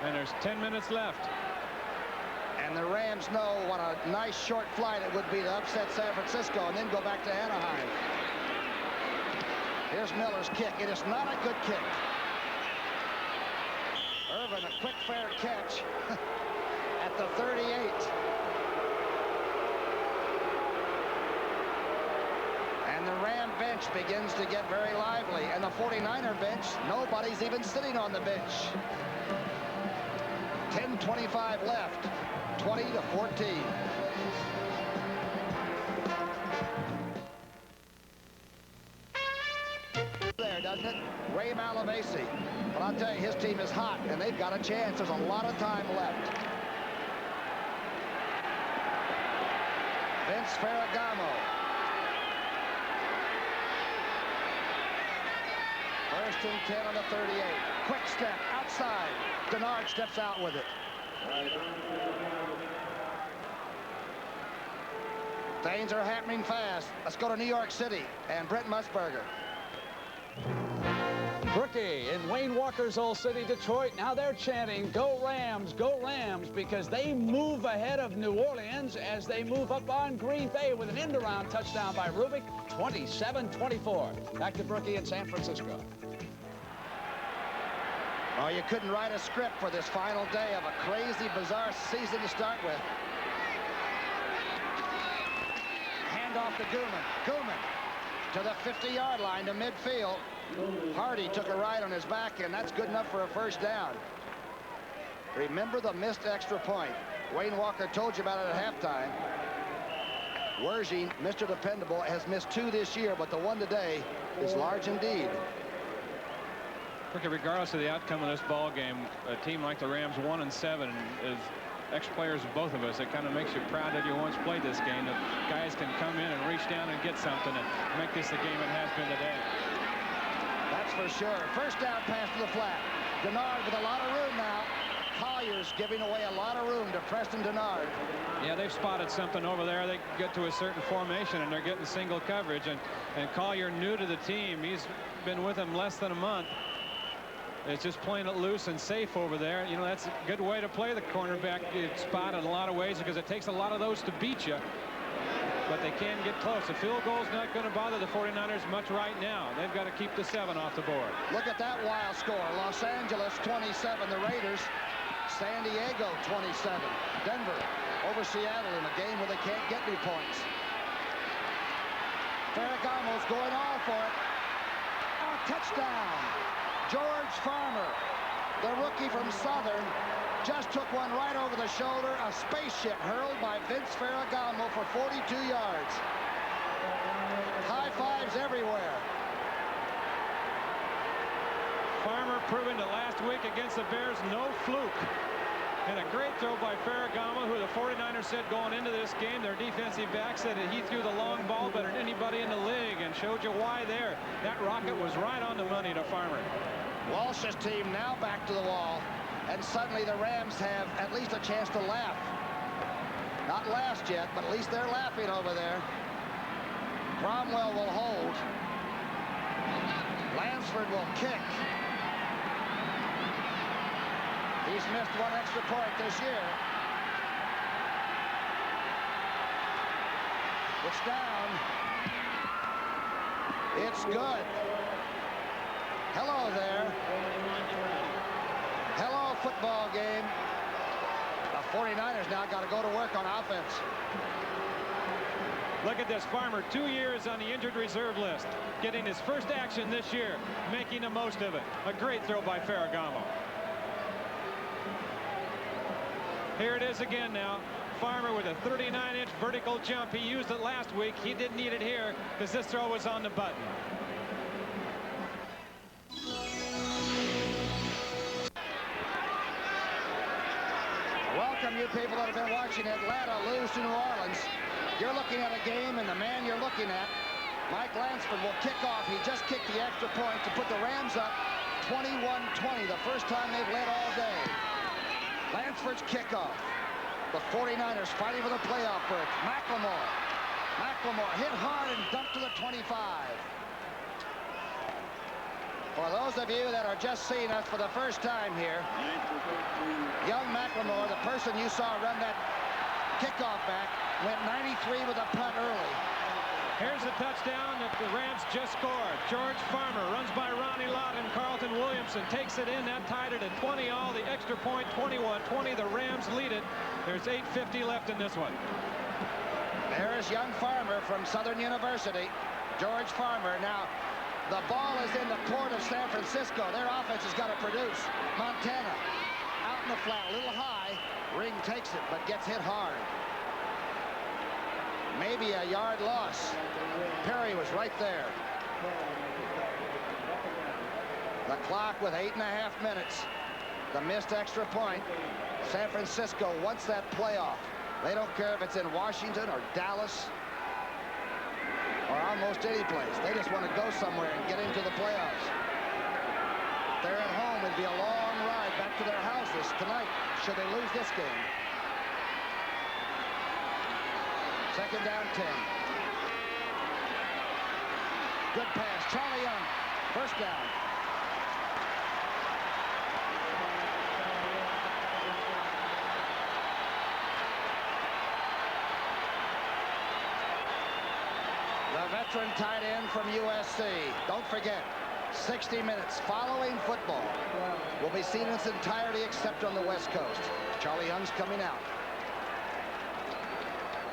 and there's 10 minutes left. And the Rams know what a nice short flight it would be to upset San Francisco and then go back to Anaheim. Here's Miller's kick. It is not a good kick. Irvin, a quick fair catch at the 38. And the Ram bench begins to get very lively. And the 49er bench, nobody's even sitting on the bench. 10:25 left. 20-14. There, doesn't it? Ray Malavasi. But I'll tell you, his team is hot, and they've got a chance. There's a lot of time left. Vince Ferragamo. 1st and 10 on the 38. Quick step outside. Denard steps out with it. Things are happening fast. Let's go to New York City and Brent Musburger. Brookie in Wayne Walker's old city, Detroit. Now they're chanting, "Go Rams, go Rams," because they move ahead of New Orleans as they move up on Green Bay with an end-around touchdown by Rubik, 27-24. Back to Brookie in San Francisco. Oh, you couldn't write a script for this final day of a crazy, bizarre season to start with. handoff to Guman. Guman to the 50-yard line to midfield. Hardy took a ride on his back, and that's good enough for a first down. Remember the missed extra point. Wayne Walker told you about it at halftime. Werging, Mr. Dependable, has missed 2 this year, but the one today is large indeed. Regardless of the outcome of this ball game, a team like the Rams, 1-7, is ex-players of both of us. It kind of makes you proud that you once played this game, that guys can come in and reach down and get something and make this the game it has been today. That's for sure. First down pass to the flat. Denard with a lot of room now. Collier's giving away a lot of room to Preston Denard. Yeah, they've spotted something over there. They get to a certain formation and they're getting single coverage, and Collier, new to the team, he's been with them less than a month. It's just playing it loose and safe over there. You know, that's a good way to play the cornerback spot in a lot of ways, because it takes a lot of those to beat you. But they can get close. The field goal's not going to bother the 49ers much right now. They've got to keep the 7 off the board. Look at that wild score. Los Angeles 27, the Raiders. San Diego 27. Denver over Seattle in a game where they can't get any points. Ferragamo's going all for it. Oh, touchdown. George Farmer, the rookie from Southern, just took one right over the shoulder. A spaceship hurled by Vince Ferragamo for 42 yards. High fives everywhere. Farmer proving that last week against the Bears, no fluke. And a great throw by Ferragamo, who the 49ers said going into this game, their defensive back said that he threw the long ball better than anybody in the league, and showed you why there. That rocket was right on the money to Farmer. Walsh's team now back to the wall, and suddenly the Rams have at least a chance to laugh. Not last yet, but at least they're laughing over there. Cromwell will hold. Lansford will kick. He's missed 1 extra point this year. It's down. It's good. Hello there. Hello, football game. The 49ers now got to go to work on offense. Look at this. Farmer, 2 years on the injured reserve list, getting his first action this year, making the most of it. A great throw by Ferragamo. Here it is again now. Farmer with a 39-inch vertical jump. He used it last week. He didn't need it here because this throw was on the button. Welcome, you people that have been watching Atlanta lose to New Orleans. You're looking at a game, and the man you're looking at, Mike Lansford, will kick off. He just kicked the extra point to put the Rams up 21-20, the first time they've led all day. Lansford's kickoff. The 49ers fighting for the playoff berth. McLemore hit hard and dumped to the 25. For those of you that are just seeing us for the first time here, young McLemore, the person you saw run that kickoff back, went 93 with a punt early. Here's the touchdown that the Rams just scored. George Farmer runs by Ronnie Lott and Carlton Williamson, takes it in. That tied it at 20 all. The extra point, 21-20. The Rams lead it. There's 8:50 left in this one. There's young Farmer from Southern University, George Farmer. Now, the ball is in the court of San Francisco. Their offense has got to produce. Montana out in the flat, a little high. Ring takes it, but gets hit hard. Maybe a yard loss. Perry was right there. The clock with 8.5 minutes. The missed extra point. San Francisco wants that playoff. They don't care if it's in Washington or Dallas or almost any place. They just want to go somewhere and get into the playoffs. They're at home. It'd be a long ride back to their houses tonight should they lose this game. Second down, 10. Good pass. Charlie Young. First down. The veteran tight end from USC. Don't forget, 60 minutes following football will be seen in its entirety except on the West Coast. Charlie Young's coming out.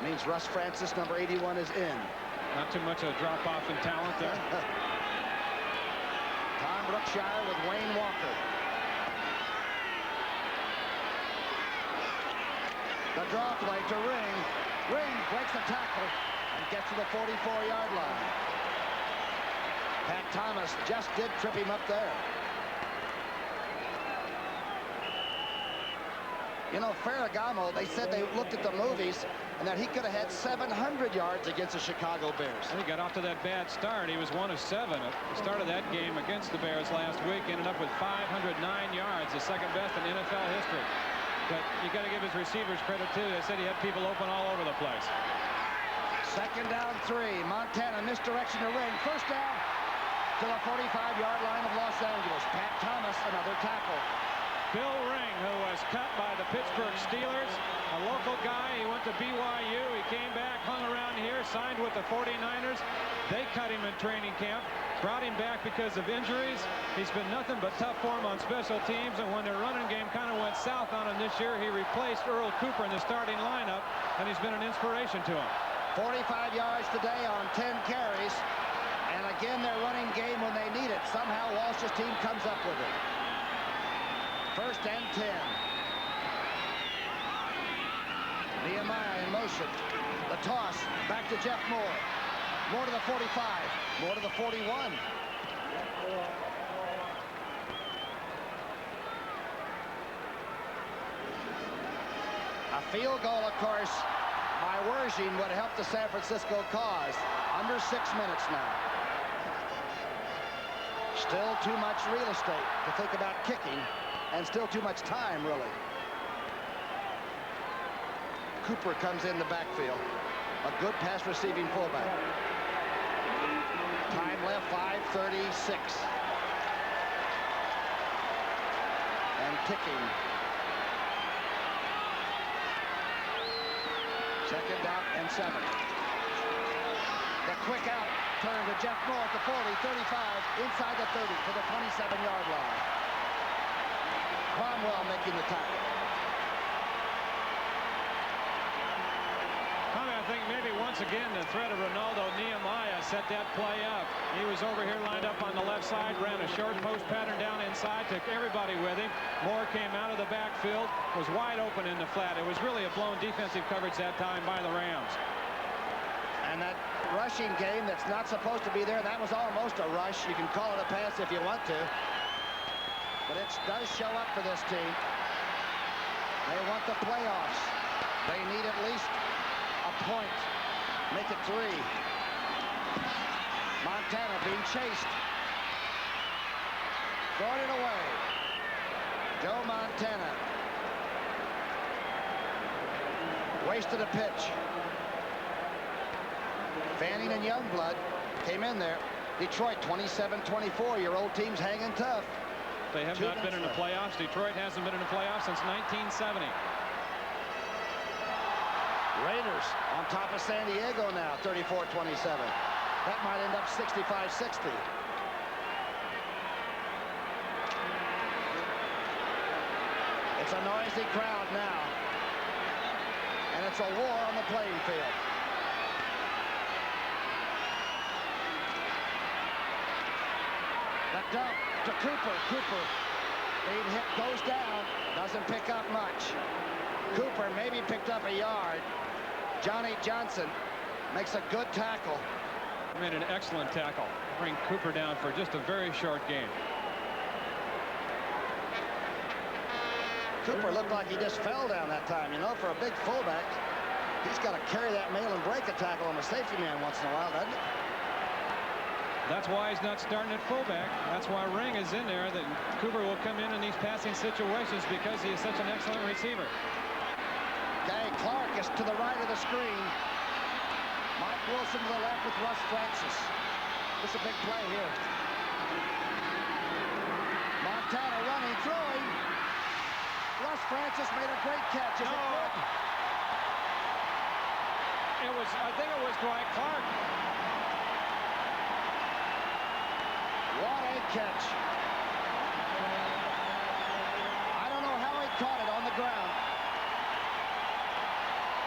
Means Russ Francis, number 81, is in. Not too much of a drop-off in talent there. Tom Brookshier with Wayne Walker. The draw play to Ring. Ring breaks the tackle and gets to the 44-yard line. Pat Thomas just did trip him up there. You know, Ferragamo, they said they looked at the movies and that he could have had 700 yards against the Chicago Bears. He got off to that bad start. He was 1 of 7 at the start of that game against the Bears last week. Ended up with 509 yards, the second best in NFL history. But you got to give his receivers credit, too. They said he had people open all over the place. Second down 3. Montana misdirection to Ring. First down to the 45-yard line of Los Angeles. Pat Thomas, another tackle. Bill Ring, who was cut by the Pittsburgh Steelers, a local guy. He went to BYU. He came back, hung around here, signed with the 49ers. They cut him in training camp, brought him back because of injuries. He's been nothing but tough for him on special teams, and when their running game kind of went south on him this year, he replaced Earl Cooper in the starting lineup, and he's been an inspiration to him. 45 yards today on 10 carries, and again their running game when they need it. Somehow Walsh's team comes up with it. First and 10. Nehemiah in motion. The toss back to Jeff Moore. Moore to the 45. Moore to the 41. A field goal, of course, by Wershing would help the San Francisco cause. Under 6 minutes now. Still too much real estate to think about kicking. And still too much time, really. Cooper comes in the backfield. A good pass receiving fullback. Time left, 5:36. And ticking. Second down and 7. The quick out turn to Jeff Moore at the 40, 35, inside the 30 to the 27-yard line. Cromwell making the tackle. I think maybe once again the threat of Ronaldo Nehemiah set that play up. He was over here lined up on the left side, ran a short post pattern down inside, took everybody with him. Moore came out of the backfield, was wide open in the flat. It was really a blown defensive coverage that time by the Rams. And that rushing game that's not supposed to be there, that was almost a rush. You can call it a pass if you want to. But it does show up for this team. They want the playoffs. They need at least a point. Make it 3. Montana being chased. Throwing it away. Joe Montana. Wasted a pitch. Fanning and Youngblood came in there. Detroit 27-24. Your old team's hanging tough. They have not been in the playoffs. Detroit hasn't been in the playoffs since 1970. Raiders on top of San Diego now, 34-27. That might end up 65-60. It's a noisy crowd now. And it's a war on the playing field. The dump to Cooper. Cooper being hit, goes down, doesn't pick up much. Cooper maybe picked up a yard. Johnny Johnson makes a good tackle. Made an excellent tackle. Bring Cooper down for just a very short game. Cooper looked like he just fell down that time. You know, for a big fullback, he's got to carry that mail and break a tackle on the safety man once in a while, doesn't he? That's why he's not starting at fullback. That's why Ring is in there. That Cooper will come in these passing situations because he is such an excellent receiver. Okay, Clark is to the right of the screen. Mike Wilson to the left with Russ Francis. This is a big play here. Montana running, throwing. Russ Francis made a great catch. Is it good? I think it was Dwight Clark. What a catch. I don't know how he caught it on the ground.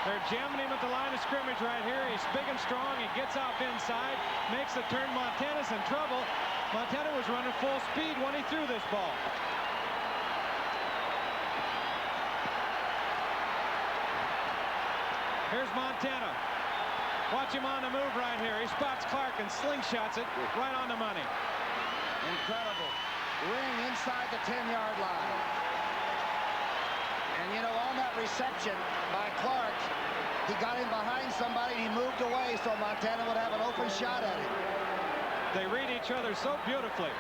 They're jamming him at the line of scrimmage right here. He's big and strong. He gets off inside, makes the turn. Montana's in trouble. Montana was running full speed when he threw this ball. Here's Montana. Watch him on the move right here. He spots Clark and slingshots it right on the money. Incredible. Ring inside the 10-yard line. And, you know, on that reception by Clark, he got in behind somebody. He moved away so Montana would have an open shot at him. They read each other so beautifully.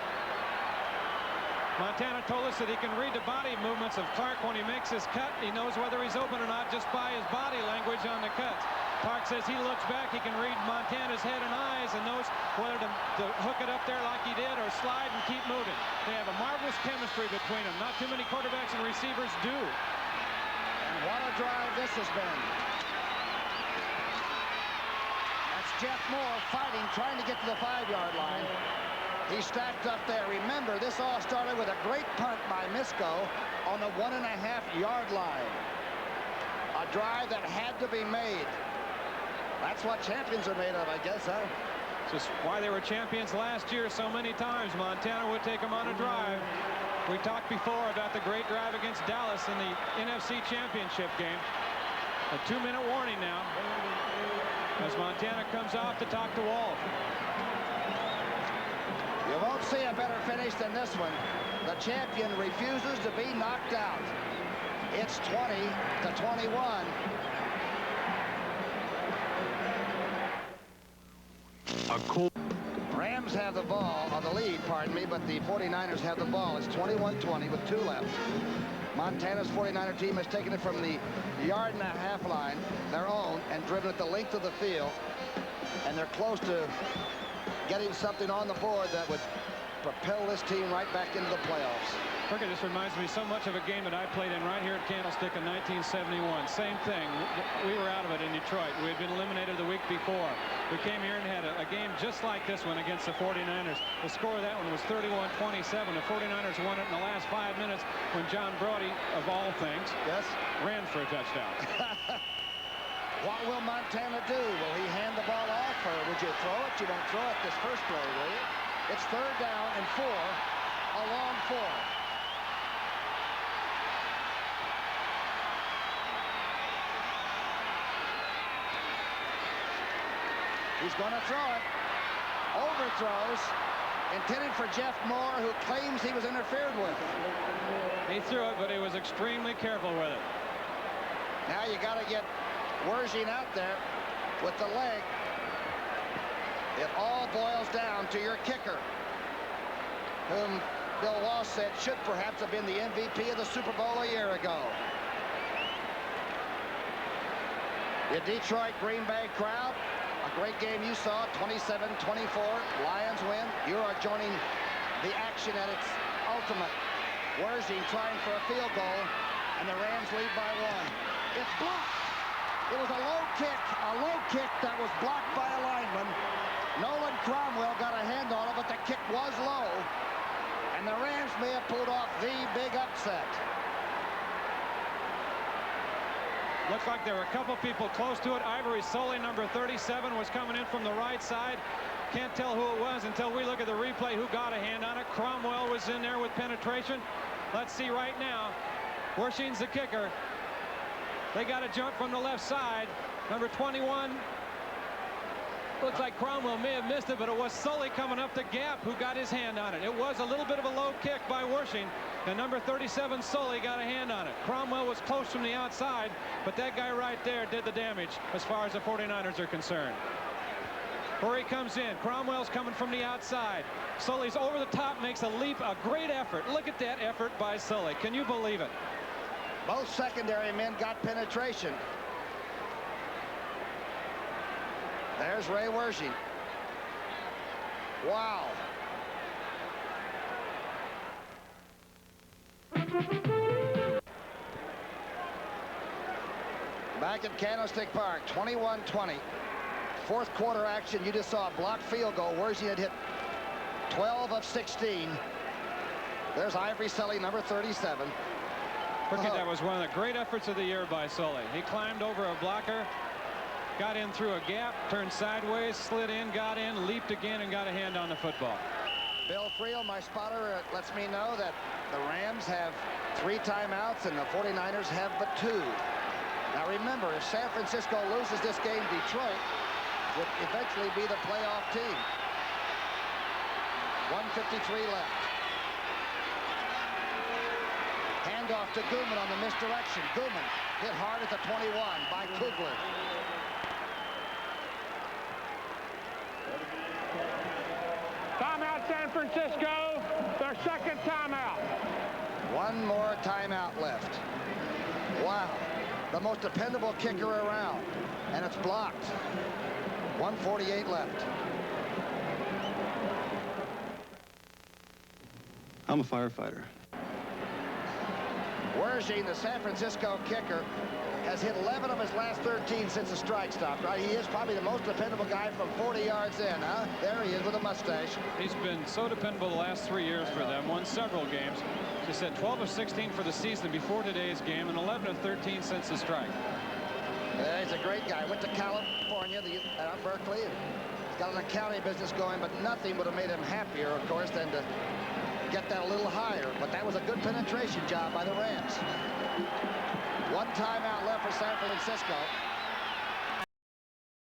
Montana told us that he can read the body movements of Clark when he makes his cut. He knows whether he's open or not just by his body language on the cuts. Clark says he looks back, he can read Montana's head and eyes and knows whether to hook it up there like he did or slide and keep moving. They have a marvelous chemistry between them. Not too many quarterbacks and receivers do. And what a drive this has been. That's Jeff Moore fighting, trying to get to the 5-yard line. He stacked up there. Remember, this all started with a great punt by Misko on the 1.5-yard line. A drive that had to be made. That's what champions are made of, I guess, huh? Just why they were champions last year so many times. Montana would take them on a drive. We talked before about the great drive against Dallas in the NFC Championship game. A 2-minute warning now as Montana comes out to talk to Wolf. You won't see a better finish than this one. The champion refuses to be knocked out. It's 20-21. Rams have the ball, or the lead, pardon me, but the 49ers have the ball. It's 21-20 with 2 left. Montana's 49er team has taken it from the 1.5-yard line, their own, and driven it the length of the field. And they're close to getting something on the board that would propel this team right back into the playoffs. Cricket just reminds me so much of a game that I played in right here at Candlestick in 1971. Same thing. We were out of it in Detroit. We had been eliminated the week before. We came here and had a game just like this one against the 49ers. The score of that one was 31-27. The 49ers won it in the last 5 minutes when John Brody, of all things, ran for a touchdown. What will Montana do? Will he hand the ball off, or would you throw it? You won't throw it this first play, will you? It's 3rd down and 4, a long 4. He's going to throw it. Overthrows, intended for Jeff Moore, who claims he was interfered with. He threw it, but he was extremely careful with it. Now you got to get Wershing out there with the leg. It all boils down to your kicker, whom Bill Walsh said should perhaps have been the MVP of the Super Bowl a year ago. The Detroit Green Bay crowd, a great game you saw, 27-24, Lions win. You are joining the action at its ultimate. Wershing trying for a field goal, and the Rams lead by 1. It's blocked. It was a low kick that was blocked by a lineman. Nolan Cromwell got a hand on it, but the kick was low, and the Rams may have pulled off the big upset. Looks like there were a couple people close to it. Ivory Sully, number 37, was coming in from the right side. Can't tell who it was until we look at the replay who got a hand on it. Cromwell was in there with penetration. Let's see right now. Wershing's the kicker. They got a jump from the left side. Number 21. Looks like Cromwell may have missed it, but it was Sully coming up the gap who got his hand on it. It was a little bit of a low kick by Wershing, and number 37 Sully got a hand on it. Cromwell was close from the outside, but that guy right there did the damage as far as the 49ers are concerned. Where he comes in, Cromwell's coming from the outside. Sully's over the top, makes a leap, a great effort. Look at that effort by Sully. Can you believe it? Both secondary men got penetration. There's Ray Wershing. Wow. Back at Candlestick Park, 21-20. 4th quarter action. You just saw a blocked field goal. Wershing had hit 12 of 16. There's Ivory Sully, number 37. Rookie, that was one of the great efforts of the year by Sully. He climbed over a blocker, got in through a gap, turned sideways, slid in, got in, leaped again, and got a hand on the football. Bill Friel, my spotter, lets me know that the Rams have 3 timeouts and the 49ers have but 2. Now remember, if San Francisco loses this game, Detroit would eventually be the playoff team. 1:53 left. Handoff to Guman on the misdirection. Guman hit hard at the 21 by Kugler. Timeout, San Francisco. Their second timeout. 1 more timeout left. Wow. The most dependable kicker around. And it's blocked. 1:48 left. I'm a firefighter. Wershing, the San Francisco kicker, has hit 11 of his last 13 since the strike stopped, right? He is probably the most dependable guy from 40 yards in, huh? There he is with a mustache. He's been so dependable the last 3 years for them, won several games. He said 12 of 16 for the season before today's game and 11 of 13 since the strike. He's a great guy. Went to California, out of Berkeley. He's got an accounting business going, but nothing would have made him happier, of course, than to get that a little higher. But that was a good penetration job by the Rams. 1 timeout left for San Francisco.